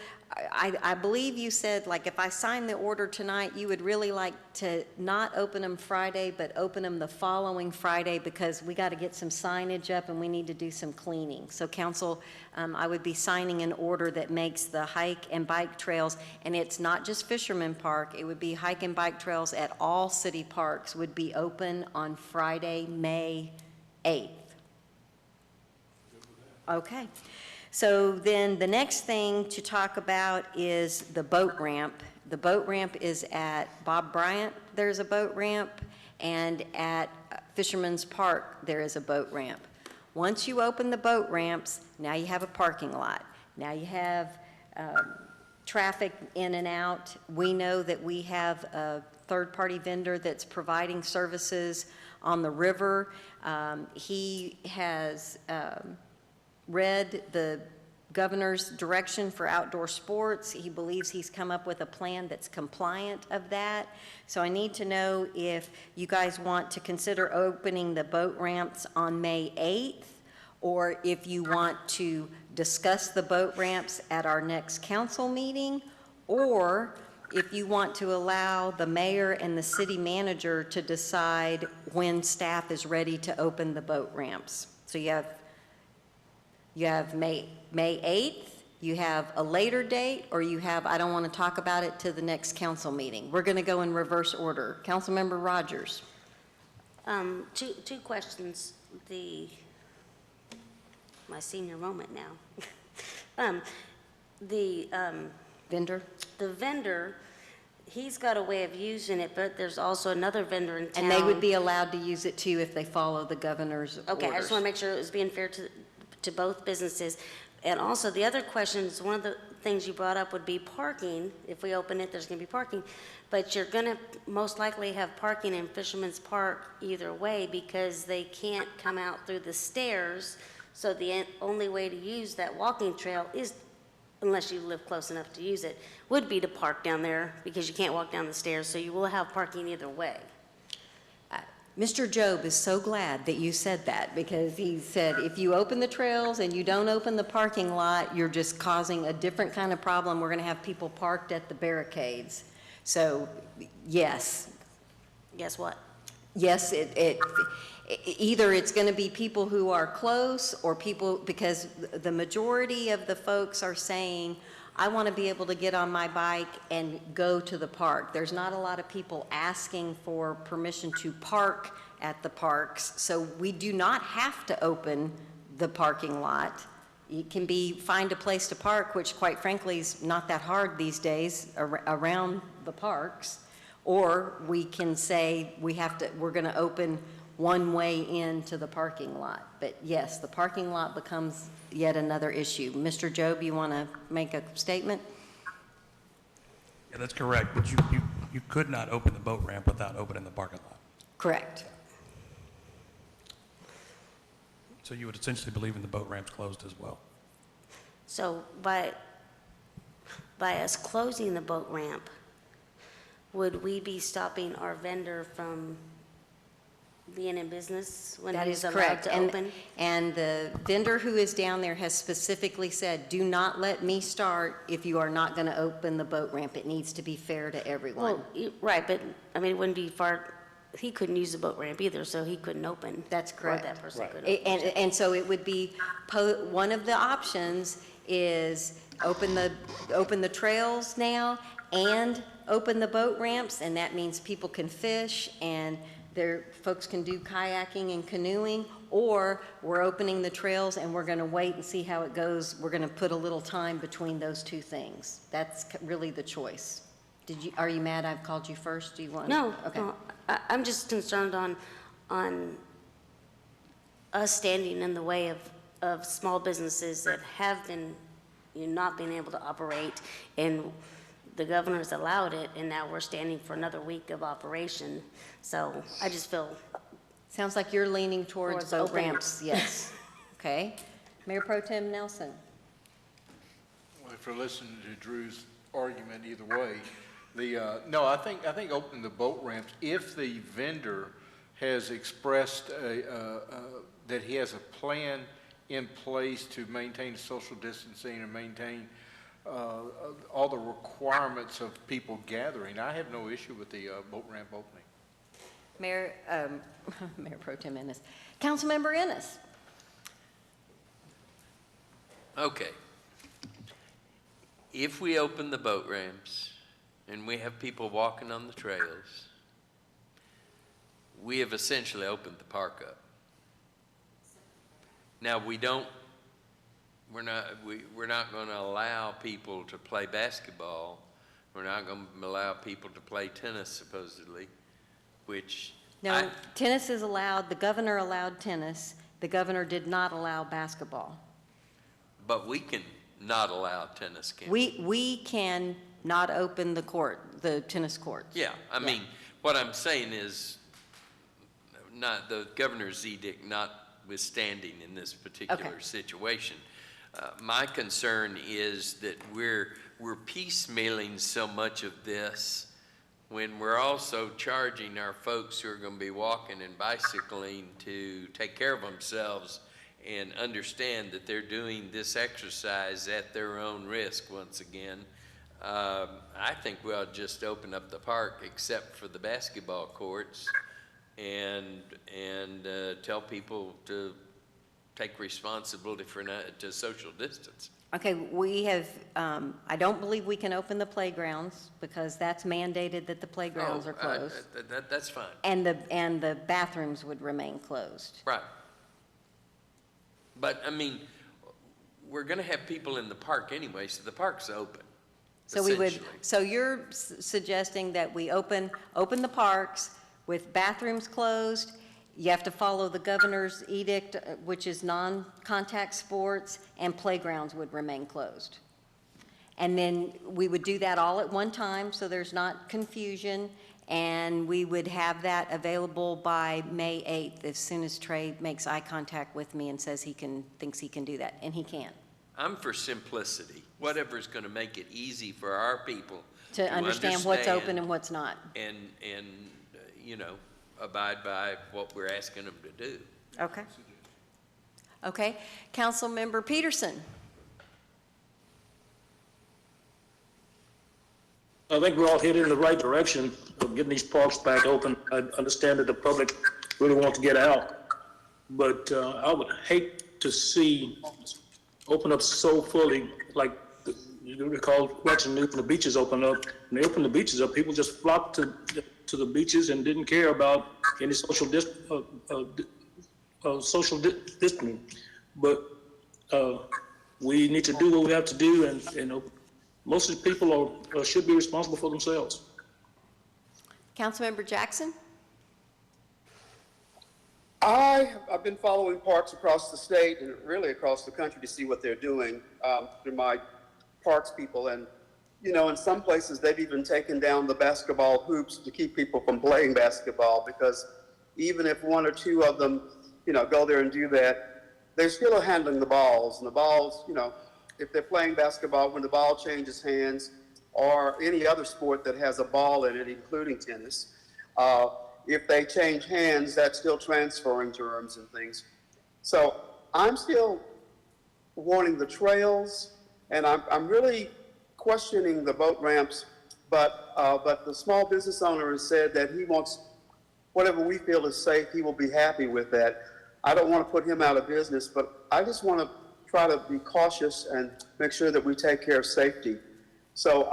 S1: I believe you said, like, if I sign the order tonight, you would really like to not open them Friday, but open them the following Friday, because we got to get some signage up and we need to do some cleaning. So council, I would be signing an order that makes the hike and bike trails, and it's not just Fisherman Park, it would be hike and bike trails at all city parks would be open on Friday, May 8th. Okay. So then the next thing to talk about is the boat ramp. The boat ramp is at Bob Bryant, there's a boat ramp, and at Fisherman's Park, there is a boat ramp. Once you open the boat ramps, now you have a parking lot. Now you have traffic in and out. We know that we have a third-party vendor that's providing services on the river. He has read the governor's direction for outdoor sports. He believes he's come up with a plan that's compliant of that. So I need to know if you guys want to consider opening the boat ramps on May 8th, or if you want to discuss the boat ramps at our next council meeting, or if you want to allow the mayor and the city manager to decide when staff is ready to open the boat ramps. So you have May 8th, you have a later date, or you have, I don't want to talk about it to the next council meeting. We're going to go in reverse order. Councilmember Rogers.
S4: Two questions. My senior moment now.
S1: Vendor?
S4: The vendor, he's got a way of using it, but there's also another vendor in town.
S1: And they would be allowed to use it too if they follow the governor's orders.
S4: Okay, I just want to make sure it was being fair to both businesses. And also, the other questions, one of the things you brought up would be parking. If we open it, there's going to be parking. But you're going to most likely have parking in Fisherman's Park either way, because they can't come out through the stairs. So the only way to use that walking trail is, unless you live close enough to use it, would be to park down there, because you can't walk down the stairs. So you will have parking either way.
S1: Mr. Job is so glad that you said that, because he said if you open the trails and you don't open the parking lot, you're just causing a different kind of problem. We're going to have people parked at the barricades. So, yes.
S4: Guess what?
S1: Yes, either it's going to be people who are close, or people, because the majority of the folks are saying, I want to be able to get on my bike and go to the park. There's not a lot of people asking for permission to park at the parks, so we do not have to open the parking lot. You can find a place to park, which quite frankly is not that hard these days around the parks. Or we can say we're going to open one way into the parking lot. But yes, the parking lot becomes yet another issue. Mr. Job, you want to make a statement?
S11: Yeah, that's correct, but you could not open the boat ramp without opening the parking lot.
S1: Correct.
S11: So you would essentially believe in the boat ramps closed as well.
S4: So by us closing the boat ramp, would we be stopping our vendor from being in business when he's allowed to open?
S1: And the vendor who is down there has specifically said, do not let me start if you are not going to open the boat ramp. It needs to be fair to everyone.
S4: Well, right, but I mean, it wouldn't be far, he couldn't use the boat ramp either, so he couldn't open.
S1: That's
S4: Or
S1: correct.
S4: that person
S7: Right.
S4: couldn't open.
S1: And so it would be, one of the options is open the trails now and open the boat ramps, and that means people can fish and folks can do kayaking and canoeing, or we're opening the trails and we're gonna wait and see how it goes. We're gonna put a little time between those two things. That's really the choice. Are you mad I've called you first? Do you want?
S4: No,
S1: Okay.
S4: no, I'm just concerned on us standing in the way of small businesses that have been, not being able to operate, and the governor's allowed it, and now we're standing for another week of operation. So I just feel.
S1: Sounds like you're leaning towards boat
S4: opening.
S1: ramps, yes. Okay. Mayor Pro Tem Nelson.
S5: Well, if you're listening to Drew's argument either way, no, I think opening the boat ramps, if the vendor has expressed that he has a plan in place to maintain social distancing and maintain all the requirements of people gathering, I have no issue with the boat ramp opening.
S1: Mayor Pro Tem Ennis. Councilmember Ennis.
S6: Okay. If we open the boat ramps and we have people walking on the trails, we have essentially opened the park up. Now, we're not going to allow people to play basketball. We're not going to allow people to play tennis, supposedly, which
S1: No, tennis is allowed. The governor allowed tennis. The governor did not allow basketball.
S6: but we can not allow tennis, can't we?
S1: We can not open the tennis courts.
S6: Yeah, I mean, what I'm saying is, not the governor's edict notwithstanding in this particular situation. My concern is that we're piecemealing so much of this when we're also charging our folks who are going to be walking and bicycling to take care of themselves and understand that they're doing this exercise at their own risk once again. I think we ought to just open up the park except for the basketball courts and tell people to take responsibility to social distance.
S1: Okay, we have, I don't believe we can open the playgrounds because that's mandated that the playgrounds are closed.
S6: That's fine.
S1: And the bathrooms would remain closed.
S6: Right. But, I mean, we're going to have people in the park anyway, so the park's open.
S1: So we would,
S6: essentially.
S1: so you're suggesting that we open the parks with bathrooms closed. You have to follow the governor's edict, which is non-contact sports, and playgrounds would remain closed. And then we would do that all at one time, so there's not confusion, and we would have that available by May 8th, as soon as Trey makes eye contact with me and says thinks he can do that, and he can.
S6: I'm for simplicity, whatever's going to make it easy for our people
S1: To understand what's open and what's not.
S6: and abide by what we're asking them to do.
S1: Okay. Okay. Councilmember Peterson.
S3: I think we're all headed in the right direction of getting these parks back open. I understand that the public really wants to get out, but I would hate to see open up so fully, like you recall watching the beaches open up. When they open the beaches up, people just flocked to the beaches and didn't care about any social distancing. But we need to do what we have to do, and most of the people should be responsible for themselves.
S1: Councilmember Jackson?
S2: I've been following parks across the state and really across the country to see what they're doing through my parks people. And, in some places they've even taken down the basketball hoops to keep people from playing basketball, because even if one or two of them, go there and do that, they're still handling the balls. And the balls, if they're playing basketball, when the ball changes hands, or any other sport that has a ball in it, including tennis, if they change hands, that's still transferring germs and things. So I'm still wanting the trails, and I'm really questioning the boat ramps, but the small business owner has said that he wants whatever we feel is safe, he will be happy with that. I don't want to put him out of business, but I just want to try to be cautious and make sure that we take care of safety. So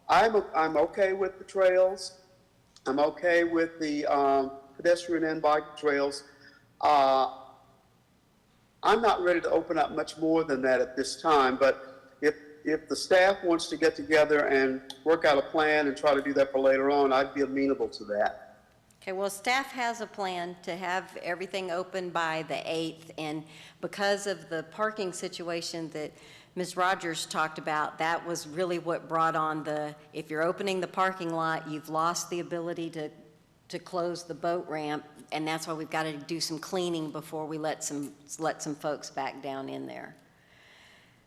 S2: I'm okay with the trails. I'm okay with the pedestrian and bike trails. I'm not ready to open up much more than that at this time, but if the staff wants to get together and work out a plan and try to do that for later on, I'd be amenable to that.
S1: Okay, well, staff has a plan to have everything open by the 8th, and because of the parking situation that Ms. Rogers talked about, that was really what brought on if you're opening the parking lot, you've lost the ability to close the boat ramp, and that's why we've got to do some cleaning before we let some folks back down in there.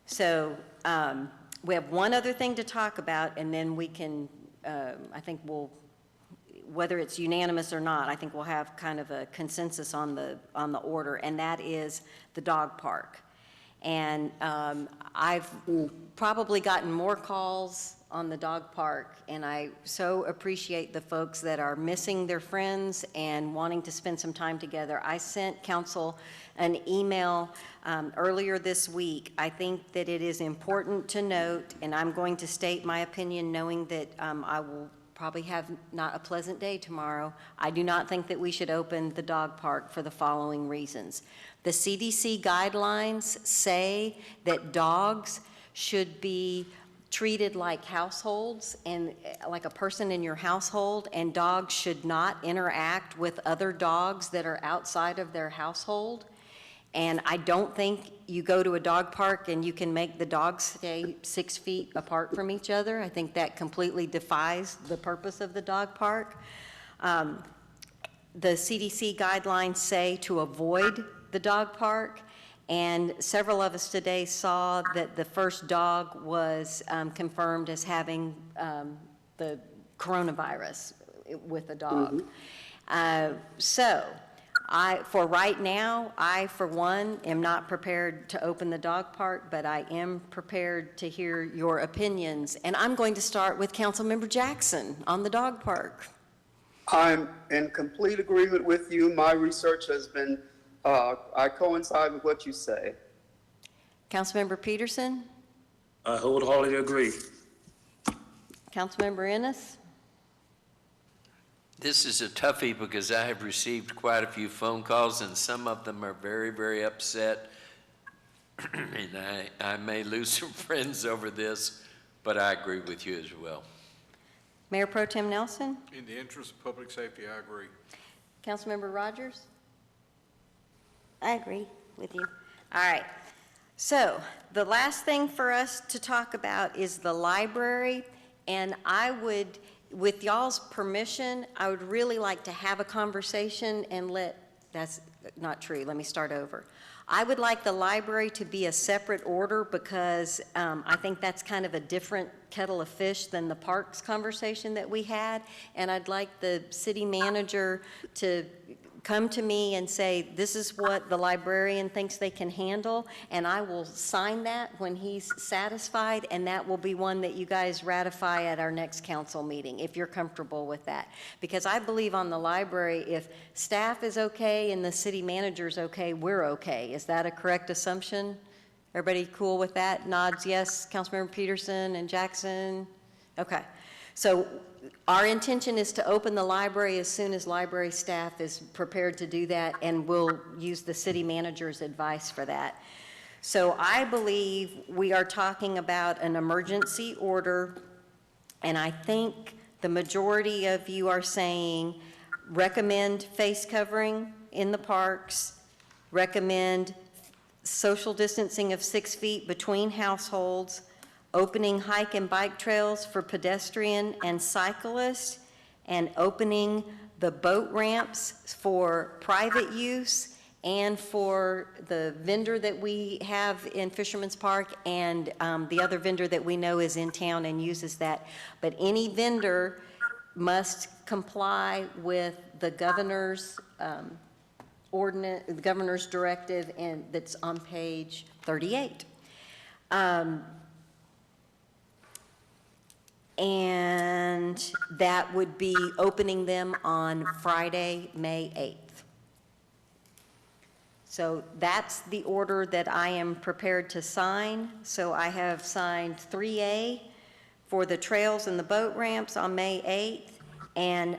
S1: So we have one other thing to talk about, and then we can, I think whether it's unanimous or not, I think we'll have kind of a consensus on the order, and that is the dog park. And I've probably gotten more calls on the dog park, and I so appreciate the folks that are missing their friends and wanting to spend some time together. I sent council an email earlier this week. I think that it is important to note, and I'm going to state my opinion knowing that I will probably have not a pleasant day tomorrow. I do not think that we should open the dog park for the following reasons. The CDC guidelines say that dogs should be treated like households and like a person in your household, and dogs should not interact with other dogs that are outside of their household. And I don't think you go to a dog park and you can make the dogs stay 6 feet apart from each other. I think that completely defies the purpose of the dog park. The CDC guidelines say to avoid the dog park, and several of us today saw that the first dog was confirmed as having the coronavirus with a dog. For right now, I, for one, am not prepared to open the dog park, but I am prepared to hear your opinions. And I'm going to start with Councilmember Jackson on the dog park.
S2: I'm in complete agreement with you. My research has been, I coincide with what you say.
S1: Councilmember Peterson?
S3: I wholeheartedly agree.
S1: Councilmember Ennis?
S6: This is a toughie because I have received quite a few phone calls, and some of them are very, very upset. And I may lose some friends over this, but I agree with you as well.
S1: Mayor Pro Tem Nelson?
S5: In the interest of public safety, I agree.
S1: Councilmember Rogers?
S4: I agree with you.
S1: All right. So the last thing for us to talk about is the library, and I would, with y'all's permission, I would really like to have a conversation and that's not true, let me start over. I would like the library to be a separate order because I think that's kind of a different kettle of fish than the parks conversation that we had, and I'd like the city manager to come to me and say, this is what the librarian thinks they can handle, and I will sign that when he's satisfied, and that will be one that you guys ratify at our next council meeting, if you're comfortable with that. Because I believe on the library, if staff is okay and the city manager's okay, we're okay. Is that a correct assumption? Everybody cool with that? Nods yes. Councilmember Peterson and Jackson? Okay. So our intention is to open the library as soon as library staff is prepared to do that, and we'll use the city manager's advice for that. So I believe we are talking about an emergency order, and I think the majority of you are saying recommend face covering in the parks, recommend social distancing of 6 feet between households, opening hike and bike trails for pedestrian and cyclists, and opening the boat ramps for private use and for the vendor that we have in Fisherman's Park and the other vendor that we know is in town and uses that. But any vendor must comply with the governor's ordinance, the governor's directive, and that's on page 38. And and that would be opening them on Friday, May 8th. So that's the order that I am prepared to sign. So I have signed 3A for the trails and the boat ramps on May 8th, and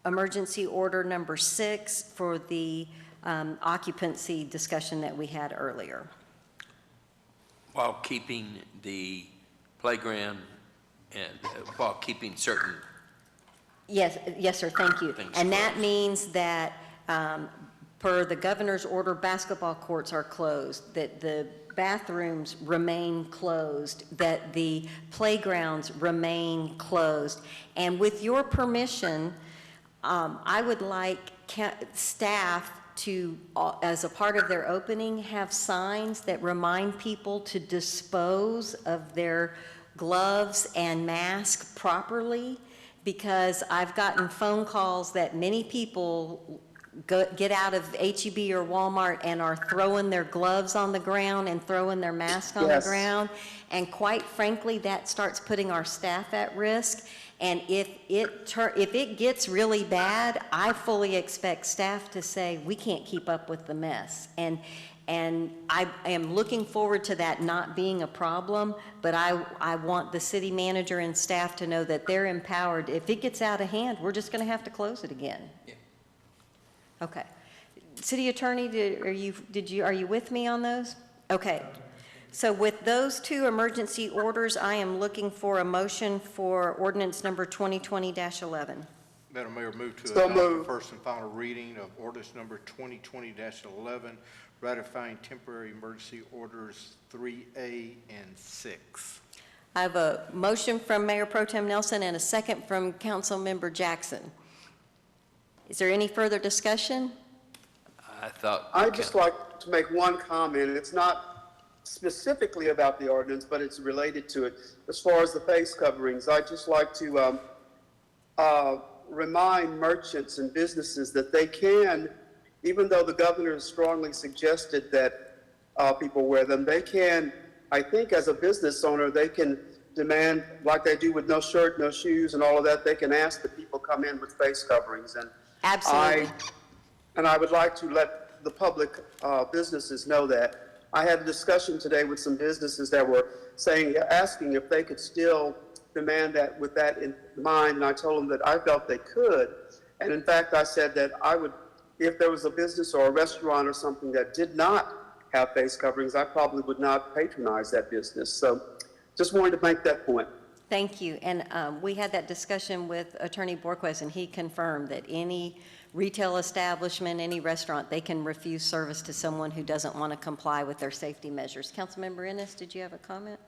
S1: emergency order number 6 for the occupancy discussion that we had earlier.
S6: While keeping the playground and while keeping certain.
S1: Yes, yes, sir, thank you.
S6: Things
S1: And that
S6: closed.
S1: means that per the governor's order, basketball courts are closed, that the bathrooms remain closed, that the playgrounds remain closed. And with your permission, I would like staff to, as a part of their opening, have signs that remind people to dispose of their gloves and masks properly, because I've gotten phone calls that many people get out of H-E-B or Walmart and are throwing their gloves on the ground and throwing their mask on the ground. And quite frankly, that starts putting our staff at risk. And if it gets really bad, I fully expect staff to say, we can't keep up with the mess. And I am looking forward to that not being a problem, but I want the city manager and staff to know that they're empowered. If it gets out of hand, we're just going to have to close it again.
S6: Yeah.
S1: Okay. City Attorney, are you with me on those? Okay. So with those two emergency orders, I am looking for a motion for ordinance number 2020-11.
S5: Madam Mayor, move to
S2: So
S5: adopt the
S2: moved.
S5: first and final reading of ordinance number 2020-11, ratifying temporary emergency orders 3A and 6.
S1: I have a motion from Mayor Pro Tem Nelson and a second from Council Member Jackson. Is there any further discussion?
S2: I'd just like to make one comment. It's not specifically about the ordinance, but it's related to it. As far as the face coverings, I'd just like to remind merchants and businesses that they can, even though the governor has strongly suggested that people wear them, they can, I think as a business owner, they can demand, like they do with no shirt, no shoes and all of that, they can ask that people come in with face coverings. And
S1: Absolutely.
S2: I would like to let the public businesses know that. I had a discussion today with some businesses that were asking if they could still demand that with that in mind, and I told them that I felt they could. And in fact, I said that I would, if there was a business or a restaurant or something that did not have face coverings, I probably would not patronize that business. So just wanted to make that point.
S1: Thank you. And we had that discussion with Attorney Borquez, and he confirmed that any retail establishment, any restaurant, they can refuse service to someone who doesn't want to comply with their safety measures. Councilmember Ennis, did you have a comment?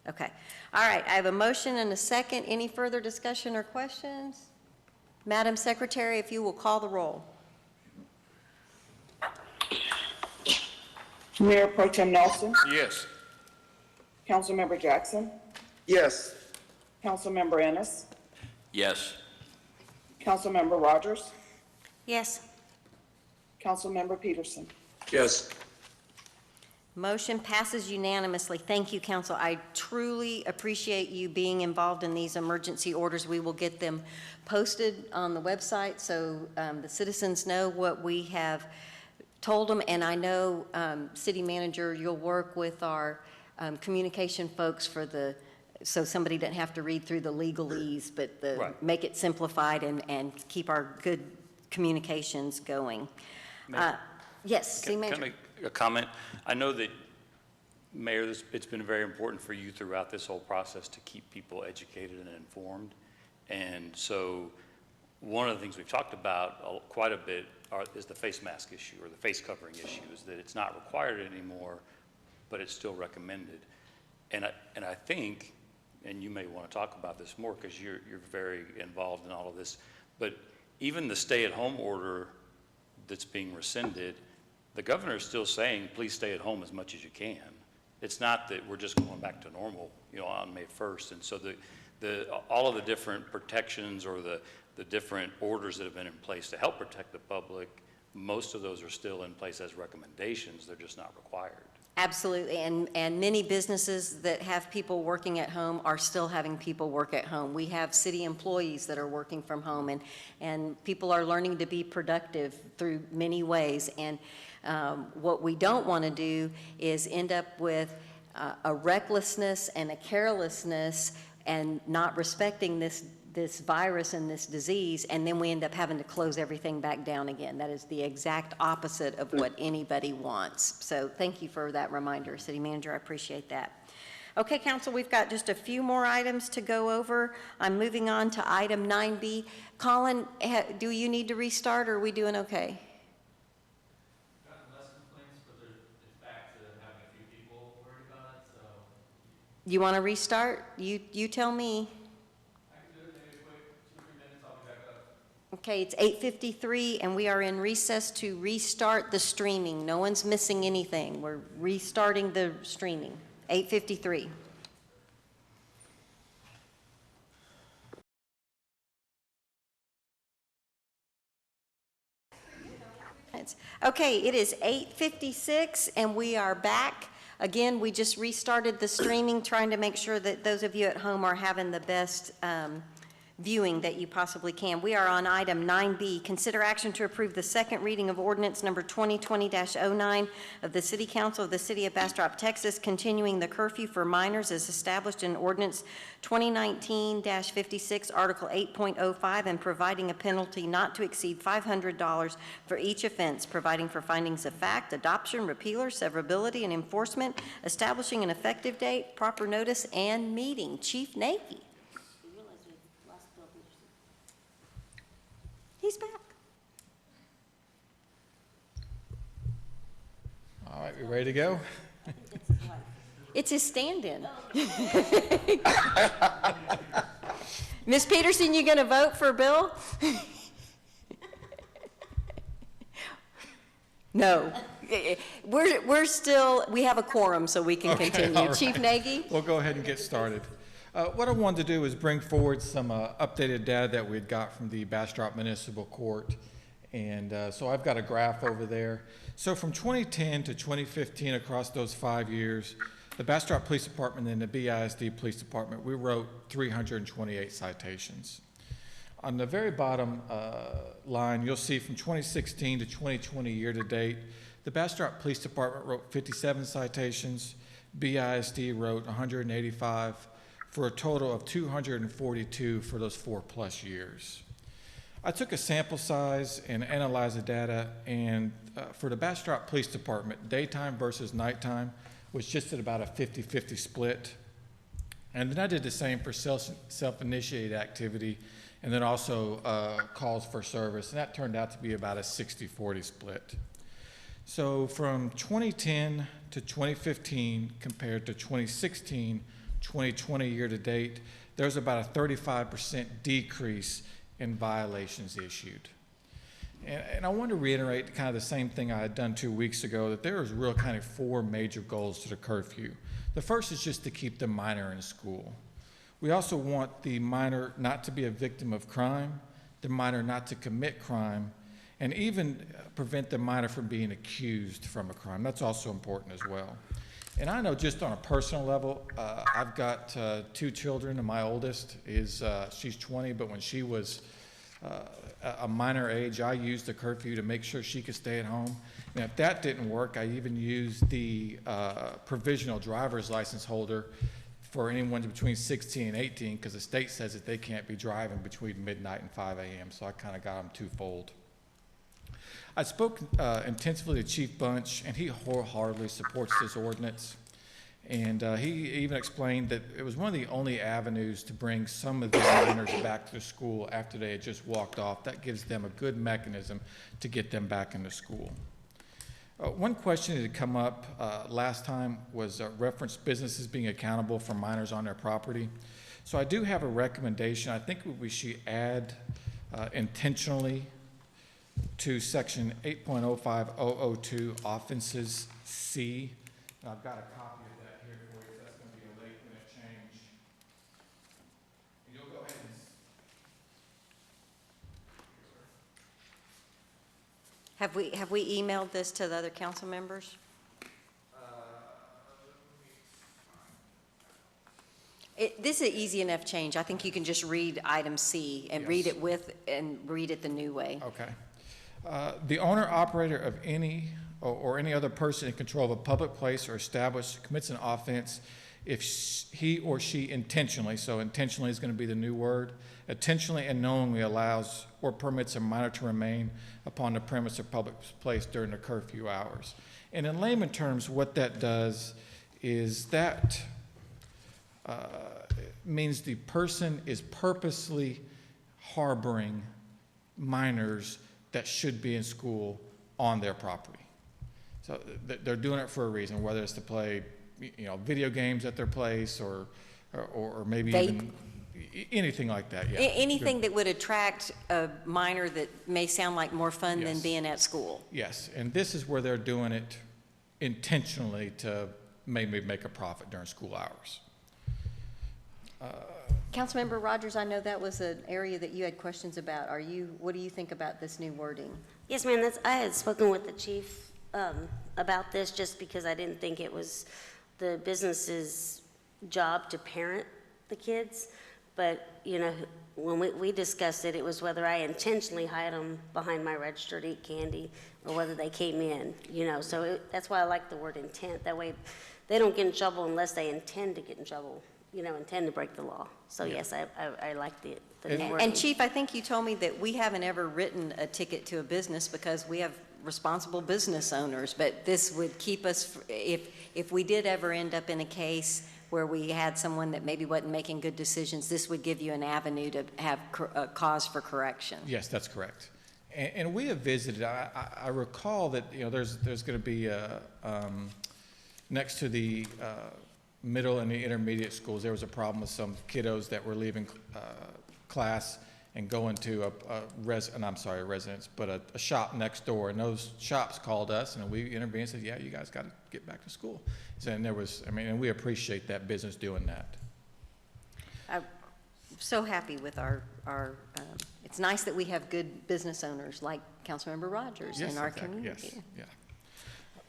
S1: Okay. All right. I have a motion and a second. Any further discussion or questions? Madam Secretary, if you will call the roll.
S12: Mayor Pro Tem Nelson,
S5: Yes.
S12: Councilmember Jackson,
S2: Yes.
S12: Councilmember Ennis,
S6: Yes.
S12: Councilmember Rogers,
S4: Yes.
S12: Councilmember Peterson.
S3: Yes.
S1: Motion passes unanimously. Thank you, Council. I truly appreciate you being involved in these emergency orders. We will get them posted on the website so the citizens know what we have told them. And I know, City Manager, you'll work with our communication folks for so somebody doesn't have to read through the legalese, but
S7: Right.
S1: make it simplified and keep our good communications going. Yes, City
S7: Can I
S1: Manager.
S7: make a comment? I know that, Mayor, it's been very important for you throughout this whole process to keep people educated and informed. And so one of the things we've talked about quite a bit is the face mask issue or the face covering issue, is that it's not required anymore, but it's still recommended. And I think, and you may want to talk about this more because you're very involved in all of this, but even the stay-at-home order that's being rescinded, the governor is still saying, please stay at home as much as you can. It's not that we're just going back to normal, on May 1st. And so all of the different protections or the different orders that have been in place to help protect the public, most of those are still in place as recommendations. They're just not required.
S1: Absolutely, and many businesses that have people working at home are still having people work at home. We have city employees that are working from home, and people are learning to be productive through many ways. And what we don't want to do is end up with a recklessness and a carelessness and not respecting this virus and this disease, and then we end up having to close everything back down again. That is the exact opposite of what anybody wants. So thank you for that reminder, City Manager. I appreciate that. Okay, Council, we've got just a few more items to go over. I'm moving on to item 9B. Colin, do you need to restart, or are we doing okay?
S9: Gotten less complaints, but it's back to having a few people worried about it, so.
S1: You want to restart? You tell me. Okay, it's 8:53, and we are in recess to restart the streaming. No one's missing anything. We're restarting the streaming. 8:53. Okay, it is 8:56, and we are back. Again, we just restarted the streaming, trying to make sure that those of you at home are having the best viewing that you possibly can. We are on item 9B, consider action to approve the second reading of ordinance number 2020-09 of the City Council of the City of Bastrop, Texas, continuing the curfew for minors as established in ordinance 2019-56, Article 8.05, and providing a penalty not to exceed $500 for each offense, providing for findings of fact, adoption, repealer, severability, and enforcement, establishing an effective date, proper notice, and meeting. Chief Nagy. He's back.
S14: All right, we ready to go?
S1: It's his stand-in. Ms. Peterson, you gonna vote for Bill? No. We're still, we have a quorum, so we can continue.
S14: All right.
S1: Chief Nagy?
S14: We'll go ahead and get started. What I wanted to do is bring forward some updated data that we had got from the Bastrop Municipal Court. And so I've got a graph over there. So from 2010 to 2015, across those 5 years, the Bastrop Police Department and the BISD Police Department, we wrote 328 citations. On the very bottom line, you'll see from 2016 to 2020 year to date, the Bastrop Police Department wrote 57 citations, BISD wrote 185, for a total of 242 for those 4+ years. I took a sample size and analyzed the data, and for the Bastrop Police Department, daytime versus nighttime was just at about a 50-50 split. And then I did the same for self-initiated activity, and then also calls for service, and that turned out to be about a 60-40 split. So from 2010 to 2015 compared to 2016, 2020 year to date, there's about a 35% decrease in violations issued. And I want to reiterate kind of the same thing I had done 2 weeks ago, that there is real kind of 4 major goals to the curfew. The first is just to keep the minor in school. We also want the minor not to be a victim of crime, the minor not to commit crime, and even prevent the minor from being accused from a crime. That's also important as well. And I know just on a personal level, I've got 2 children, and my oldest is, she's 20, but when she was a minor age, I used the curfew to make sure she could stay at home. And if that didn't work, I even used the provisional driver's license holder for anyone between 16 and 18, because the state says that they can't be driving between midnight and 5 a.m., so I kind of got them twofold. I spoke intensively to Chief Bunch, and he wholeheartedly supports this ordinance. And he even explained that it was one of the only avenues to bring some of the minors back to school after they had just walked off. That gives them a good mechanism to get them back into school. One question that had come up last time was reference businesses being accountable for minors on their property. So I do have a recommendation. I think we should add intentionally to section 8.05002 offenses C. And I've got a copy of that here for you. That's going to be a late minute change. And you'll go ahead and
S1: Have we emailed this to the other council members?
S14: I
S1: This is an easy enough change. I think you can just read item C and read it read it the new way.
S14: Okay. The owner, operator of any or any other person in control of a public place or establishment commits an offense if he or she intentionally, so intentionally is going to be the new word, intentionally and knowingly allows or permits a minor to remain upon the premise or public place during the curfew hours. And in layman terms, what that does is that means the person is purposely harboring minors that should be in school on their property. So they're doing it for a reason, whether it's to play, video games at their place or maybe even anything like that. Yeah.
S1: Anything that would attract a minor that may sound like more fun than being at school.
S14: Yes, and this is where they're doing it intentionally to maybe make a profit during school hours.
S1: Councilmember Rogers, I know that was an area that you had questions about. What do you think about this new wording?
S4: Yes, ma'am, I had spoken with the chief about this just because I didn't think it was the business's job to parent the kids. But, when we discussed it, it was whether I intentionally hide them behind my register to eat candy or whether they came in, So that's why I like the word intent. That way they don't get in trouble unless they intend to get in trouble, intend to break the law. So, yes, I like the new wording.
S1: And Chief, I think you told me that we haven't ever written a ticket to a business because we have responsible business owners, but this would keep us, if we did ever end up in a case where we had someone that maybe wasn't making good decisions, this would give you an avenue to have a cause for correction.
S14: Yes, that's correct. And we have visited, I recall that, there's going to be, next to the middle and the intermediate schools, there was a problem with some kiddos that were leaving class and going to a residence, but a shop next door. And those shops called us and we intervened and said, yeah, you guys got to get back to school. So, and and we appreciate that business doing that.
S1: I'm so happy with our it's nice that we have good business owners like Councilmember Rogers in our community.
S14: Yes,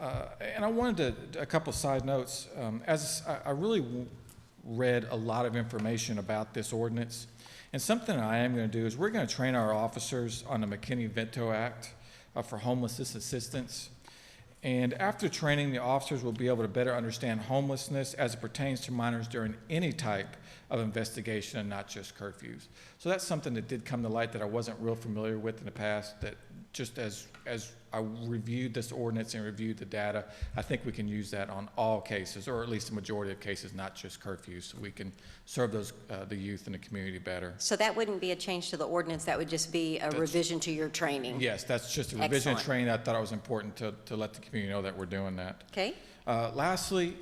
S14: yeah. And I wanted a couple side notes. As I really read a lot of information about this ordinance, and something I am going to do is we're going to train our officers on the McKinney-Vento Act for homelessness assistance. And after training, the officers will be able to better understand homelessness as it pertains to minors during any type of investigation and not just curfews. So that's something that did come to light that I wasn't real familiar with in the past, that just as I reviewed this ordinance and reviewed the data, I think we can use that on all cases, or at least the majority of cases, not just curfews, so we can serve the youth in the community better.
S1: So that wouldn't be a change to the ordinance, that would just be a revision to your training?
S14: Yes, that's just a revision of training. I thought it was important to let the community know that we're doing that.
S1: Okay.
S14: Lastly,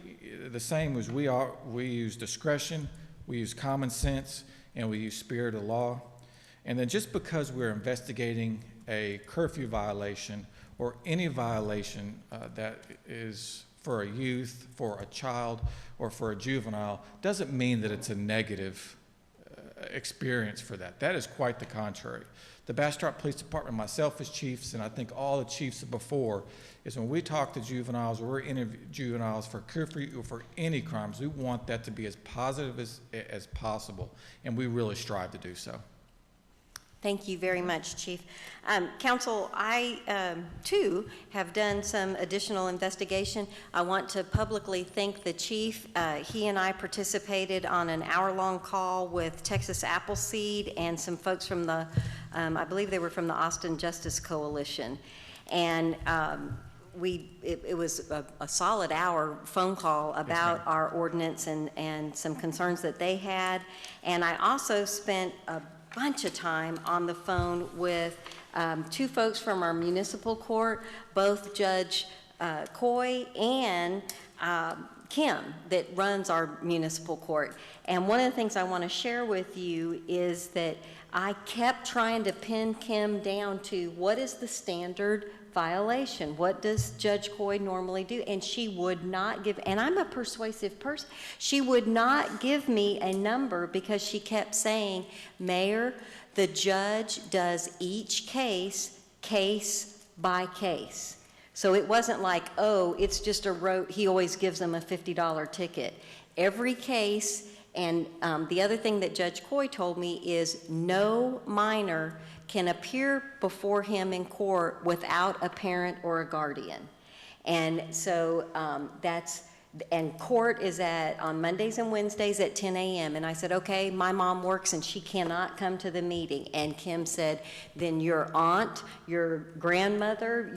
S14: the same as we use discretion, we use common sense, and we use spirit of law. And then just because we're investigating a curfew violation or any violation that is for a youth, for a child, or for a juvenile, doesn't mean that it's a negative experience for that. That is quite the contrary. The Bastrop Police Department, myself as chiefs, and I think all the chiefs before, is when we talk to juveniles or we're interviewing juveniles for curfew or for any crimes, we want that to be as positive as possible, and we really strive to do so.
S1: Thank you very much, Chief. Council, I, too, have done some additional investigation. I want to publicly thank the Chief. He and I participated on an hour-long call with Texas Appleseed and some folks from the, I believe they were from the Austin Justice Coalition. And it was a solid hour phone call about our ordinance and some concerns that they had. And I also spent a bunch of time on the phone with two folks from our municipal court, both Judge Coy and Kim, that runs our municipal court. And one of the things I want to share with you is that I kept trying to pin Kim down to what is the standard violation? What does Judge Coy normally do? And she would not give, and I'm a persuasive person, she would not give me a number because she kept saying, Mayor, the judge does each case by case. So it wasn't like, oh, it's just he always gives them a $50 ticket. Every case And the other thing that Judge Coy told me is no minor can appear before him in court without a parent or a guardian. And so and court is on Mondays and Wednesdays at 10 a.m. And I said, okay, my mom works and she cannot come to the meeting. And Kim said, then your aunt, your grandmother,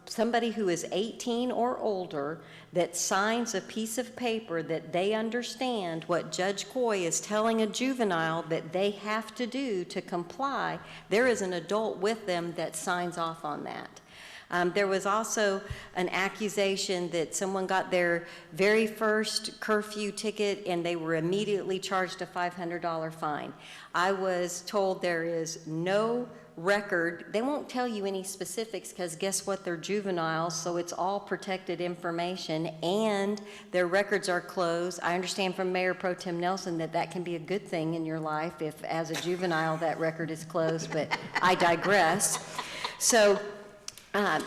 S1: somebody who is 18 or older that signs a piece of paper that they understand what Judge Coy is telling a juvenile that they have to do to comply, there is an adult with them that signs off on that. There was also an accusation that someone got their very first curfew ticket and they were immediately charged a $500 fine. I was told there is no record. They won't tell you any specifics because guess what? They're juveniles, so it's all protected information and their records are closed. I understand from Mayor Pro Tem Nelson that can be a good thing in your life if as a juvenile that record is closed, but I digress. So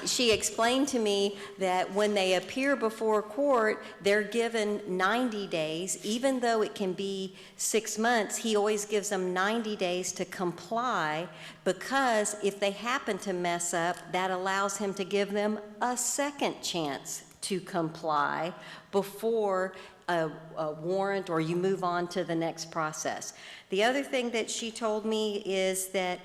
S1: she explained to me that when they appear before court, they're given 90 days. Even though it can be 6 months, he always gives them 90 days to comply because if they happen to mess up, that allows him to give them a second chance to comply before a warrant or you move on to the next process. The other thing that she told me is that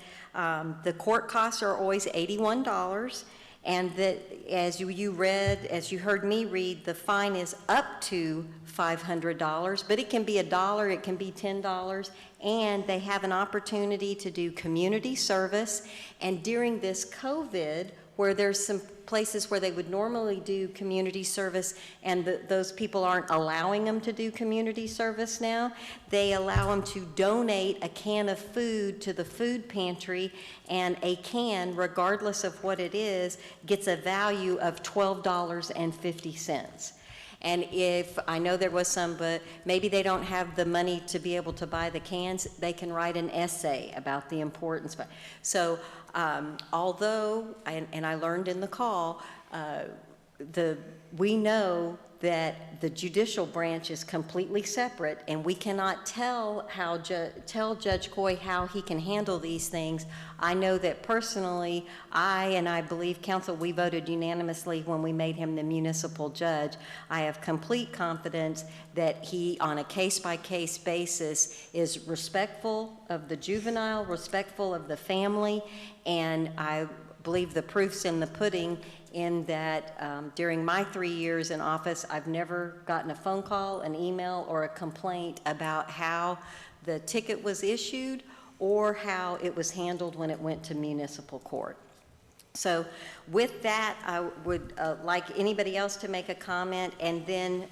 S1: the court costs are always $81, and that as you heard me read, the fine is up to $500, but it can be $1, it can be $10, and they have an opportunity to do community service. And during this COVID, where there's some places where they would normally do community service and those people aren't allowing them to do community service now, they allow them to donate a can of food to the food pantry, and a can, regardless of what it is, gets a value of $12.50. And if, I know there was some, but maybe they don't have the money to be able to buy the cans, they can write an essay about the importance. So although, and I learned in the call, we know that the judicial branch is completely separate, and we cannot tell Judge Coy how he can handle these things. I know that personally, I believe council, we voted unanimously when we made him the municipal judge. I have complete confidence that he, on a case-by-case basis, is respectful of the juvenile, respectful of the family, and I believe the proof's in the pudding in that during my 3 years in office, I've never gotten a phone call, an email, or a complaint about how the ticket was issued or how it was handled when it went to municipal court. So with that, I would like anybody else to make a comment, and then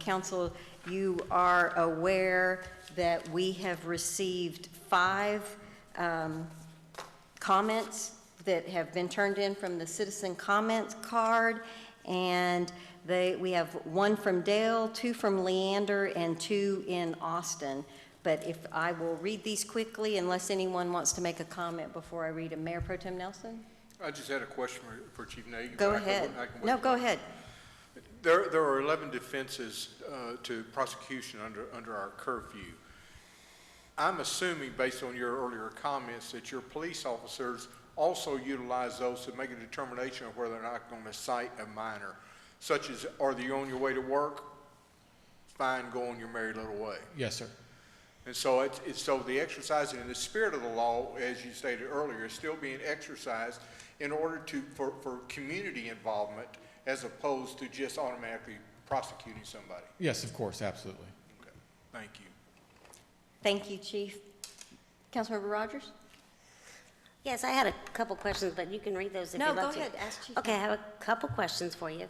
S1: council, you are aware that we have received 5 comments that have been turned in from the citizen comments card, and we have 1 from Dale, 2 from Leander, and 2 in Austin. But if I will read these quickly, unless anyone wants to make a comment before I read them. Mayor Pro Tem Nelson?
S5: I just had a question for Chief Nagy.
S1: Go ahead. No, go ahead.
S5: There are 11 defenses to prosecution under our curfew. I'm assuming, based on your earlier comments, that your police officers also utilize those to make a determination of whether or not going to cite a minor, such as, are you on your way to work? Fine, go on your merry little way.
S14: Yes, sir.
S5: And so so the exercising in the spirit of the law, as you stated earlier, is still being exercised in order for community involvement as opposed to just automatically prosecuting somebody.
S14: Yes, of course, absolutely.
S5: Okay, thank you.
S1: Thank you, Chief. Councilmember Rogers?
S4: Yes, I had a couple questions, but you can read those if you'd like to.
S1: No, go ahead, ask Chief.
S4: Okay, I have a couple questions for you,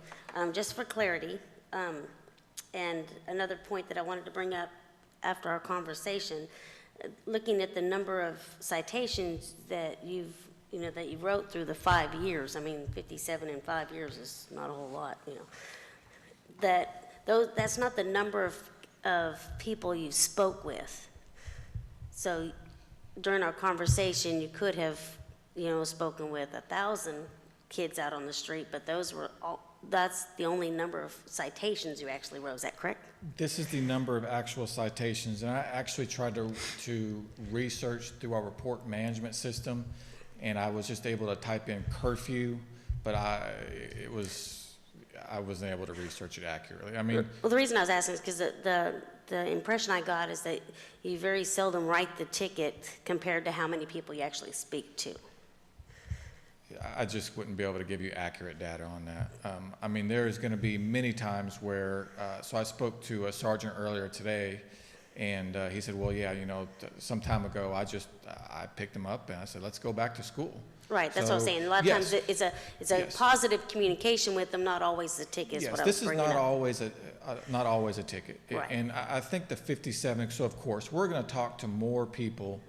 S4: just for clarity. And another point that I wanted to bring up after our conversation, looking at the number of citations that you wrote through the 5 years. I mean, 57 in 5 years is not a whole lot, That's not the number of people you spoke with. So during our conversation, you could have, spoken with 1,000 kids out on the street, but those were that's the only number of citations you actually wrote, is that correct?
S14: This is the number of actual citations, and I actually tried to research through our report management system, and I was just able to type in curfew, but I wasn't able to research it accurately. I mean,
S4: Well, the reason I was asking is because the impression I got is that you very seldom write the ticket compared to how many people you actually speak to.
S14: I just wouldn't be able to give you accurate data on that. I mean, there is going to be many times where, so I spoke to a sergeant earlier today, and he said, well, yeah, you know, some time ago, I picked him up and I said, let's go back to school.
S4: Right, that's what I'm
S14: So,
S4: saying. A lot of
S14: yes,
S4: times it's a
S14: yes.
S4: positive communication with them, not always the ticket is what I was bringing
S14: This is
S4: up.
S14: not always a ticket.
S4: Right.
S14: And I think the 57, so of course, we're going to talk to more people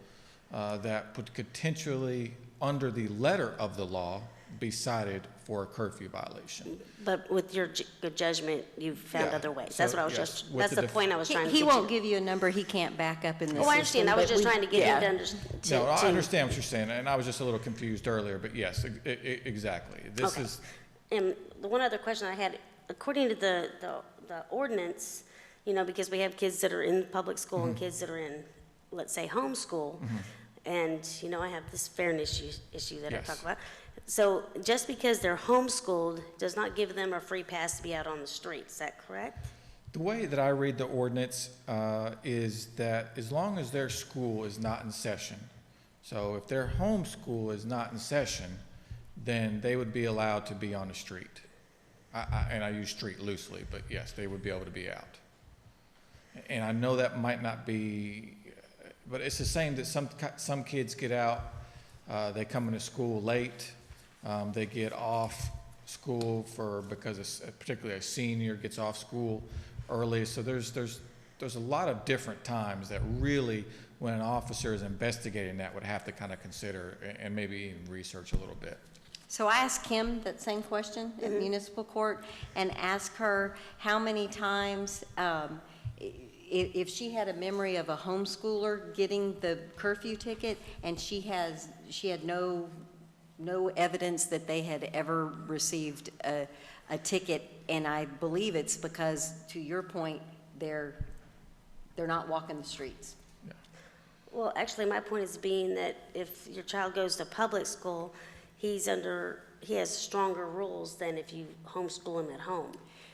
S14: that could potentially, under the letter of the law, be cited for a curfew violation.
S4: But with your good judgment, you've found
S14: Yeah,
S4: other ways.
S14: so,
S4: That's what I was
S14: yes,
S4: just,
S14: with
S4: that's
S14: the
S4: the point I was trying to
S1: He
S4: get
S1: won't
S4: you.
S1: give you a number he can't back up in the system.
S4: Oh, I understand. I was
S1: but
S4: just
S1: we-
S4: trying to get
S1: yeah.
S4: him to understand.
S14: No, I understand what you're saying, and I was just a little confused earlier, but yes, exactly. This
S4: Okay.
S14: is,
S4: And the one other question I had, according to the ordinance, you know, because we have kids that are in public school and kids that are in, let's say, homeschool, and, you know, I have this fairness issue that I
S14: Yes.
S4: talk about. So just because they're homeschooled does not give them a free pass to be out on the streets, is that correct?
S14: the way that I read the ordinance is that as long as their school is not in session, so if their homeschool is not in session, then they would be allowed to be on the street. And I use street loosely, but yes, they would be able to be out. And I know that might not be, but it's the same that some kids get out, they come into school late, they get off school because particularly a senior gets off school early. So there's a lot of different times that really, when an officer is investigating that, would have to kind of consider and maybe even research a little bit.
S1: So I asked Kim that same question at municipal court and asked her how many times, if she had a memory of a homeschooler getting the curfew ticket and she had no evidence that they had ever received a ticket, and I believe it's because, to your point, they're not walking the streets.
S4: Well, actually, my point is being that if your child goes to public school, he has stronger rules than if you homeschool him at home.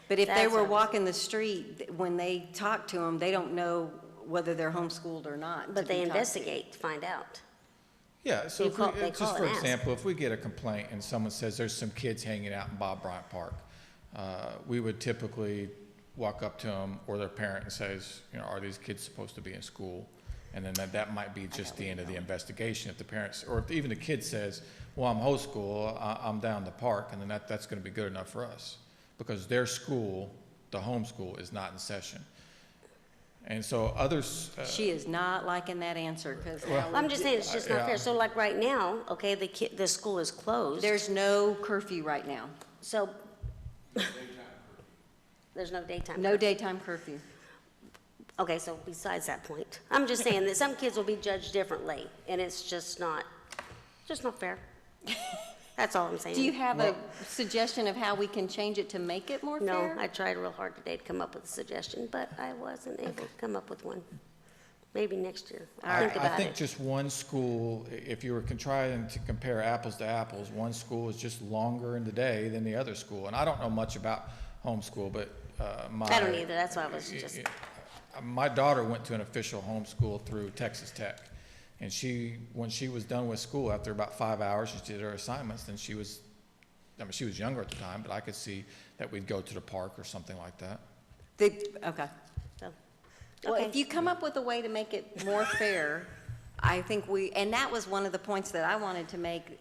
S1: But if they
S4: That's
S1: were
S4: a-
S1: walking the street, when they talk to them, they don't know whether they're homeschooled or not.
S4: But
S1: to
S4: they
S1: be talked to.
S4: investigate to find out.
S14: Yeah, so
S4: You
S14: if
S4: call-
S14: we,
S4: they call
S14: just
S4: and
S14: for
S4: ask.
S14: example, if we get a complaint and someone says there's some kids hanging out in Bob Bryant Park, we would typically walk up to them or their parent and says, you know, are these kids supposed to be in school? And then that might be just the end of the investigation. If the parents, or if even the kid says, well, I'm homeschool, I'm down the park, and then that's going to be good enough for us. Because their school, the homeschool, is not in session. And so others.
S1: She is not liking that answer, because
S4: Well, I'm just saying, it's just not
S14: Yeah.
S4: fair. So like right now, okay, the school is closed.
S1: there's no curfew right now.
S4: So. There's no daytime.
S1: No daytime curfew.
S4: Okay, so besides that point, I'm just saying that some kids will be judged differently, and it's just not fair. That's all I'm saying.
S1: Do you have a suggestion of how we can change it to make it more
S4: No,
S1: fair?
S4: I tried real hard today to come up with a suggestion, but I wasn't able to come up with one. Maybe next year. I'll think
S14: I
S4: about
S14: think
S4: it.
S14: just one school, if you were trying to compare apples to apples, one school is just longer in the day than the other school. And I don't know much about homeschool, but
S4: I don't either, that's why I was just,
S14: my daughter went to an official homeschool through Texas Tech. And when she was done with school, after about 5 hours, she did her assignments, then she was younger at the time, but I could see that we'd go to the park or something like that.
S1: Okay.
S4: so.
S1: Well,
S4: Okay.
S1: if you come up with a way to make it more fair, I think and that was one of the points that I wanted to make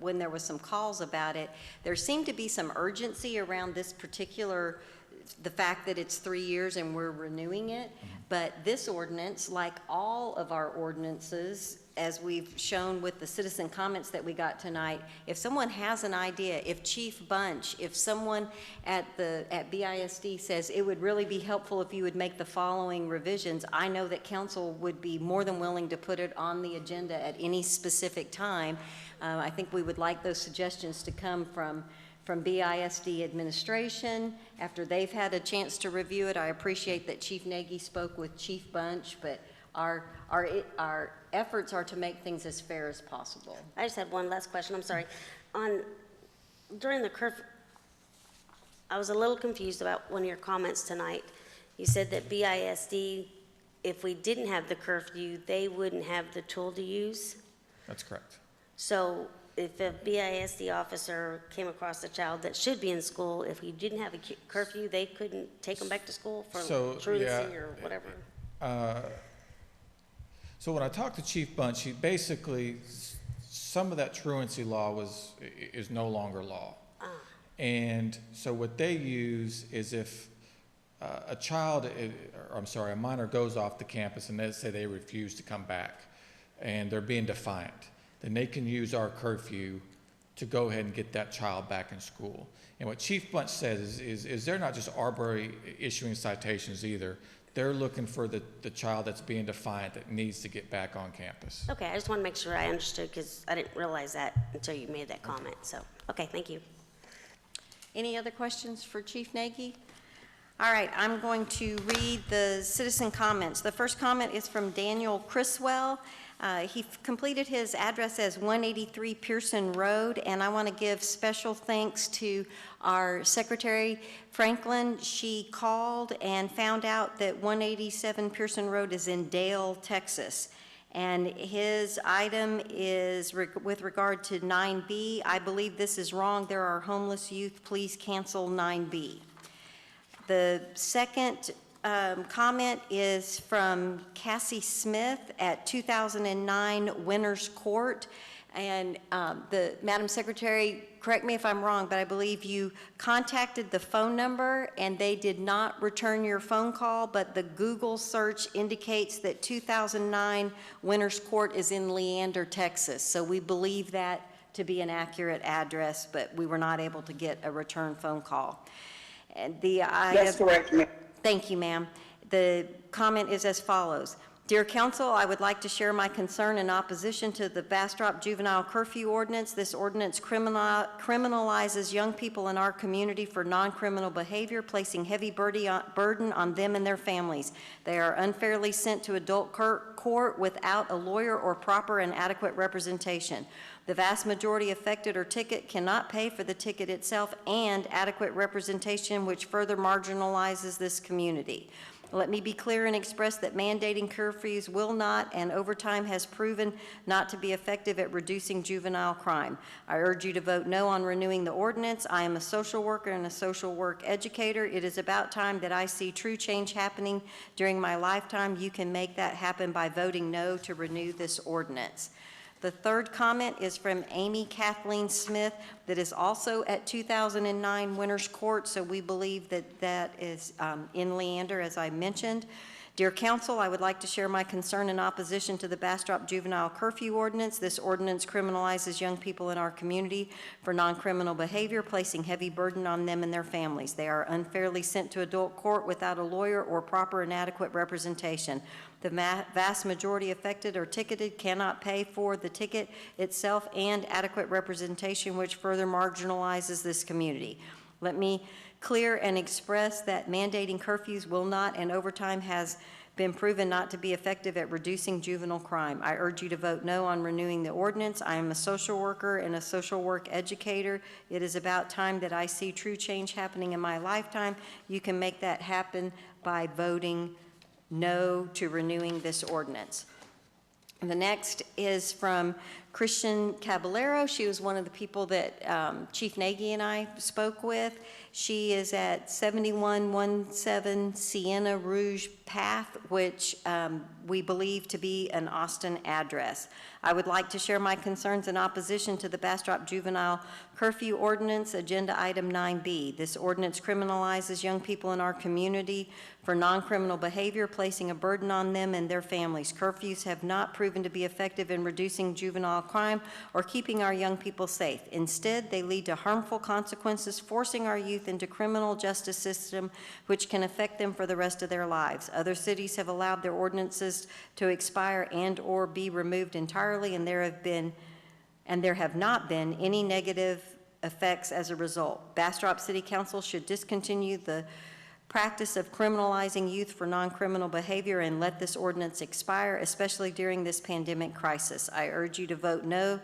S1: when there was some calls about it. There seemed to be some urgency around this particular, the fact that it's 3 years and we're renewing it. But this ordinance, like all of our ordinances, as we've shown with the citizen comments that we got tonight, if someone has an idea, if Chief Bunch, if someone at BISD says it would really be helpful if you would make the following revisions, I know that council would be more than willing to put it on the agenda at any specific time. I think we would like those suggestions to come from BISD administration. After they've had a chance to review it, I appreciate that Chief Nagy spoke with Chief Bunch, but our efforts are to make things as fair as possible.
S4: I just had one last question, I'm sorry. During the curfew, I was a little confused about one of your comments tonight. You said that BISD, if we didn't have the curfew, they wouldn't have the tool to use?
S14: That's correct.
S4: So if a BISD officer came across a child that should be in school, if we didn't have a curfew, they couldn't take them back to school for truancy or whatever?
S14: So when I talked to Chief Bunch, he basically, some of that truancy law is no longer law. And so what they use is if a minor goes off the campus and let's say they refuse to come back and they're being defiant, then they can use our curfew to go ahead and get that child back in school. And what Chief Bunch says is they're not just arbitrarily issuing citations either. They're looking for the child that's being defiant that needs to get back on campus.
S4: Okay, I just want to make sure I understood because I didn't realize that until you made that comment. So, okay, thank you.
S1: Any other questions for Chief Nagy? All right, I'm going to read the citizen comments. The first comment is from Daniel Criswell. He completed his address as 183 Pearson Road, and I want to give special thanks to our Secretary Franklin. She called and found out that 187 Pearson Road is in Dale, Texas. And his item is with regard to 9B. I believe this is wrong. There are homeless youth. Please cancel 9B. The second comment is from Cassie Smith at 2009 Winners Court. And Madam Secretary, correct me if I'm wrong, but I believe you contacted the phone number and they did not return your phone call, but the Google search indicates that 2009 Winners Court is in Leander, Texas. So we believe that to be an accurate address, but we were not able to get a return phone call. And
S12: That's correct, ma'am.
S1: Thank you, ma'am. The comment is as follows. Dear Council, I would like to share my concern in opposition to the Bastrop Juvenile Curfew Ordinance. This ordinance criminalizes young people in our community for non-criminal behavior, placing heavy burden on them and their families. They are unfairly sent to adult court without a lawyer or proper and adequate representation. The vast majority affected or ticket cannot pay for the ticket itself and adequate representation, which further marginalizes this community. Let me be clear and express that mandating curfews will not, and over time has proven not to be effective at reducing juvenile crime. I urge you to vote no on renewing the ordinance. I am a social worker and a social work educator. It is about time that I see true change happening during my lifetime. You can make that happen by voting no to renew this ordinance. The third comment is from Amy Kathleen Smith that is also at 2009 Winners Court, so we believe that that is in Leander, as I mentioned. Dear Council, I would like to share my concern in opposition to the Bastrop Juvenile Curfew Ordinance. This ordinance criminalizes young people in our community for non-criminal behavior, placing heavy burden on them and their families. They are unfairly sent to adult court without a lawyer or proper and adequate representation. The vast majority affected or ticketed cannot pay for the ticket itself and adequate representation, which further marginalizes this community. Let me clear and express that mandating curfews will not, and over time has been proven not to be effective at reducing juvenile crime. I urge you to vote no on renewing the ordinance. I am a social worker and a social work educator. It is about time that I see true change happening in my lifetime. You can make that happen by voting no to renewing this ordinance. And the next is from Christian Caballero. She was one of the people that Chief Nagy and I spoke with. She is at 7117 Sienna Rouge Path, which we believe to be an Austin address. I would like to share my concerns in opposition to the Bastrop Juvenile Curfew Ordinance, Agenda Item 9B. This ordinance criminalizes young people in our community for non-criminal behavior, placing a burden on them and their families. Curfews have not proven to be effective in reducing juvenile crime or keeping our young people safe. Instead, they lead to harmful consequences, forcing our youth into criminal justice system, which can affect them for the rest of their lives. Other cities have allowed their ordinances to expire and or be removed entirely, and there have not been any negative effects as a result. Bastrop City Council should discontinue the practice of criminalizing youth for non-criminal behavior and let this ordinance expire, especially during this pandemic crisis. I urge you to vote no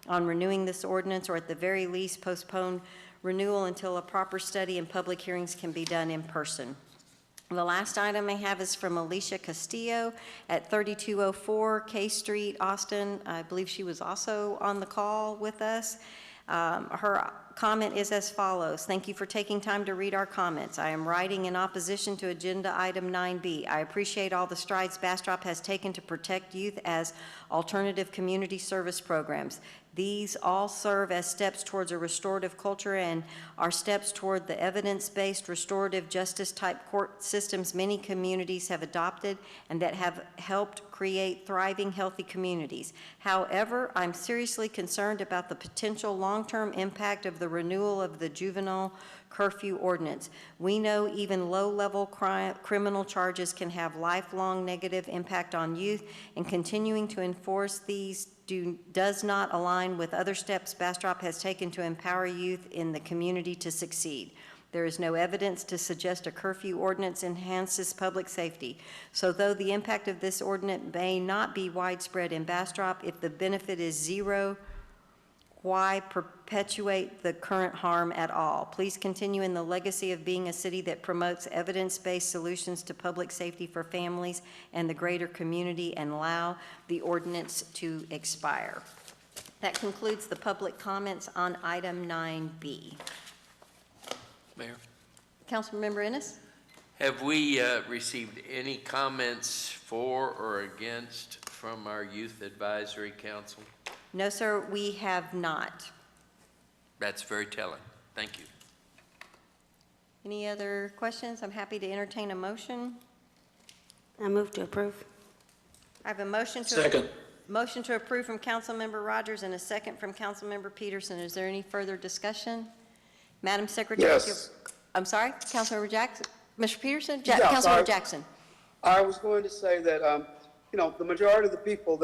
S1: on renewing this ordinance, or at the very least postpone renewal until a proper study and public hearings can be done in person. The last item I have is from Alicia Castillo at 3204 K Street, Austin. I believe she was also on the call with us. Her comment is as follows. Thank you for taking time to read our comments. I am writing in opposition to Agenda Item 9B. I appreciate all the strides Bastrop has taken to protect youth as alternative community service programs. These all serve as steps towards a restorative culture and are steps toward the evidence-based restorative justice type court systems many communities have adopted and that have helped create thriving, healthy communities. However, I'm seriously concerned about the potential long-term impact of the renewal of the juvenile curfew ordinance. We know even low-level criminal charges can have lifelong negative impact on youth, and continuing to enforce these does not align with other steps Bastrop has taken to empower youth in the community to succeed. There is no evidence to suggest a curfew ordinance enhances public safety. So though the impact of this ordinance may not be widespread in Bastrop, if the benefit is zero, why perpetuate the current harm at all? Please continue in the legacy of being a city that promotes evidence-based solutions to public safety for families and the greater community, and allow the ordinance to expire. That concludes the public comments on item 9B.
S6: Mayor,
S1: Councilmember Ennis?
S6: have we received any comments for or against from our Youth Advisory Council?
S1: No, sir, we have not.
S6: That's very telling. Thank you.
S1: Any other questions? I'm happy to entertain a motion.
S4: I move to approve.
S1: I have a motion to
S3: Second.
S1: Motion to approve from Councilmember Rogers and a second from Councilmember Peterson. Is there any further discussion? Madam Secretary?
S2: Yes.
S1: I'm sorry, Councilmember Jackson? Mr. Peterson?
S2: Yeah,
S1: Councilmember
S2: sorry.
S1: Jackson.
S2: I was going to say that, the majority of the people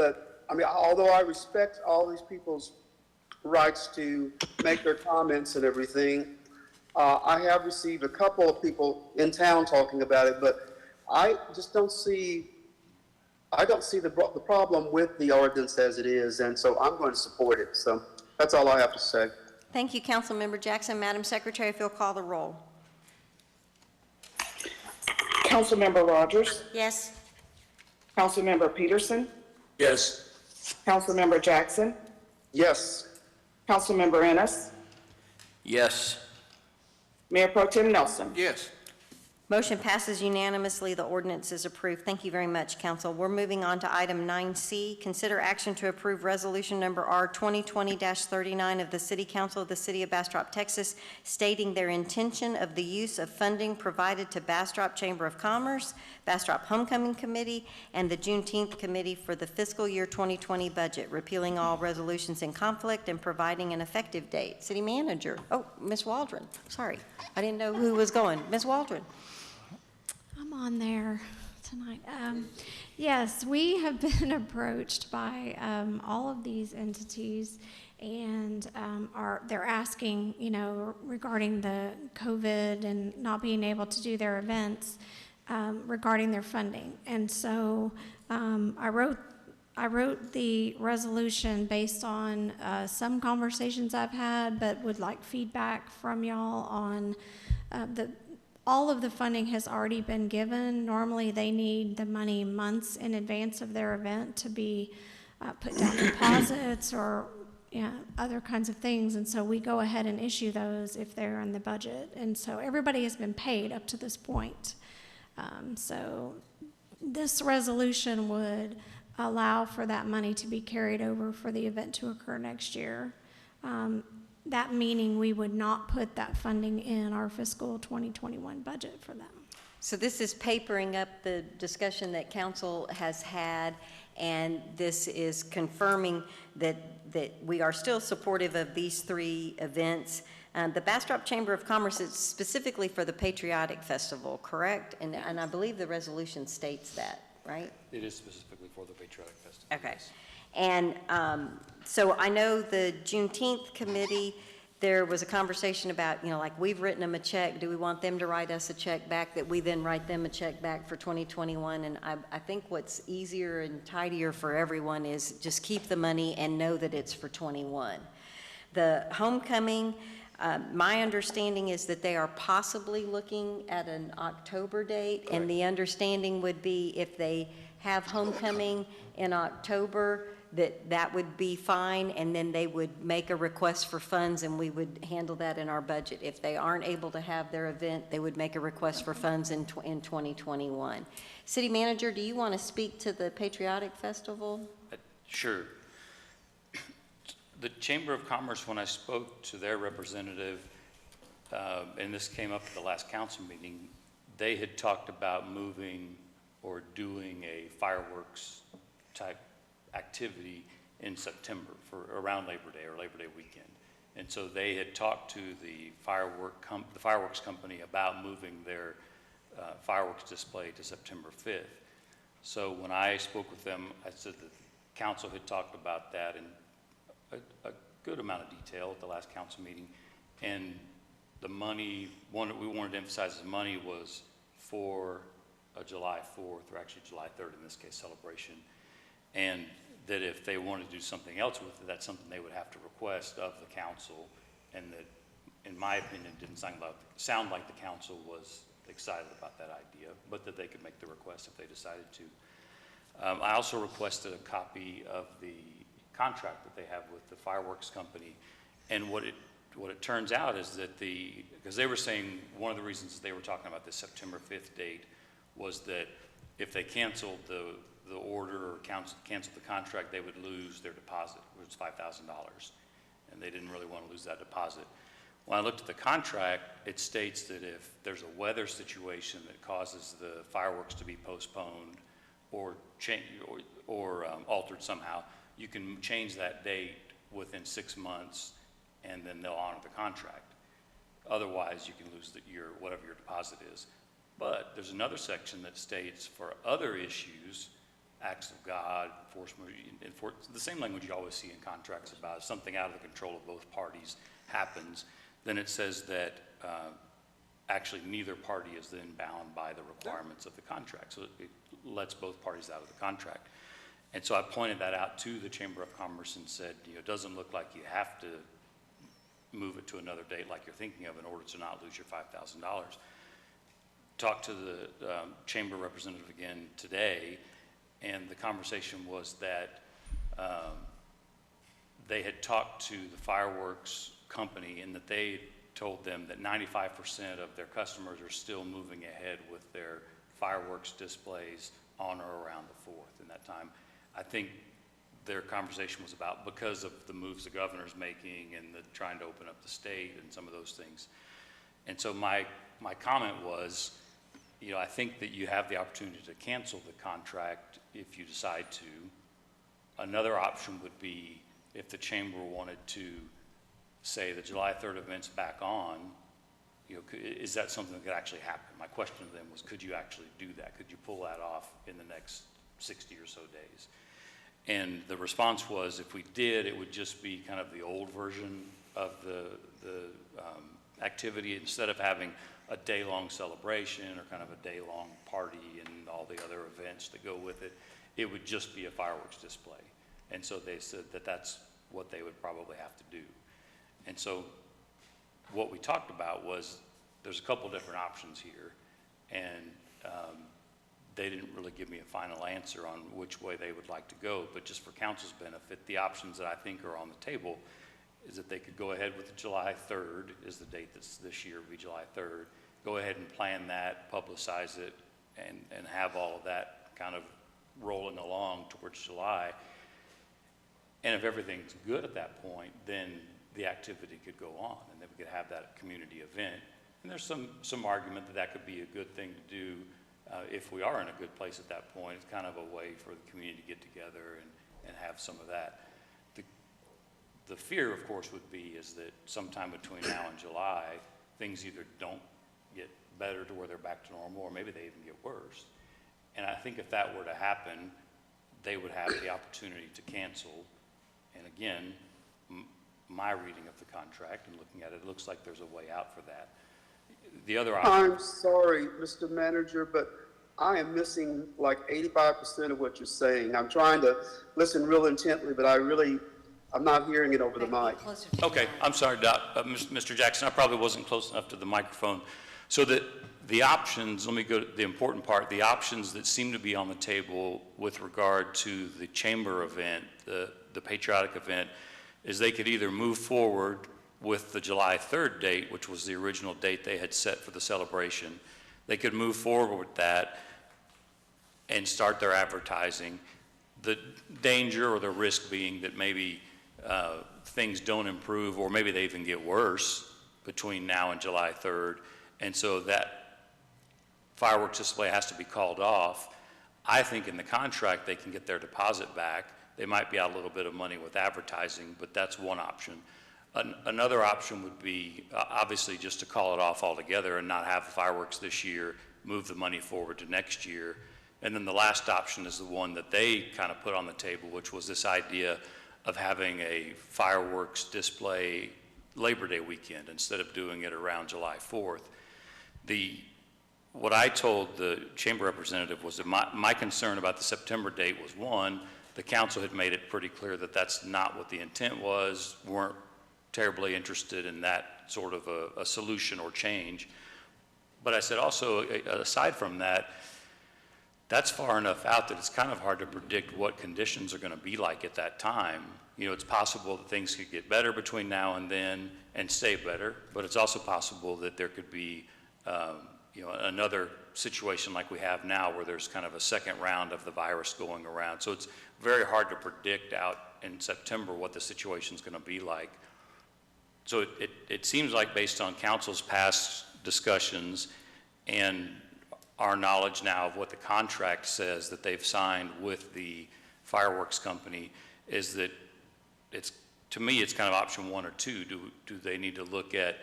S2: although I respect all these people's rights to make their comments and everything, I have received a couple of people in town talking about it, but I just don't see the problem with the ordinance as it is, and so I'm going to support it. So that's all I have to say.
S1: Thank you, Councilmember Jackson. Madam Secretary, if you'll call the roll.
S12: Councilmember Rogers?
S4: Yes.
S12: Councilmember Peterson?
S3: Yes.
S12: Councilmember Jackson?
S2: Yes.
S12: Councilmember Ennis?
S6: Yes.
S12: Mayor Pro Tem Nelson?
S5: Yes.
S1: Motion passes unanimously. The ordinance is approved. Thank you very much, Council. We're moving on to item 9C. Consider action to approve resolution number R 2020-39 of the City Council of the City of Bastrop, Texas, stating their intention of the use of funding provided to Bastrop Chamber of Commerce, Bastrop Homecoming Committee, and the Juneteenth Committee for the fiscal year 2020 budget, repealing all resolutions in conflict and providing an effective date. City Manager. Oh, Ms. Waldron. Sorry. I didn't know who was going. Ms. Waldron.
S8: I'm on there tonight. Yes, we have been approached by all of these entities, and they're asking, regarding the COVID and not being able to do their events, regarding their funding. And so I wrote the resolution based on some conversations I've had, but would like feedback from y'all on all of the funding has already been given. Normally, they need the money months in advance of their event to be put down deposits or other kinds of things. And so we go ahead and issue those if they're in the budget. And so everybody has been paid up to this point. So this resolution would allow for that money to be carried over for the event to occur next year. That meaning we would not put that funding in our fiscal 2021 budget for them.
S1: So this is papering up the discussion that council has had, and this is confirming that we are still supportive of these three events. The Bastrop Chamber of Commerce is specifically for the Patriotic Festival, correct? And I believe the resolution states that, right?
S7: It is specifically for the Patriotic Festival.
S1: Okay. And so I know the Juneteenth committee there was a conversation about, like, we've written them a check. Do we want them to write us a check back that we then write them a check back for 2021? And I think what's easier and tidier for everyone is just keep the money and know that it's for 21. The homecoming, my understanding is that they are possibly looking at an October date.
S7: Correct.
S1: And the understanding would be if they have homecoming in October, that would be fine, and then they would make a request for funds, and we would handle that in our budget. If they aren't able to have their event, they would make a request for funds in 2021. City Manager, do you want to speak to the Patriotic Festival?
S7: Sure. The Chamber of Commerce, when I spoke to their representative, and this came up at the last council meeting, they had talked about moving or doing a fireworks type activity in September for around Labor Day or Labor Day weekend. And so they had talked to the fireworks company about moving their fireworks display to September 5th. So when I spoke with them, I said that the council had talked about that in a good amount of detail at the last council meeting. And the money, one that we wanted to emphasize as money was for a July 4th, or actually July 3rd in this case, celebration. And that if they wanted to do something else with it, that's something they would have to request of the council, and that, in my opinion, didn't sound like the council was excited about that idea, but that they could make the request if they decided to. I also requested a copy of the contract that they have with the fireworks company, and what it turns out is that because they were saying one of the reasons they were talking about the September 5th date was that if they canceled the order or canceled the contract, they would lose their deposit, which was $5,000, and they didn't really want to lose that deposit. When I looked at the contract, it states that if there's a weather situation that causes the fireworks to be postponed or altered somehow, you can change that date within 6 months, and then they'll honor the contract. Otherwise, you can lose whatever your deposit is. But there's another section that states for other issues, acts of God, the same language you always see in contracts about if something out of the control of both parties happens, then it says that actually neither party is then bound by the requirements of the contract. So it lets both parties out of the contract. And so I pointed that out to the Chamber of Commerce and said, it doesn't look like you have to move it to another date like you're thinking of in order to not lose your $5,000. Talked to the Chamber representative again today, and the conversation was that they had talked to the fireworks company and that they told them that 95% of their customers are still moving ahead with their fireworks displays on or around the 4th in that time. I think their conversation was about because of the moves the governor's making and the trying to open up the state and some of those things. And so my comment was, I think that you have the opportunity to cancel the contract if you decide to. Another option would be if the chamber wanted to say the July 3rd event's back on, is that something that could actually happen? My question to them was, could you actually do that? Could you pull that off in the next 60 or so days? And the response was, if we did, it would just be kind of the old version of the activity. Instead of having a day-long celebration or kind of a day-long party and all the other events that go with it, it would just be a fireworks display. And so they said that that's what they would probably have to do. And so what we talked about was there's a couple different options here, and they didn't really give me a final answer on which way they would like to go, but just for council's benefit, the options that I think are on the table is that they could go ahead with the July 3rd is the date that's this year, would be July 3rd. Go ahead and plan that, publicize it, and have all of that kind of rolling along towards July. And if everything's good at that point, then the activity could go on, and then we could have that community event. And there's some argument that that could be a good thing to do if we are in a good place at that point. It's kind of a way for the community to get together and have some of that. The fear, of course, would be is that sometime between now and July, things either don't get better to where they're back to normal, or maybe they even get worse. And I think if that were to happen, they would have the opportunity to cancel. And again, my reading of the contract and looking at it, it looks like there's a way out for that. The other option.
S2: I'm sorry, Mr. Manager, but I am missing like 85% of what you're saying. I'm trying to listen real intently, but I'm not hearing it over the mic.
S7: Okay, I'm sorry, Doc. Mr. Jackson, I probably wasn't close enough to the microphone. So the options, let me go to the important part, the options that seem to be on the table with regard to the chamber event, the patriotic event, is they could either move forward with the July 3rd date, which was the original date they had set for the celebration. They could move forward with that and start their advertising. The danger or the risk being that maybe things don't improve, or maybe they even get worse between now and July 3rd, and so that fireworks display has to be called off. I think in the contract they can get their deposit back. They might be out a little bit of money with advertising, but that's one option. Another option would be obviously just to call it off altogether and not have fireworks this year, move the money forward to next year. And then the last option is the one that they kind of put on the table, which was this idea of having a fireworks display Labor Day weekend instead of doing it around July 4th. What I told the chamber representative was that my concern about the September date was, one, the council had made it pretty clear that that's not what the intent was, weren't terribly interested in that sort of a solution or change. But I said also, aside from that, that's far enough out that it's kind of hard to predict what conditions are going to be like at that time. You know, it's possible that things could get better between now and then and stay better, but it's also possible that there could be, you know, another situation like we have now where there's kind of a second round of the virus going around. So it's very hard to predict out in September what the situation is going to be like. So it seems like based on council's past discussions and our knowledge now of what the contract says that they've signed with the fireworks company, is that to me, it's kind of option one or two. Do they need to look at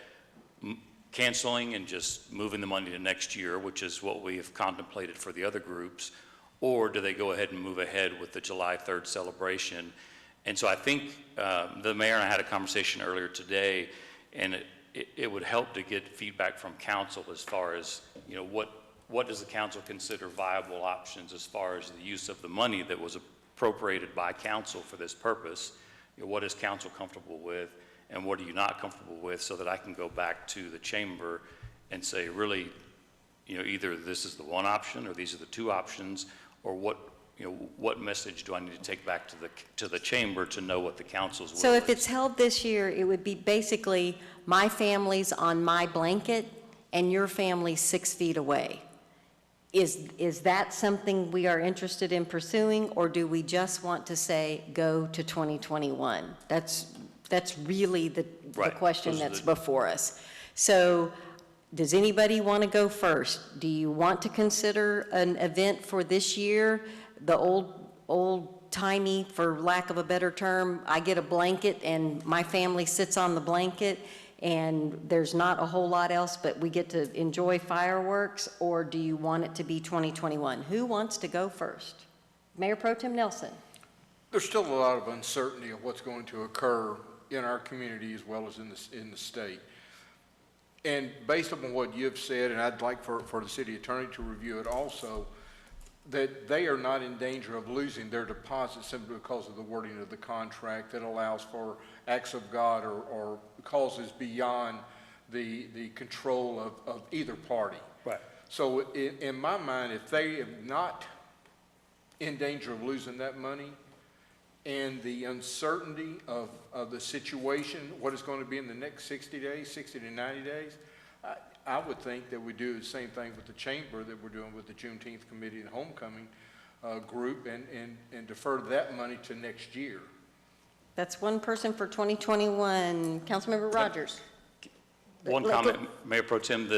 S7: canceling and just moving the money to next year, which is what we have contemplated for the other groups, or do they go ahead and move ahead with the July 3rd celebration? And so I think the mayor and I had a conversation earlier today, and it would help to get feedback from council as far as, you know, what does the council consider viable options as far as the use of the money that was appropriated by council for this purpose? You know, what is council comfortable with, and what are you not comfortable with, so that I can go back to the chamber and say, really, you know, either this is the one option or these are the two options, or what message do I need to take back to the chamber to know what the council's will is.
S1: So if it's held this year, it would be basically my family's on my blanket and your family's 6 feet away. Is that something we are interested in pursuing, or do we just want to say go to 2021? That's really the question that's before us. So does anybody want to go first? Do you want to consider an event for this year? The old-timey, for lack of a better term, I get a blanket and my family sits on the blanket and there's not a whole lot else, but we get to enjoy fireworks? Or do you want it to be 2021? Who wants to go first? Mayor Pro Tem Nelson.
S5: There's still a lot of uncertainty of what's going to occur in our community as well as in the state. And based upon what you've said, and I'd like for the city attorney to review it also, that they are not in danger of losing their deposit simply because of the wording of the contract that allows for acts of God or causes beyond the control of either party.
S3: Right.
S5: So in my mind, if they are not in danger of losing that money, and the uncertainty of the situation, what it's going to be in the next 60 days, 60 to 90 days, I would think that we do the same thing with the chamber that we're doing with the Juneteenth Committee and Homecoming group, and defer that money to next year.
S1: That's one person for 2021. Councilmember Rogers.
S7: One comment, Mayor Pro Tem,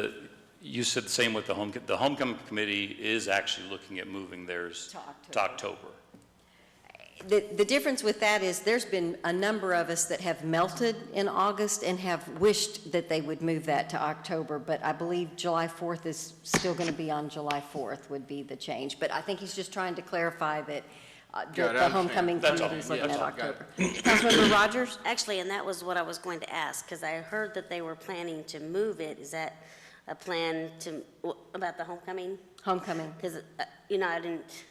S7: you said the same with the Homecoming Committee is actually looking at moving theirs to October.
S1: The difference with that is there's been a number of us that have melted in August and have wished that they would move that to October, but I believe July 4th is still going to be on July 4th would be the change. But I think he's just trying to clarify that
S5: understand.
S1: homecoming
S7: That's all.
S1: committee is looking
S7: Yes,
S1: at
S7: I got
S1: October. Councilmember Rogers?
S4: Actually, and that was what I was going to ask, because I heard that they were planning to move it. Is that a plan to, about the homecoming?
S1: Homecoming.
S4: Because, I didn't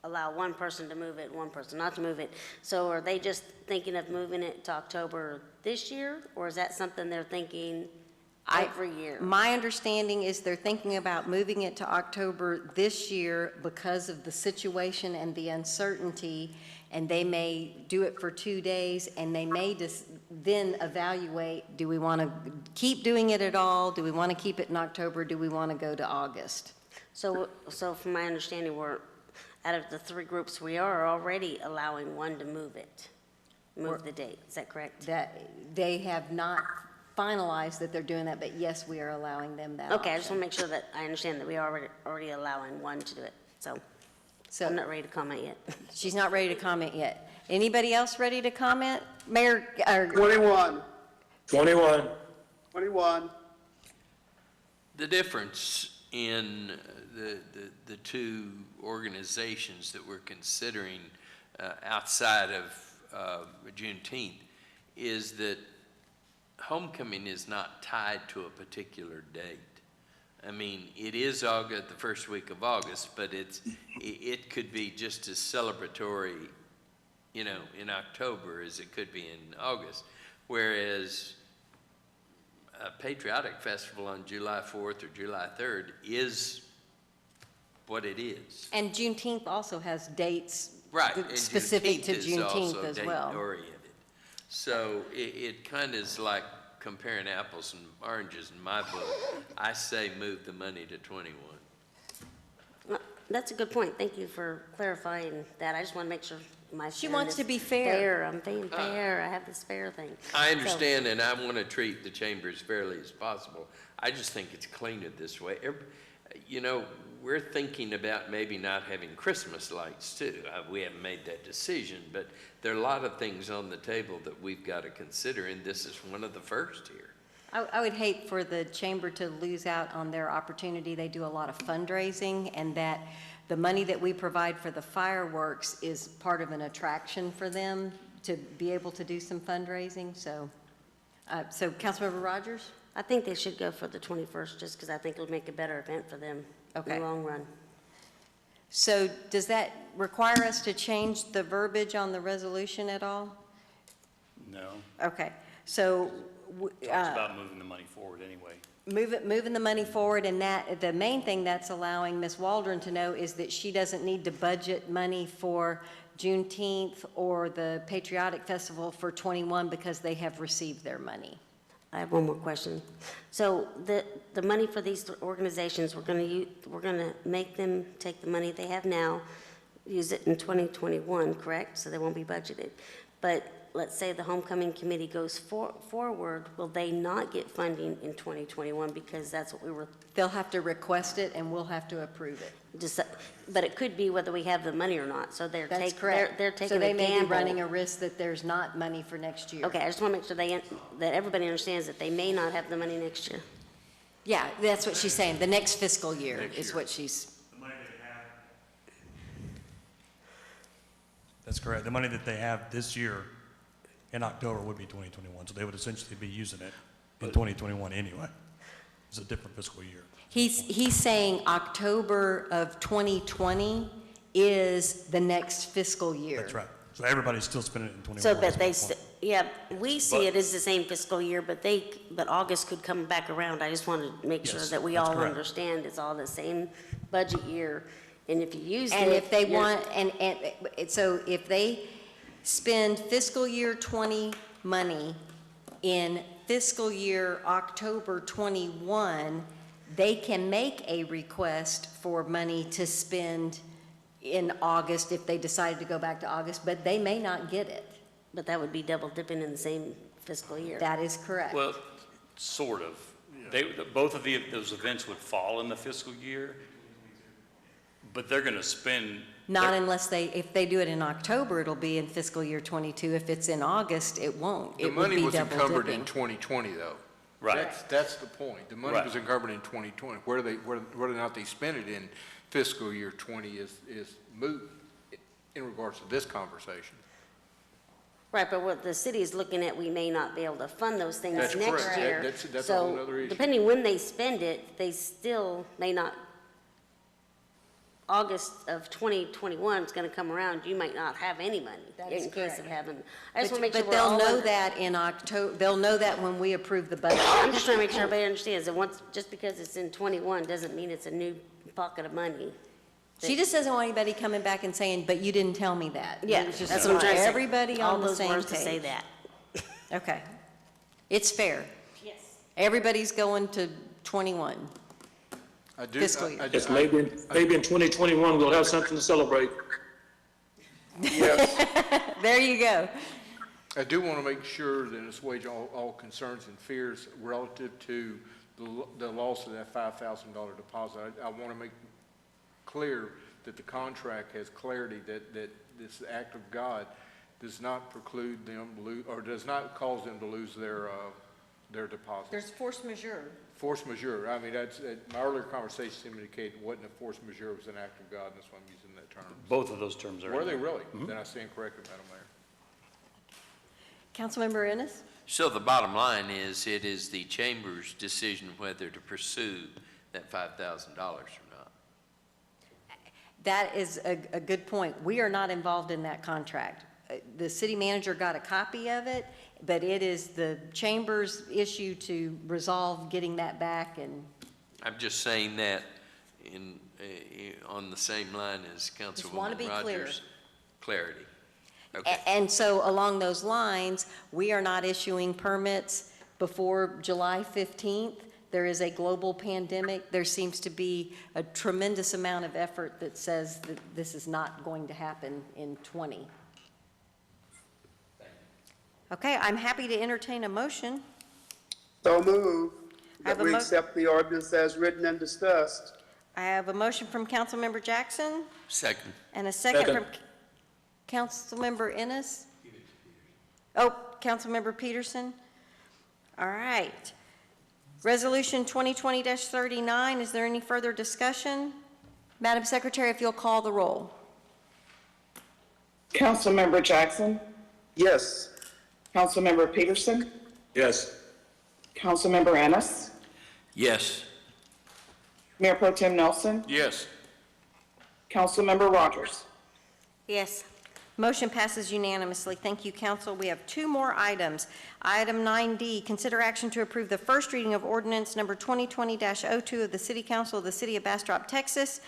S4: allow one person to move it, one person not to move it. So are they just thinking of moving it to October this year, or is that something they're thinking every year?
S1: My understanding is they're thinking about moving it to October this year because of the situation and the uncertainty, and they may do it for 2 days, and they may just then evaluate, do we want to keep doing it at all? Do we want to keep it in October? Do we want to go to August?
S4: So from my understanding, we're, out of the 3 groups, we are already allowing one to move the date. Is that correct?
S1: That they have not finalized that they're doing that, but yes, we are allowing them that
S4: Okay, I just
S1: option.
S4: want to make sure that I understand that we are already allowing one to do it. So I'm not ready to comment yet.
S1: She's not ready to comment yet. Anybody else ready to comment? Mayor,
S2: 21.
S3: 21.
S2: 21.
S6: The difference in the two organizations that we're considering outside of Juneteenth is that homecoming is not tied to a particular date. I mean, it is August, the first week of August, but it could be just as celebratory, in October as it could be in August. Whereas a patriotic festival on July 4th or July 3rd is what it is.
S1: and Juneteenth also has dates
S6: Right. and
S1: specific to
S6: is
S1: Juneteenth
S6: also
S1: as well.
S6: date-oriented. So it kind of is like comparing apples and oranges in my book. I say move the money to 21.
S4: That's a good point. Thank you for clarifying that. I just want to make sure my
S1: She
S4: fairness
S1: wants to be fair.
S4: I'm being fair. I have this fair thing.
S6: I
S4: So-
S6: understand, and I want to treat the chamber as fairly as possible. I just think it's cleaner this way. We're thinking about maybe not having Christmas lights too. We haven't made that decision, but there are a lot of things on the table that we've got to consider, and this is one of the first here.
S1: I would hate for the chamber to lose out on their opportunity. They do a lot of fundraising, and that the money that we provide for the fireworks is part of an attraction for them to be able to do some fundraising. So Councilmember Rogers?
S4: I think they should go for the 21st, just because I think it'll make a better event for them in
S1: Okay.
S4: the long run.
S1: So does that require us to change the verbiage on the resolution at all?
S7: No,
S1: Okay, so
S7: talks about moving the money forward anyway.
S1: moving the money forward, and that, the main thing that's allowing Ms. Waldron to know is that she doesn't need to budget money for Juneteenth or the Patriotic Festival for 21 because they have received their money.
S4: I have one more question. So the money for these organizations, we're going to make them take the money they have now, use it in 2021, correct? So they won't be budgeted. But let's say the homecoming committee goes forward, will they not get funding in 2021 because that's what we were?
S1: They'll have to request it, and we'll have to approve it.
S4: But it could be whether we have the money or not. So
S1: That's
S4: taking
S1: correct.
S4: they're taking
S1: So they
S4: a
S1: may be
S4: gamble.
S1: running a risk that there's not money for next year.
S4: Okay, I just want to make sure that everybody understands that they may not have the money next year.
S1: Yeah, that's what she's saying. The next fiscal year
S5: Next
S1: is
S5: year.
S1: what she's,
S11: That's correct. The money that they have this year in October would be 2021, so they would essentially be using it in 2021 anyway. It's a different fiscal year.
S1: he's saying October of 2020 is the next fiscal year.
S11: That's right. So everybody's still spending it in 21.
S4: So, but
S11: That's my
S4: they,
S11: point.
S4: yeah, we see it as the same fiscal year, but August could come back around. I just wanted to make sure
S11: Yes,
S4: that we
S11: that's
S4: all
S11: correct.
S4: understand it's all the same budget year. And if you use it.
S1: And if they
S4: you're-
S1: want, and so if they spend fiscal year 20 money in fiscal year October 21, they can make a request for money to spend in August if they decided to go back to August, but they may not get it.
S4: But that would be double dipping in the same fiscal year.
S1: That is correct.
S7: Well, sort of. Both of those events would fall in the fiscal year, but they're going to spend.
S1: Not unless if they do it in October, it'll be in fiscal year 22. If it's in August, it won't.
S5: The
S1: It would
S5: money
S1: be
S5: was
S1: double
S5: encumbered
S1: dipping.
S5: in 2020, though.
S7: Right.
S5: That's the point. The money
S7: Right.
S5: was encumbered in 2020. Whether or not they spend it in fiscal year 20 is moot. in regards to this conversation.
S4: Right, but what the city is looking at, we may not be able to fund those things
S5: That's
S4: next
S5: correct.
S4: year.
S5: That's a whole other issue.
S4: So depending when they spend it, they still may not, August of 2021 is going to come around, you might not have any money in case of having, I just want to make sure
S1: But
S4: we're all.
S1: they'll know
S4: in-
S1: that in October, they'll know that when we approve the budget.
S4: I'm just trying to make sure everybody understands that once, just because it's in 21 doesn't mean it's a new pocket of money.
S1: She just doesn't want anybody coming back and saying, but you didn't tell me that.
S4: Yeah,
S1: It's just
S4: that's what I'm trying to say.
S1: everybody
S4: All
S1: on the
S4: those
S1: same
S4: words to say
S1: page.
S4: that.
S1: Okay. It's fair.
S4: Yes.
S1: Everybody's going to 21.
S5: I do,
S1: Fiscal year.
S3: Yes, maybe in 2021, we'll have something to celebrate.
S5: yes,
S1: There you go.
S5: I do want to make sure that it's assuage all concerns and fears relative to the loss of that $5,000 deposit. I want to make clear that the contract has clarity that this act of God does not preclude them or does not cause them to lose their deposit.
S1: There's force majeure.
S5: Force majeure. I mean, that's my earlier conversation indicated it wasn't a force majeure, it was an act of God, and that's why I'm using that term.
S7: Both of those terms are.
S5: Were they really? Then I stand corrected, Madam Mayor.
S1: Councilmember Ennis?
S6: So the bottom line is, it is the chamber's decision whether to pursue that $5,000 or not.
S1: That is a good point. We are not involved in that contract. The city manager got a copy of it, but it is the chamber's issue to resolve getting that back and.
S6: I'm just saying that on the same line as
S1: wanna
S6: Councilwoman
S1: be clear.
S6: Rogers. Clarity. Okay.
S1: And so along those lines, we are not issuing permits before July 15th. There is a global pandemic. There seems to be a tremendous amount of effort that says that this is not going to happen in 20. Okay, I'm happy to entertain a motion.
S2: So move
S1: I have
S2: that
S1: a
S2: we
S1: mo-
S2: accept the ordinance as written and discussed.
S1: I have a motion from Councilmember Jackson
S6: Second.
S1: and a second
S3: Second.
S1: from Councilmember Ennis. Oh, Councilmember Peterson. All right. Resolution 2020-39, is there any further discussion? Madam Secretary, if you'll call the roll.
S12: Councilmember Jackson,
S2: Yes.
S12: Councilmember Peterson,
S3: Yes.
S12: Councilmember Ennis,
S6: Yes.
S12: Mayor Pro Tem Nelson,
S5: Yes.
S12: Councilmember Rogers.
S4: Yes.
S1: Motion passes unanimously. Thank you, council. We have two more items. Item 9D, consider action to approve the first reading of ordinance number 2020-02 of the City Council of the City of Bastrop, Texas,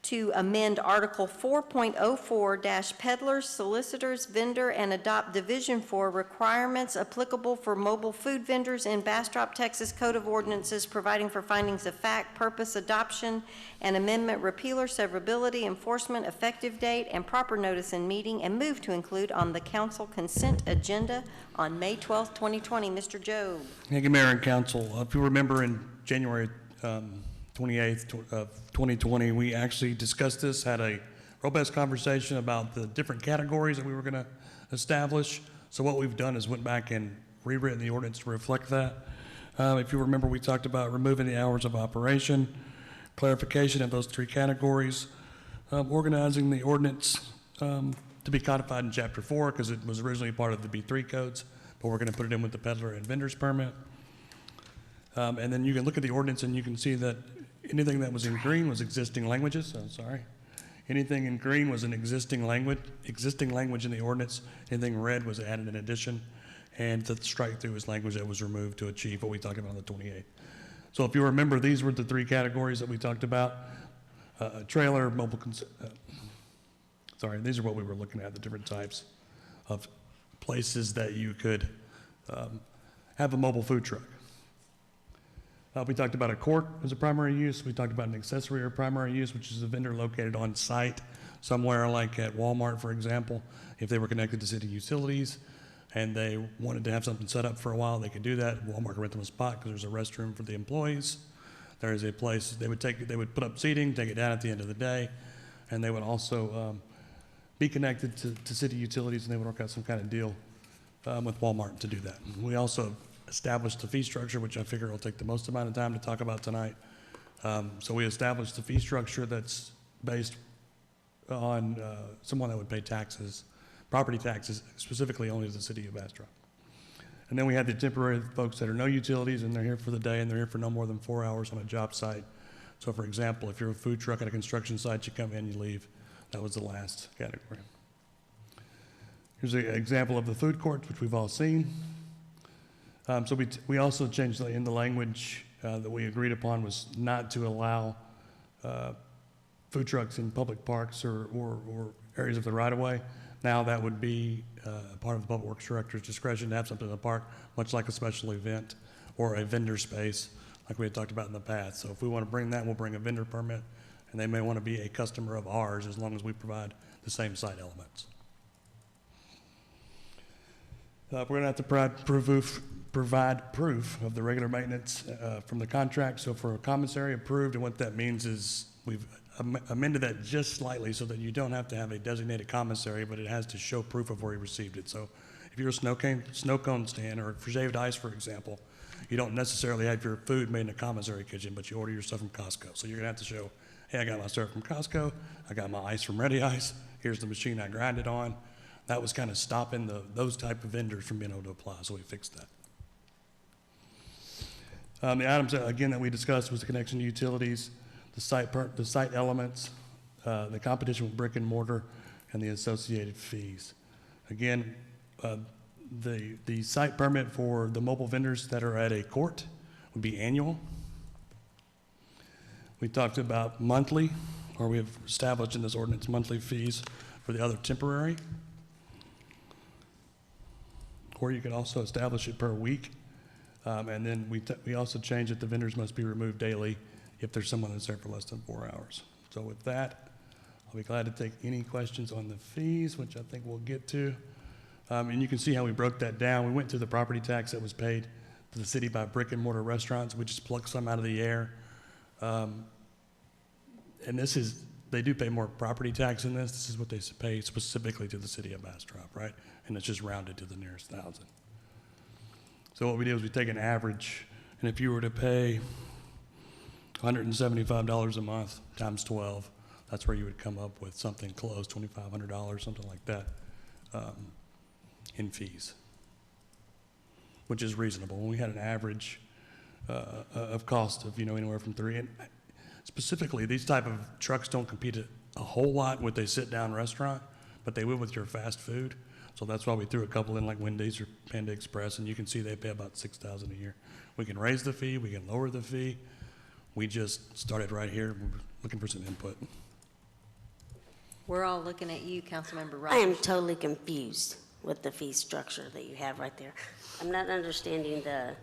S1: to amend Article 4.04-peddlers, solicitors, vendor, and adopt Division 4 requirements applicable for mobile food vendors in Bastrop, Texas Code of Ordinances, providing for findings of fact, purpose, adoption, and amendment, repeal or severability, enforcement, effective date, and proper notice in meeting, and move to include on the council consent agenda on May 12th, 2020. Mr. Job.
S11: Thank you, Mayor and Council. If you remember in January 28th of 2020, we actually discussed this, had a robust conversation about the different categories that we were going to establish. So what we've done is went back and rewritten the ordinance to reflect that. If you remember, we talked about removing the hours of operation, clarification of those three categories, organizing the ordinance to be codified in Chapter 4 because it was originally part of the B3 codes, but we're going to put it in with the peddler and vendor's permit. And then you can look at the ordinance and you can see that anything that was in green was existing languages. Anything in green was an existing language in the ordinance. Anything red was added in addition. And the strike through is language that was removed to achieve what we talked about on the 28th. So if you remember, these were the three categories that we talked about. Trailer, mobile, these are what we were looking at, the different types of places that you could have a mobile food truck. We talked about a court as a primary use. We talked about an accessory or primary use, which is a vendor located on site somewhere like at Walmart, for example. If they were connected to city utilities and they wanted to have something set up for a while, they could do that. Walmart could rent them a spot because there's a restroom for the employees. There is a place, they would put up seating, take it down at the end of the day, and they would also be connected to city utilities, and they would work out some kind of deal with Walmart to do that. We also established the fee structure, which I figure will take the most amount of time to talk about tonight. So we established the fee structure that's based on someone that would pay taxes, property taxes, specifically only to the city of Bastrop. And then we had the temporary folks that are no utilities, and they're here for the day, and they're here for no more than 4 hours on a job site. So for example, if you're a food truck at a construction site, you come in, you leave. That was the last category. Here's an example of the food court, which we've all seen. So we also changed in the language that we agreed upon was not to allow food trucks in public parks or areas of the right-of-way. Now that would be part of the Public Works Director's discretion to have something in the park, much like a special event or a vendor space, like we had talked about in the past. So if we want to bring that, we'll bring a vendor permit, and they may want to be a customer of ours as long as we provide the same site elements. We're going to have to provide proof of the regular maintenance from the contract. So for a commissary approved, and what that means is we've amended that just slightly so that you don't have to have a designated commissary, but it has to show proof of where you received it. So if you're a snow cone stand or for shaved ice, for example, you don't necessarily have your food made in a commissary kitchen, but you order your stuff from Costco. So you're gonna have to show, hey, I got my stuff from Costco, I got my ice from Ready Ice, here's the machine I grind it on. That was kind of stopping those type of vendors from being able to apply, so we fixed that. The items, again, that we discussed was the connection to utilities, the site elements, the competition with brick and mortar, and the associated fees. Again, the site permit for the mobile vendors that are at a court would be annual. We talked about monthly, or we have established in this ordinance monthly fees for the other temporary. Or you could also establish it per week. And then we also changed that the vendors must be removed daily if there's someone that's there for less than 4 hours. So with that, I'll be glad to take any questions on the fees, which I think we'll get to. And you can see how we broke that down. We went to the property tax that was paid to the city by brick and mortar restaurants. We just plucked some out of the air. And they do pay more property tax in this. This is what they pay specifically to the city of Bastrop, right? And it's just rounded to the nearest thousand. So what we did was we take an average, and if you were to pay $175 a month times 12, that's where you would come up with something close, $2,500, something like that, in fees, which is reasonable. We had an average of cost of, anywhere from $3. And specifically, these type of trucks don't compete a whole lot with a sit-down restaurant, but they will with your fast food. So that's why we threw a couple in like Wendy's or Panda Express, and you can see they pay about $6,000 a year. We can raise the fee, we can lower the fee. We just started right here. We're looking for some input.
S1: We're all looking at you, Councilmember Rogers.
S4: I am totally confused with the fee structure that you have right there. I'm not understanding the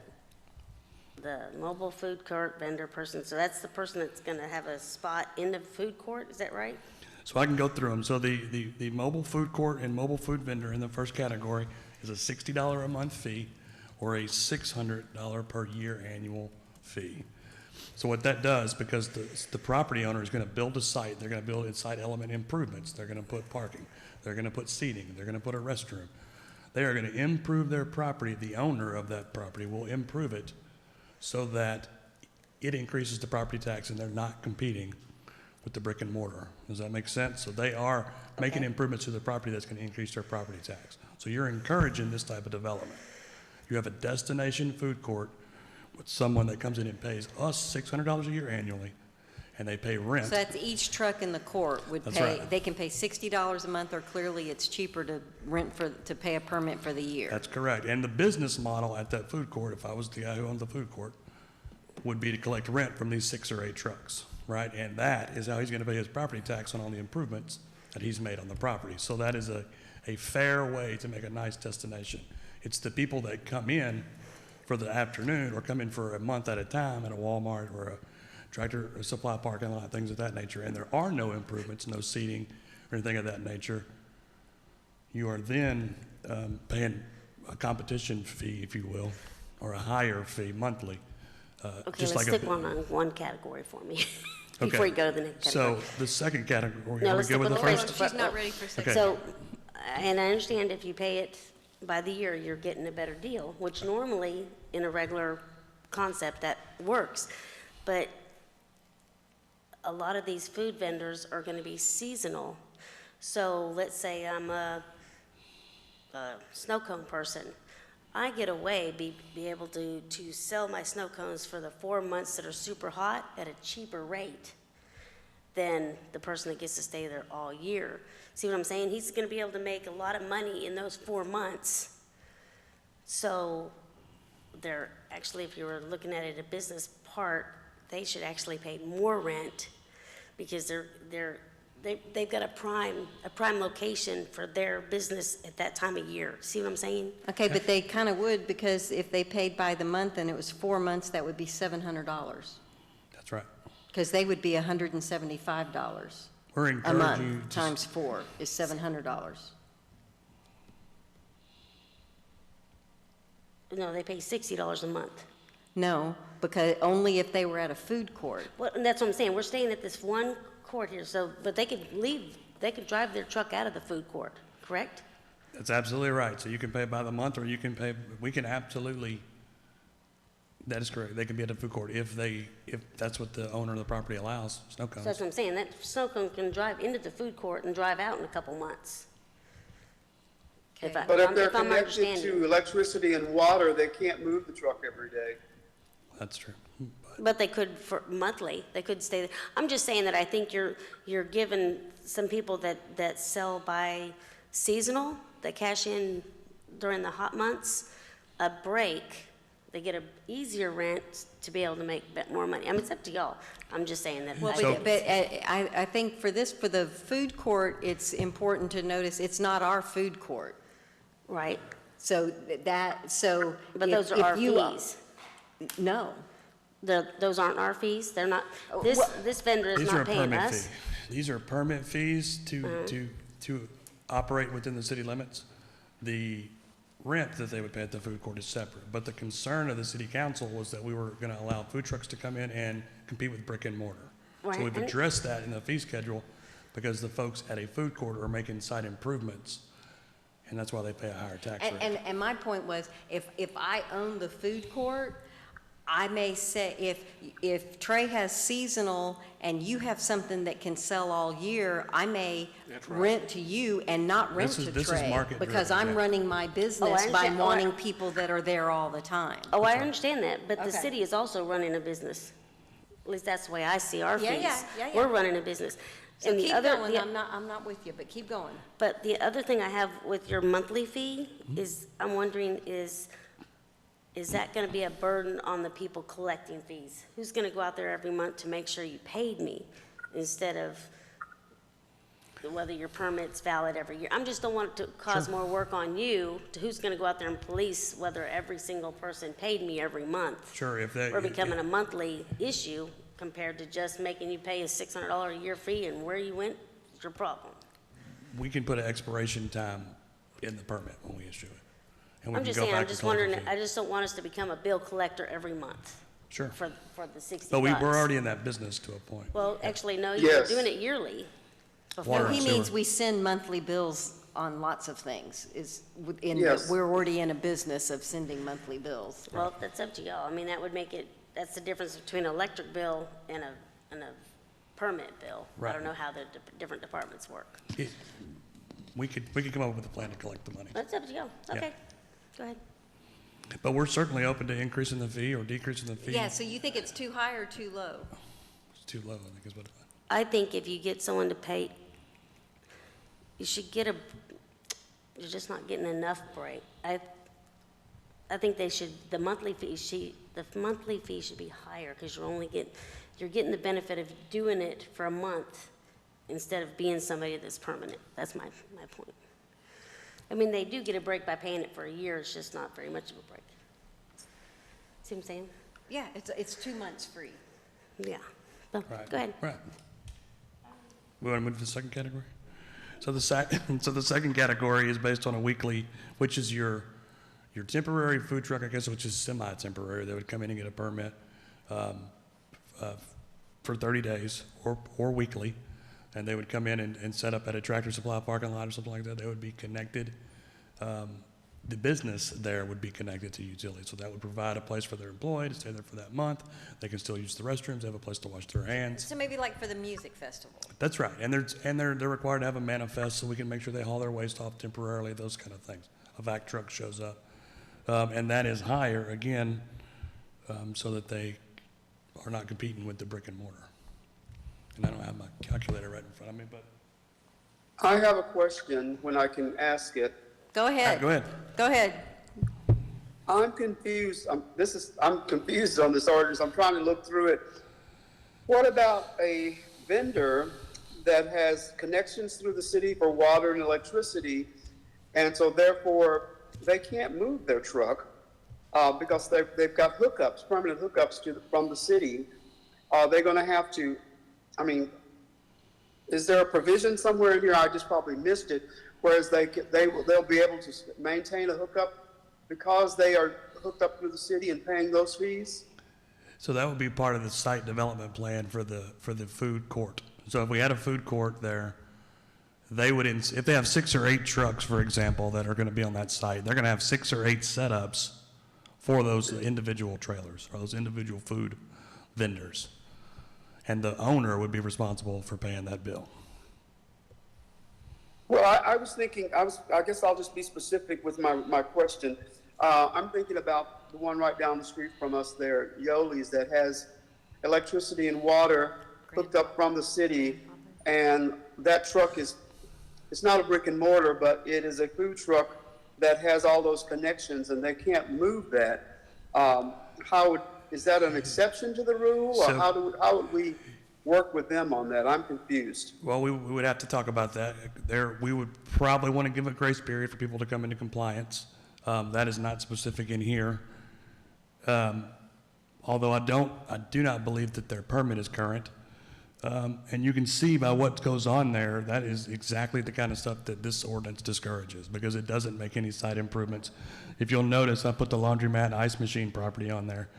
S4: mobile food court vendor person. So that's the person that's going to have a spot in the food court, is that right?
S11: So I can go through them. So the mobile food court and mobile food vendor in the first category is a $60 a month fee or a $600 per year annual fee. So what that does, because the property owner is going to build a site, they're going to build site element improvements, they're going to put parking, they're going to put seating, they're going to put a restroom. They are going to improve their property. The owner of that property will improve it so that it increases the property tax and they're not competing with the brick and mortar. Does that make sense? So they are making improvements to the property that's going to increase their property tax. So you're encouraging this type of development. You have a destination food court with someone that comes in and pays us $600 a year annually, and they pay rent.
S1: So that's each truck in the court would
S11: That's
S1: pay,
S11: right.
S1: They can pay $60 a month, or clearly it's cheaper to to pay a permit for the year.
S11: That's correct. And the business model at that food court, if I was the guy who owned the food court, would be to collect rent from these 6 or 8 trucks, right? And that is how he's going to pay his property tax on all the improvements that he's made on the property. So that is a fair way to make a nice destination. It's the people that come in for the afternoon or come in for a month at a time at a Walmart or a Tractor Supply parking lot, things of that nature, and there are no improvements, no seating or anything of that nature. You are then paying a competition fee, if you will, or a higher fee monthly.
S4: Okay,
S11: just
S4: let's
S11: like
S4: stick on one category for me before you go to the next category.
S11: So the second category,
S4: No,
S11: are we
S4: let's
S11: good with the
S4: stick
S11: first?
S1: She's not ready for second.
S11: Okay.
S4: So, and I understand if you pay it by the year, you're getting a better deal, which normally in a regular concept that works. But a lot of these food vendors are going to be seasonal. So let's say I'm a snow cone person. I get away, be able to sell my snow cones for the 4 months that are super hot at a cheaper rate than the person that gets to stay there all year. See what I'm saying? He's gonna be able to make a lot of money in those 4 months. So they're actually, if you were looking at it a business part, they should actually pay more rent because they've got a prime location for their business at that time of year. See what I'm saying?
S1: Okay, but they kind of would, because if they paid by the month and it was 4 months, that would be $700.
S11: That's right.
S1: Because they would be $175
S11: We're
S1: a
S11: encouraging you
S1: month,
S11: to
S1: times 4 is $700.
S4: No, they pay $60 a month.
S1: No, because only if they were at a food court.
S4: Well, and that's what I'm saying. We're staying at this one court here, so, but they could leave, they could drive their truck out of the food court, correct?
S11: That's absolutely right. So you can pay by the month, or you can pay, we can absolutely, that is correct. They can be at a food court if that's what the owner of the property allows, snow
S4: So
S11: cones.
S4: that's what I'm saying. That snow cone can drive into the food court and drive out in a couple months.
S1: Okay.
S2: But if they're
S4: if I'm
S2: connected
S4: understanding.
S2: to electricity and water, they can't move the truck every day.
S11: That's true.
S4: But they could for monthly, they could stay there. I'm just saying that I think you're giving some people that sell by seasonal, that cash in during the hot months, a break. They get a easier rent to be able to make more money. I mean, it's up to y'all. I'm just saying that.
S1: Well, I think for the food court, it's important to notice it's not our food court.
S4: Right.
S1: So
S4: But those are our fees.
S1: No.
S4: Those aren't our fees. They're not, this vendor is
S11: These are
S4: not paying
S11: permit
S4: us.
S11: fees. These are permit fees to operate within the city limits. The rent that they would pay at the food court is separate. But the concern of the city council was that we were going to allow food trucks to come in and compete with brick and mortar.
S4: Right,
S11: So we've
S4: and-
S11: addressed that in the fee schedule because the folks at a food court are making site improvements, and that's why they pay a higher tax rate.
S1: And my point was, if I own the food court, I may say, if Trey has seasonal and you have something that can sell all year, I may rent to you and not rent to
S11: This is
S1: Trey.
S11: market
S1: Because
S11: driven,
S1: I'm
S11: yeah.
S1: running my business by
S4: understand.
S1: wanting people that are there all the time.
S4: Oh, I understand that, but the
S1: Okay.
S4: city is also running a business. At least that's the way I see our fees.
S1: Yeah.
S4: We're running a business.
S1: So
S4: And the
S1: keep
S4: other-
S1: going,
S4: the-
S1: I'm not with you, but keep going.
S4: But the other thing I have with your monthly fee is, I'm wondering, is that gonna be a burden on the people collecting fees? Who's gonna go out there every month to make sure you paid me instead of whether your permit's valid every year? I just don't want it to cause more work on you, to who's gonna go out there and police whether every single person paid me every month?
S11: Sure, if they.
S4: We're becoming a monthly issue compared to just making you pay a $600 a year fee, and where you went is your problem.
S11: We can put an expiration time in the permit when we issue it. And we
S4: I'm
S11: can
S4: just
S11: go
S4: saying, I'm
S11: back and
S4: just
S11: collect the
S4: wondering,
S11: fee.
S4: I just don't want us to become a bill collector every month
S11: Sure.
S4: for the 60
S11: But
S4: bucks.
S11: we're already in that business to a point.
S4: Well, actually, no, you're
S2: Yes.
S4: doing it yearly. before.
S11: Water
S1: No, he
S11: and
S1: means
S11: sewer.
S1: we send monthly bills on lots of things,
S2: Yes.
S1: we're already in a business of sending monthly bills.
S4: Well, that's up to y'all. I mean, that would make it, that's the difference between an electric bill and a permit bill. I
S11: Right.
S4: don't know how the different departments work.
S11: We could come up with a plan to collect the money.
S4: That's up to y'all.
S11: Yeah.
S4: Okay, go ahead.
S11: But we're certainly open to increasing the fee or decreasing the fee.
S1: Yeah, so you think it's too high or too low?
S11: It's too low, I think is what.
S4: I think if you get someone to pay, you should get you're just not getting enough break. I think they should, the monthly fee should be higher, because you're getting the benefit of doing it for a month instead of being somebody that's permanent. That's my point. I mean, they do get a break by paying it for a year, it's just not very much of a break. See what I'm saying?
S1: Yeah, it's 2 months free.
S4: Yeah. So,
S11: Right.
S4: go ahead.
S11: Right. We want to move to the second category? So the second category is based on a weekly, which is your temporary food truck, I guess, which is semi-temporary. They would come in and get a permit for 30 days or weekly, and they would come in and set up at a Tractor Supply parking lot or something like that. They would be connected the business there would be connected to utilities. So that would provide a place for their employee to stay there for that month. They can still use the restrooms, they have a place to wash their hands.
S1: So maybe like for the music festival.
S11: That's right. And they're required to have a manifest so we can make sure they haul their waste off temporarily, those kind of things. A vac truck shows up. And that is higher, again, so that they are not competing with the brick and mortar. And I don't have my calculator right in front of me, but.
S2: I have a question when I can ask it.
S1: Go ahead.
S11: Go ahead.
S1: Go ahead.
S2: I'm confused. I'm confused on this ordinance. I'm trying to look through it. What about a vendor that has connections through the city for water and electricity, and so therefore they can't move their truck because they've got hookups, permanent hookups from the city? Are they going to have to? I mean, is there a provision somewhere in here? I just probably missed it. Whereas they'll be able to maintain a hookup because they are hooked up through the city and paying those fees?
S11: So that would be part of the site development plan for the food court. So if we had a food court there, they would, if they have 6 or 8 trucks, for example, that are going to be on that site, they're going to have 6 or 8 setups for those individual trailers or those individual food vendors. And the owner would be responsible for paying that bill.
S2: Well, I was thinking, I guess I'll just be specific with my question. I'm thinking about the one right down the street from us there, Yoli's, that has electricity and water hooked up from the city. And that truck it's not a brick and mortar, but it is a food truck that has all those connections, and they can't move that. Is that an exception to the rule, or how would we work with them on that? I'm confused.
S11: Well, we would have to talk about that. We would probably want to give a grace period for people to come into compliance. That is not specific in here. Although I do not believe that their permit is current. And you can see by what goes on there, that is exactly the kind of stuff that this ordinance discourages, because it doesn't make any site improvements. If you'll notice, I put the laundromat and ice machine property on there.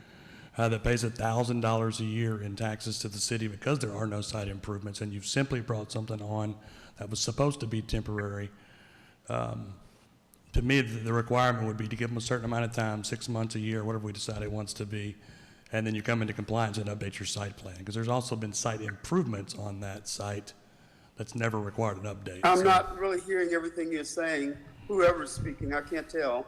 S11: That pays $1,000 a year in taxes to the city because there are no site improvements, and you've simply brought something on that was supposed to be temporary. To me, the requirement would be to give them a certain amount of time, 6 months, a year, whatever we decide it wants to be, and then you come into compliance and update your site plan, because there's also been site improvements on that site that's never required an update.
S2: I'm not really hearing everything you're saying. Whoever's speaking, I can't tell.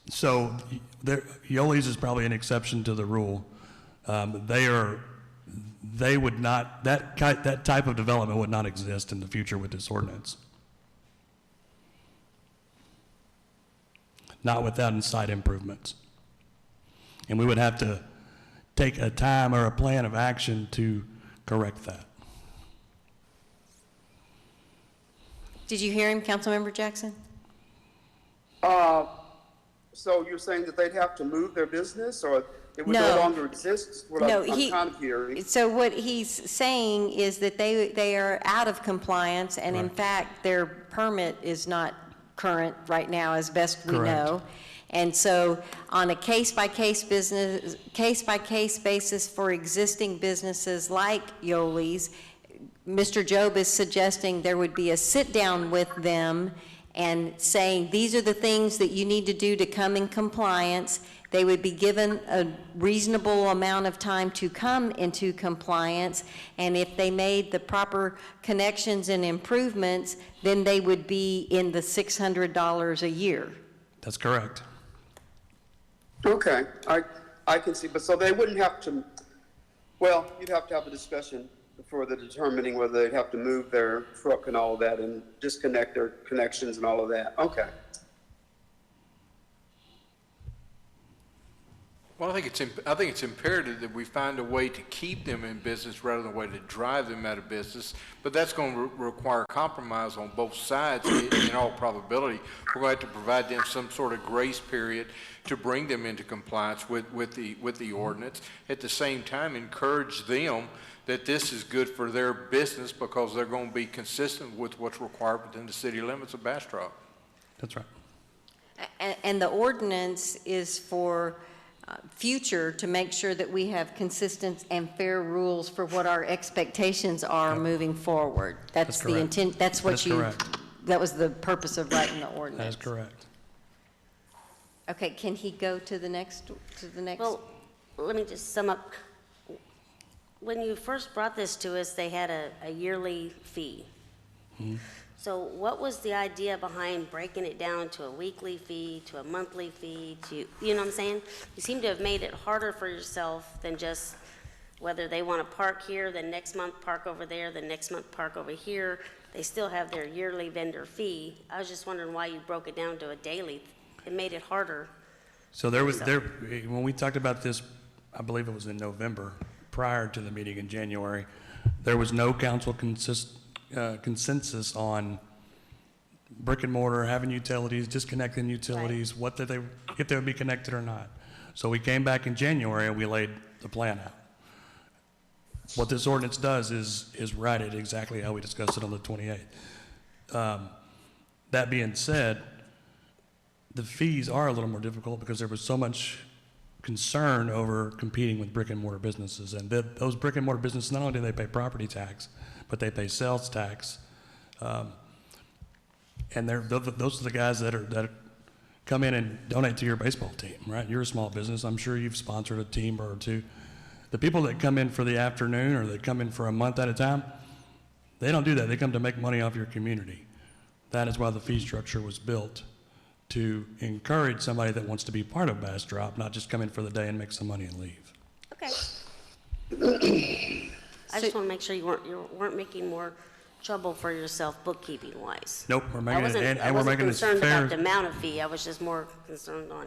S11: So Yoli's is probably an exception to the rule. They would not, that type of development would not exist in the future with this ordinance. Not without site improvements. And we would have to take a time or a plan of action to correct that.
S1: Did you hear him, Councilmember Jackson?
S2: So you're saying that they'd have to move their business, or it would no longer exist? I'm kind of hearing.
S1: So what he's saying is that they are out of compliance, and in fact, their permit is not current right now, as best we know. And so on a case-by-case basis for existing businesses like Yoli's, Mr. Job is suggesting there would be a sit-down with them and saying, these are the things that you need to do to come in compliance. They would be given a reasonable amount of time to come into compliance, and if they made the proper connections and improvements, then they would be in the $600 a year.
S11: That's correct.
S2: Okay, I can see, but so they wouldn't have to, well, you'd have to have a discussion for the determining whether they'd have to move their truck and all of that and disconnect their connections and all of that. Okay.
S5: Well, I think it's imperative that we find a way to keep them in business rather than a way to drive them out of business. But that's going to require compromise on both sides. In all probability, we're going to have to provide them some sort of grace period to bring them into compliance with the ordinance. At the same time, encourage them that this is good for their business because they're going to be consistent with what's required within the city limits of Bastrop.
S11: That's right.
S1: And the ordinance is for future to make sure that we have consistent and fair rules for what our expectations are moving forward. That's the intent. That's what you That was the purpose of writing the ordinance.
S11: That is correct.
S1: Okay, can he go to the next,
S4: Well, let me just sum up. When you first brought this to us, they had a yearly fee. So what was the idea behind breaking it down to a weekly fee, to a monthly fee, to, you know what I'm saying? You seem to have made it harder for yourself than just whether they want to park here, then next month park over there, then next month park over here. They still have their yearly vendor fee. I was just wondering why you broke it down to a daily. It made it harder.
S11: So when we talked about this, I believe it was in November, prior to the meeting in January, there was no council consensus on brick and mortar, having utilities, disconnecting utilities,
S4: Right.
S11: if they would be connected or not. So we came back in January and we laid the plan out. What this ordinance does is write it exactly how we discussed it on the 28th. That being said, the fees are a little more difficult because there was so much concern over competing with brick and mortar businesses. And those brick and mortar businesses, not only do they pay property tax, but they pay sales tax. And those are the guys that come in and donate to your baseball team, right? You're a small business. I'm sure you've sponsored a team or two. The people that come in for the afternoon or they come in for a month at a time, they don't do that. They come to make money off your community. That is why the fee structure was built, to encourage somebody that wants to be part of Bastrop, not just come in for the day and make some money and leave.
S4: Okay. I just want to make sure you weren't making more trouble for yourself bookkeeping wise.
S11: Nope, we're making it,
S4: I
S11: and we're
S4: wasn't
S11: making it
S4: concerned
S11: fair.
S4: about the amount of fee. I was just more concerned on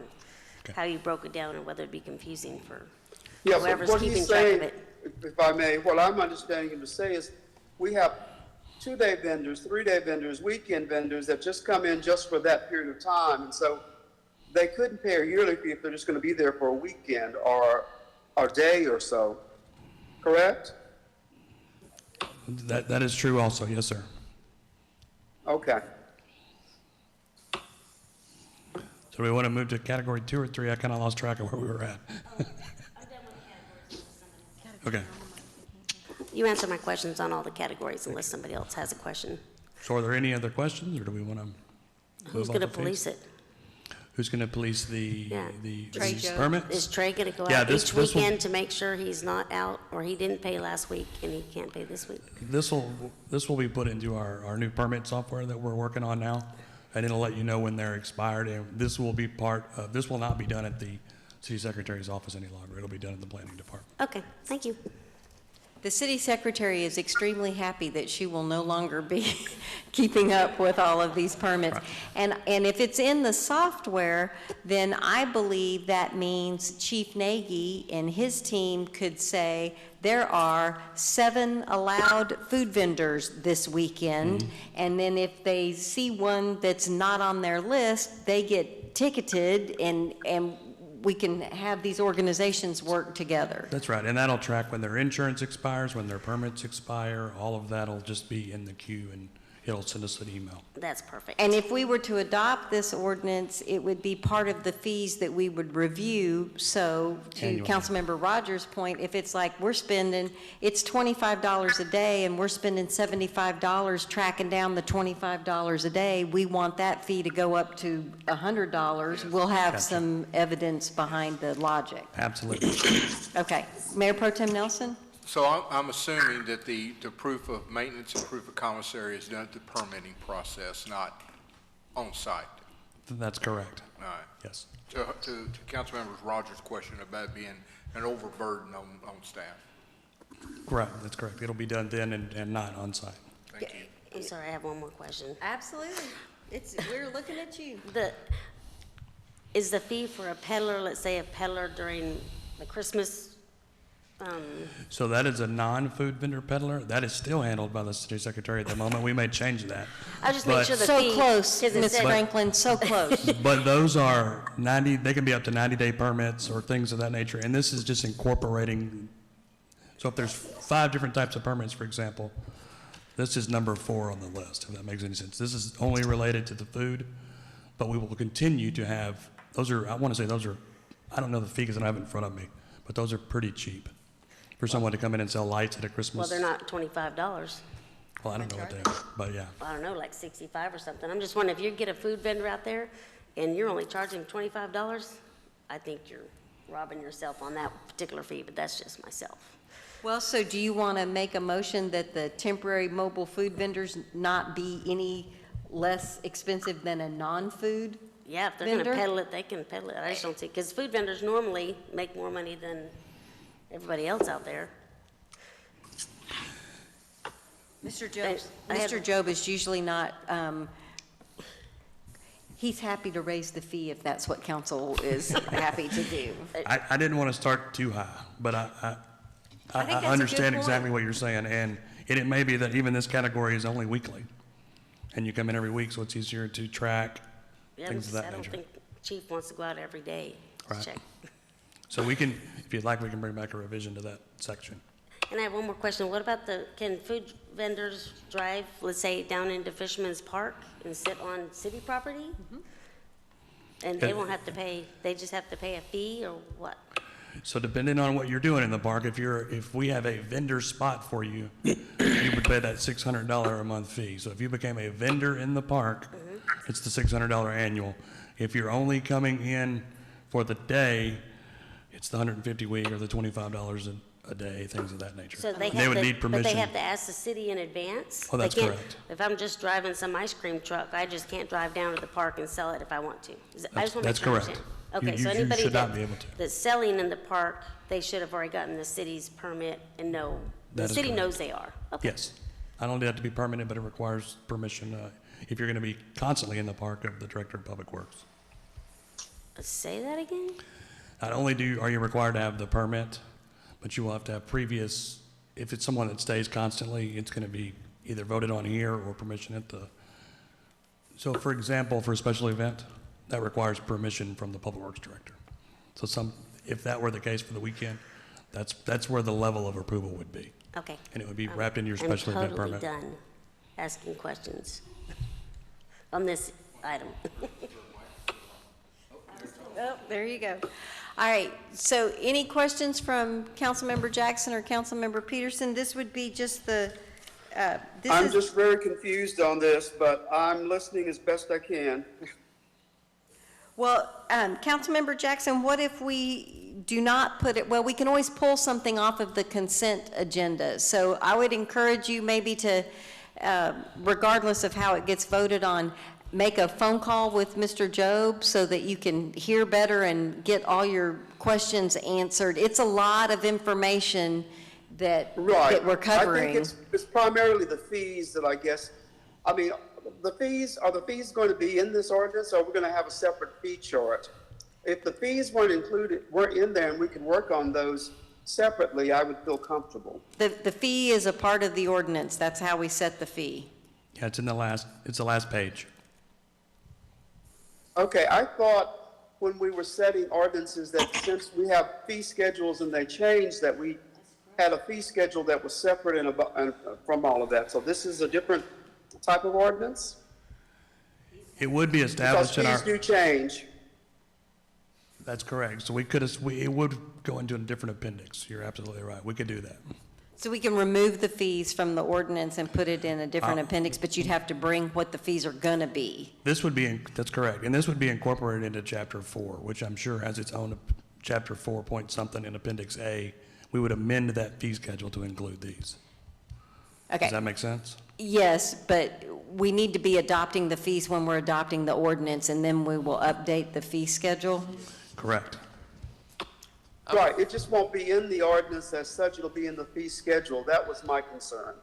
S11: Okay.
S4: how you broke it down and whether it'd be confusing for
S2: Yes,
S4: whoever's
S2: what
S4: keeping
S2: he's
S4: track
S2: saying,
S4: of it.
S2: if I may, what I'm understanding him to say is, we have 2-day vendors, 3-day vendors, weekend vendors that just come in just for that period of time, and so they couldn't pay a yearly fee if they're just going to be there for a weekend or a day or so, correct?
S11: That is true also, yes, sir.
S2: Okay.
S11: So do we want to move to category 2 or 3? I kind of lost track of where we were at. Okay.
S4: You answer my questions on all the categories unless somebody else has a question.
S11: So are there any other questions, or do we want to move
S4: Who's
S11: on
S4: going to
S11: to fees?
S4: police it?
S11: Who's going to police the
S1: Trey Jones.
S11: permits?
S4: Is Trey going to go
S11: Yeah,
S4: out
S11: this
S4: each
S11: will-
S4: weekend to make sure he's not out, or he didn't pay last week and he can't pay this week?
S11: This will be put into our new permit software that we're working on now, and it'll let you know when they're expired. And this will be this will not be done at the city secretary's office any longer. It'll be done at the planning department.
S4: Okay, thank you.
S1: The city secretary is extremely happy that she will no longer be keeping up with all of these permits.
S11: Right.
S1: And if it's in the software, then I believe that means Chief Nagy and his team could say, there are 7 allowed food vendors this weekend, and then if they see one that's not on their list, they get ticketed, and we can have these organizations work together.
S11: That's right, and that'll track when their insurance expires, when their permits expire. All of that'll just be in the queue, and it'll send us an email.
S4: That's perfect.
S1: And if we were to adopt this ordinance, it would be part of the fees that we would review. So to
S11: Annually.
S1: Councilmember Rogers' point, if it's like it's $25 a day and we're spending $75 tracking down the $25 a day, we want that fee to go up to $100. We'll have
S11: Gotcha.
S1: some evidence behind the logic.
S11: Absolutely.
S1: Okay. Mayor Pro Tem Nelson?
S5: So I'm assuming that the proof of maintenance and proof of commissary is done at the permitting process, not on site.
S11: That's correct.
S5: All right.
S11: Yes.
S5: To Councilmember Rogers' question about being an overburden on staff.
S11: Correct, that's correct. It'll be done then and not on site.
S5: Thank you.
S4: I'm sorry, I have one more question.
S1: Absolutely. We're looking at you.
S4: Is the fee for a peddler, let's say a peddler during the Christmas,
S11: So that is a non-food vendor peddler. That is still handled by the city secretary at the moment. We may change that.
S4: I just make sure the
S1: So
S4: fee.
S1: close,
S4: 'cause it
S1: Ms.
S4: said-
S1: Franklin, so close.
S11: But those are they can be up to 90-day permits or things of that nature. And this is just incorporating, so if there's 5 different types of permits, for example, this is number 4 on the list, if that makes any sense. This is only related to the food, but we will continue to have, I don't know the fee because I don't have it in front of me, but those are pretty cheap for someone to come in and sell lights at a Christmas.
S4: Well, they're not $25.
S11: Well, I don't know what they are, but yeah.
S4: I don't know, like 65 or something. I'm just wondering, if you get a food vendor out there and you're only charging $25, I think you're robbing yourself on that particular fee, but that's just myself.
S1: Well, so do you want to make a motion that the temporary mobile food vendors not be any less expensive than a non-food?
S4: Yeah, if they're going to
S1: vendor?
S4: peddle it, they can peddle it. I just don't see, because food vendors normally make more money than everybody else out there.
S1: Mr. Job,
S4: I have-
S1: Mr. Job is usually not, he's happy to raise the fee if that's what council is happy to do.
S11: I didn't want to start too high, but I
S1: I think that's a good
S11: understand
S1: point.
S11: exactly what you're saying, and it may be that even this category is only weekly, and you come in every week, so it's easier to track
S4: Yeah,
S11: things of
S4: because
S11: that
S4: I don't
S11: nature.
S4: think Chief wants to go out every day to
S11: Right.
S4: check.
S11: So we can, if you'd like, we can bring back a revision to that section.
S4: And I have one more question. What about can food vendors drive, let's say, down into Fisherman's Park and sit on city property? And they
S11: Yeah.
S4: won't have to pay, they just have to pay a fee or what?
S11: So depending on what you're doing in the park, if we have a vendor spot for you, you would pay that $600 a month fee. So if you became a vendor in the park, it's the $600 annual. If you're only coming in for the day, it's the $150 week or the $25 a day, things of that nature.
S4: So they
S11: And
S4: have
S11: would
S4: to,
S11: need
S4: but they
S11: permission.
S4: have to ask the city in advance?
S11: Oh, that's
S4: They can't-
S11: correct.
S4: If I'm just driving some ice cream truck, I just can't drive down to the park and sell it if I want to? I just want to make
S11: That's
S4: sure I
S11: correct.
S4: understand.
S11: You-
S4: Okay,
S11: you
S4: so anybody
S11: should not be able to.
S4: that's selling in the park, they should have already gotten the city's permit and know, the
S11: That is
S4: city
S11: correct.
S4: knows they are? Okay.
S11: Yes. I don't have to be permanent, but it requires permission if you're going to be constantly in the park of the Director of Public Works.
S4: Say that again?
S11: Not only are you required to have the permit, but you will have to have previous, if it's someone that stays constantly, it's going to be either voted on here or permission at the, so for example, for a special event, that requires permission from the Public Works Director. So if that were the case for the weekend, that's where the level of approval would be.
S4: Okay.
S11: And it would be wrapped into your special event permit.
S4: I'm totally done asking questions on this item.
S1: Oh, there you go. All right, so any questions from Councilmember Jackson or Councilmember Peterson? This would be just the,
S2: I'm just very confused on this, but I'm listening as best I can.
S1: Well, Councilmember Jackson, what if we do not put it, well, we can always pull something off of the consent agenda. So I would encourage you maybe to, regardless of how it gets voted on, make a phone call with Mr. Job so that you can hear better and get all your questions answered. It's a lot of information that
S2: Right.
S1: we're covering.
S2: I think it's primarily the fees that I guess, I mean, are the fees going to be in this ordinance, or are we going to have a separate fee chart? If the fees weren't in there and we could work on those separately, I would feel comfortable.
S1: The fee is a part of the ordinance. That's how we set the fee.
S11: Yeah, it's the last page.
S2: Okay, I thought when we were setting ordinances that since we have fee schedules and they changed, that we had a fee schedule that was separate and from all of that. So this is a different type of ordinance?
S11: It would be
S2: Because
S11: established in our.
S2: fees do change.
S11: That's correct. So it would go into a different appendix. You're absolutely right. We could do that.
S1: So we can remove the fees from the ordinance and put it in a different appendix, but you'd have to bring what the fees are gonna be.
S11: This would be, that's correct. And this would be incorporated into Chapter 4, which I'm sure has its own Chapter 4 point something in Appendix A. We would amend that fee schedule to include these.
S1: Okay.
S11: Does that make sense?
S1: Yes, but we need to be adopting the fees when we're adopting the ordinance, and then we will update the fee schedule.
S11: Correct.
S2: Right, it just won't be in the ordinance as such, it'll be in the fee schedule. That was my concern.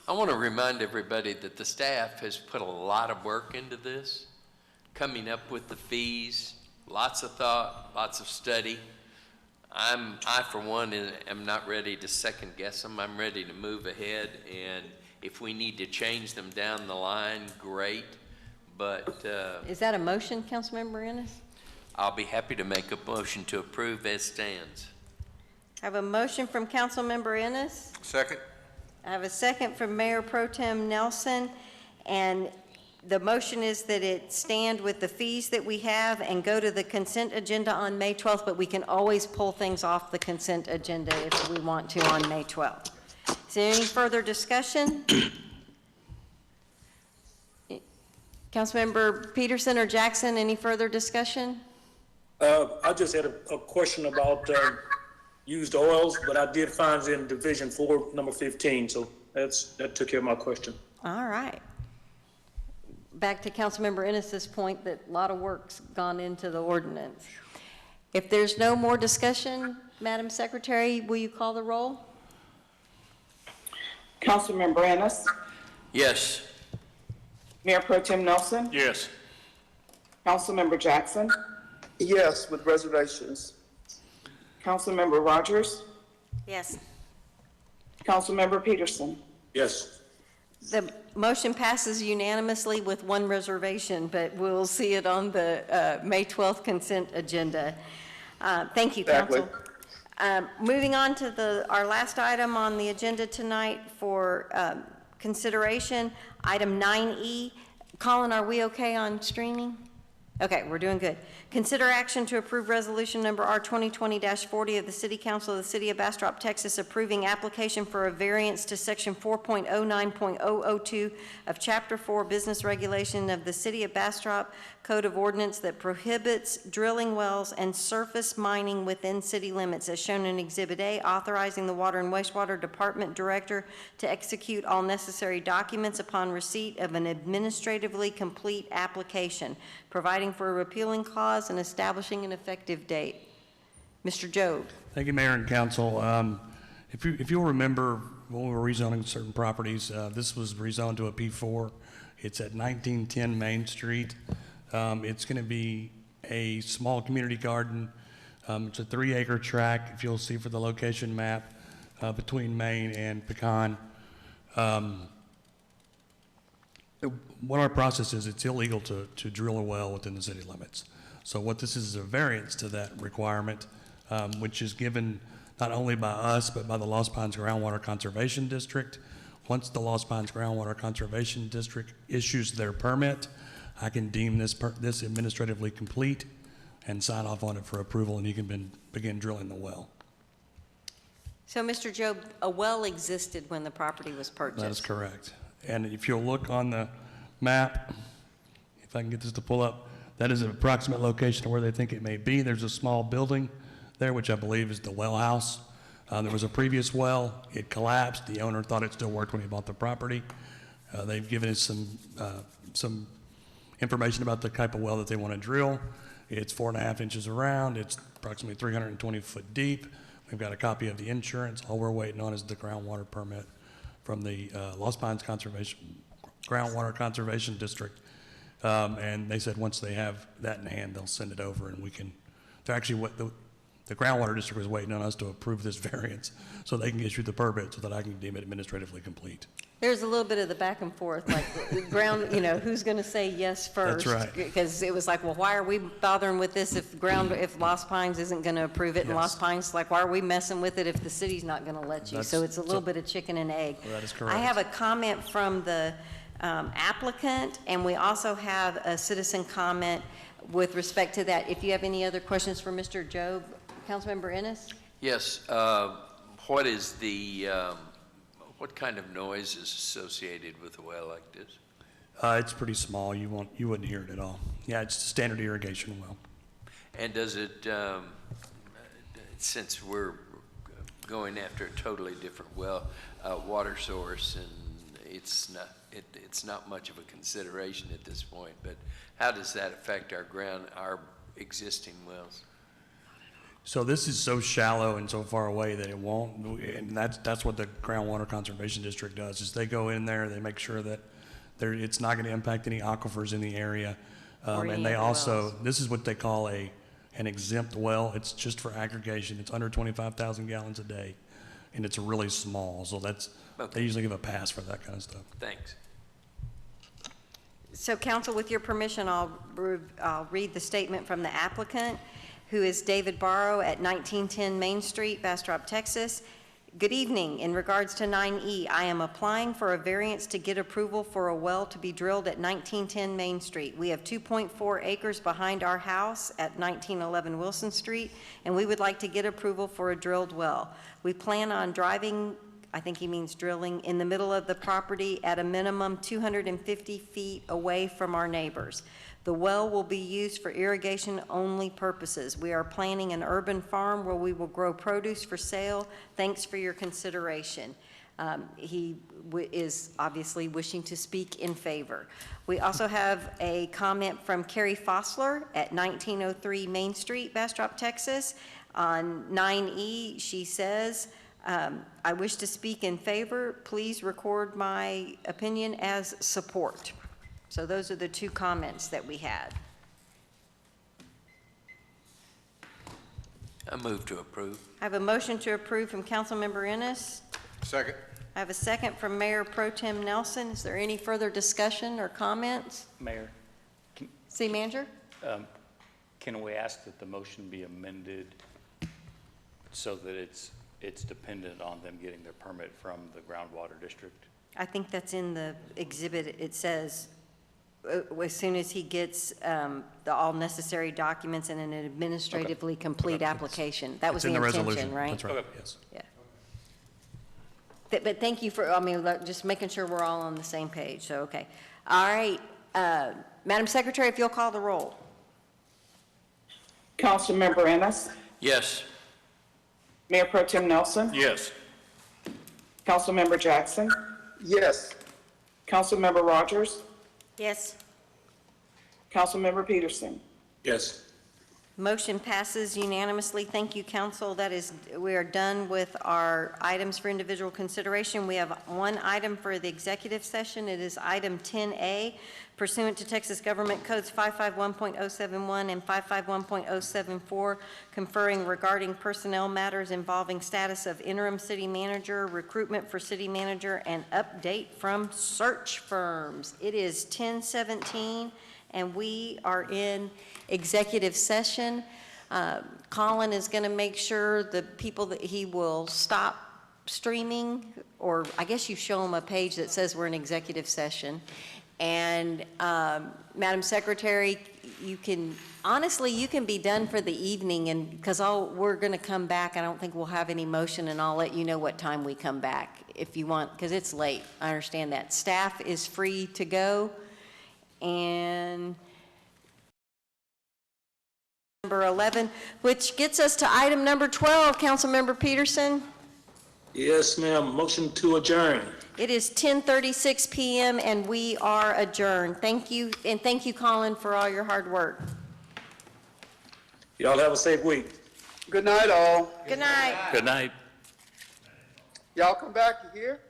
S6: I want to remind everybody that the staff has put a lot of work into this, coming up with the fees, lots of thought, lots of study. I for one, am not ready to second guess them. I'm ready to move ahead, and if we need to change them down the line, great. But
S1: Is that a motion, Councilmember Ennis?
S6: I'll be happy to make a motion to approve as stands.
S1: I have a motion from Councilmember Ennis.
S5: Second.
S1: I have a second from Mayor Pro Tem Nelson, and the motion is that it stand with the fees that we have and go to the consent agenda on May 12th, but we can always pull things off the consent agenda if we want to on May 12th. Is there any further discussion? Councilmember Peterson or Jackson, any further discussion?
S3: I just had a question about used oils, but I did find it in Division 4, number 15, so that took care of my question.
S1: All right. Back to Councilmember Ennis's point that a lot of work's gone into the ordinance. If there's no more discussion, Madam Secretary, will you call the roll?
S12: Councilmember Ennis,
S6: Yes.
S12: Mayor Pro Tem Nelson,
S5: Yes.
S12: Councilmember Jackson,
S2: Yes, with reservations.
S12: Councilmember Rogers,
S4: Yes.
S12: Councilmember Peterson.
S3: Yes.
S1: The motion passes unanimously with one reservation, but we'll see it on the May 12th consent agenda. Thank you,
S2: Exactly.
S1: Council. Moving on to our last item on the agenda tonight for consideration, item 9E. Colin, are we okay on streaming? Okay, we're doing good. Consider action to approve resolution number R 2020-40 of the City Council of the City of Bastrop, Texas, approving application for a variance to section 4.09.002 of Chapter 4 Business Regulation of the City of Bastrop Code of Ordinance that prohibits drilling wells and surface mining within city limits, as shown in Exhibit A, authorizing the Water and Wastewater Department Director to execute all necessary documents upon receipt of an administratively complete application, providing for a repealing clause and establishing an effective date. Mr. Job.
S11: Thank you, Mayor and Council. If you'll remember, when we were rezoning certain properties, this was rezoned to a P4. It's at 1910 Main Street. It's going to be a small community garden. It's a 3-acre tract, if you'll see for the location map, between Main and Pecan. What our process is, it's illegal to drill a well within the city limits. So what this is a variance to that requirement, which is given not only by us, but by the Lost Pines Groundwater Conservation District. Once the Lost Pines Groundwater Conservation District issues their permit, I can deem this administratively complete and sign off on it for approval, and you can begin drilling the well.
S1: So, Mr. Job, a well existed when the property was purchased?
S11: That is correct. And if you'll look on the map, if I can get this to pull up, that is an approximate location of where they think it may be. There's a small building there, which I believe is the well house. There was a previous well. It collapsed. The owner thought it still worked when he bought the property. They've given us some information about the type of well that they want to drill. It's 4.5 inches around. It's approximately 320 foot deep. We've got a copy of the insurance. All we're waiting on is the groundwater permit from the Lost Pines Groundwater Conservation District. And they said once they have that in hand, they'll send it over, and we can, they're actually what the groundwater district was waiting on us to approve this variance so they can issue the permit so that I can deem it administratively complete.
S1: There's a little bit of the back and forth, like ground, who's going to say yes first?
S11: That's right.
S1: Because it was like, well, why are we bothering with this if Lost Pines isn't going to approve it? And
S11: Yes.
S1: Lost Pines, like, why are we messing with it if the city's not going to let you? So it's a little bit of chicken and egg.
S11: That is correct.
S1: I have a comment from the applicant, and we also have a citizen comment with respect to that. If you have any other questions for Mr. Job, Councilmember Ennis?
S6: Yes. What is the, what kind of noise is associated with a well like this?
S11: It's pretty small. You wouldn't hear it at all. Yeah, it's a standard irrigation well.
S6: And does it, since we're going after a totally different well, water source, and it's not much of a consideration at this point, but how does that affect our existing wells?
S11: So this is so shallow and so far away that it won't, and that's what the Groundwater Conservation District does, is they go in there, they make sure that it's not going to impact any aquifers in the area. And they also, this is what they call an exempt well. It's just for aggregation. It's under 25,000 gallons a day, and it's really small. So they usually give a pass for that kind of stuff.
S6: Thanks.
S1: So, council, with your permission, I'll read the statement from the applicant, who is David Barrow at 1910 Main Street, Bastrop, Texas. Good evening. In regards to 9E, I am applying for a variance to get approval for a well to be drilled at 1910 Main Street. We have 2.4 acres behind our house at 1911 Wilson Street, and we would like to get approval for a drilled well. We plan on driving I think he means drilling, in the middle of the property at a minimum 250 feet away from our neighbors. The well will be used for irrigation-only purposes. We are planning an urban farm where we will grow produce for sale. Thanks for your consideration. He is obviously wishing to speak in favor. We also have a comment from Carrie Fossler at 1903 Main Street, Bastrop, Texas. On 9E, she says, I wish to speak in favor. Please record my opinion as support. So those are the two comments that we had.
S6: I move to approve.
S1: I have a motion to approve from Councilmember Ennis.
S5: Second.
S1: I have a second from Mayor Pro Tem Nelson. Is there any further discussion or comments?
S7: Mayor,
S1: City Manager?
S7: can we ask that the motion be amended so that it's dependent on them getting their permit from the groundwater district?
S1: I think that's in the exhibit. It says, as soon as he gets the all necessary documents and an administratively complete application. That was
S11: It's in
S1: the
S11: the
S1: intention,
S11: resolution.
S1: right?
S11: That's right,
S7: Okay.
S11: yes.
S1: Yeah. But thank you for, I mean, just making sure we're all on the same page, so, okay. All right, Madam Secretary, if you'll call the roll.
S12: Councilmember Ennis,
S6: Yes.
S12: Mayor Pro Tem Nelson,
S5: Yes.
S12: Councilmember Jackson,
S2: Yes.
S12: Councilmember Rogers,
S1: Yes.
S12: Councilmember Peterson.
S3: Yes.
S1: Motion passes unanimously. Thank you, council. That is, we are done with our items for individual consideration. We have one item for the executive session. It is item 10A, pursuant to Texas Government Codes 551.071 and 551.074, conferring regarding personnel matters involving status of interim city manager, recruitment for city manager, and update from search firms. It is 10:17, and we are in executive session. Colin is going to make sure the people that he will stop streaming, or I guess you show them a page that says we're in executive session. And Madam Secretary, you can, honestly, you can be done for the evening, and because we're going to come back. I don't think we'll have any motion, and I'll let you know what time we come back if you want, because it's late. I understand that. Staff is free to go. And number 11, which gets us to item number 12, Councilmember Peterson.
S3: Yes, ma'am. Motion to adjourn.
S1: It is 10:36 p.m. and we are adjourned. Thank you, and thank you, Colin, for all your hard work.
S3: Y'all have a safe week.
S2: Good night, all.
S1: Good night.
S7: Good night.
S2: Y'all come back here.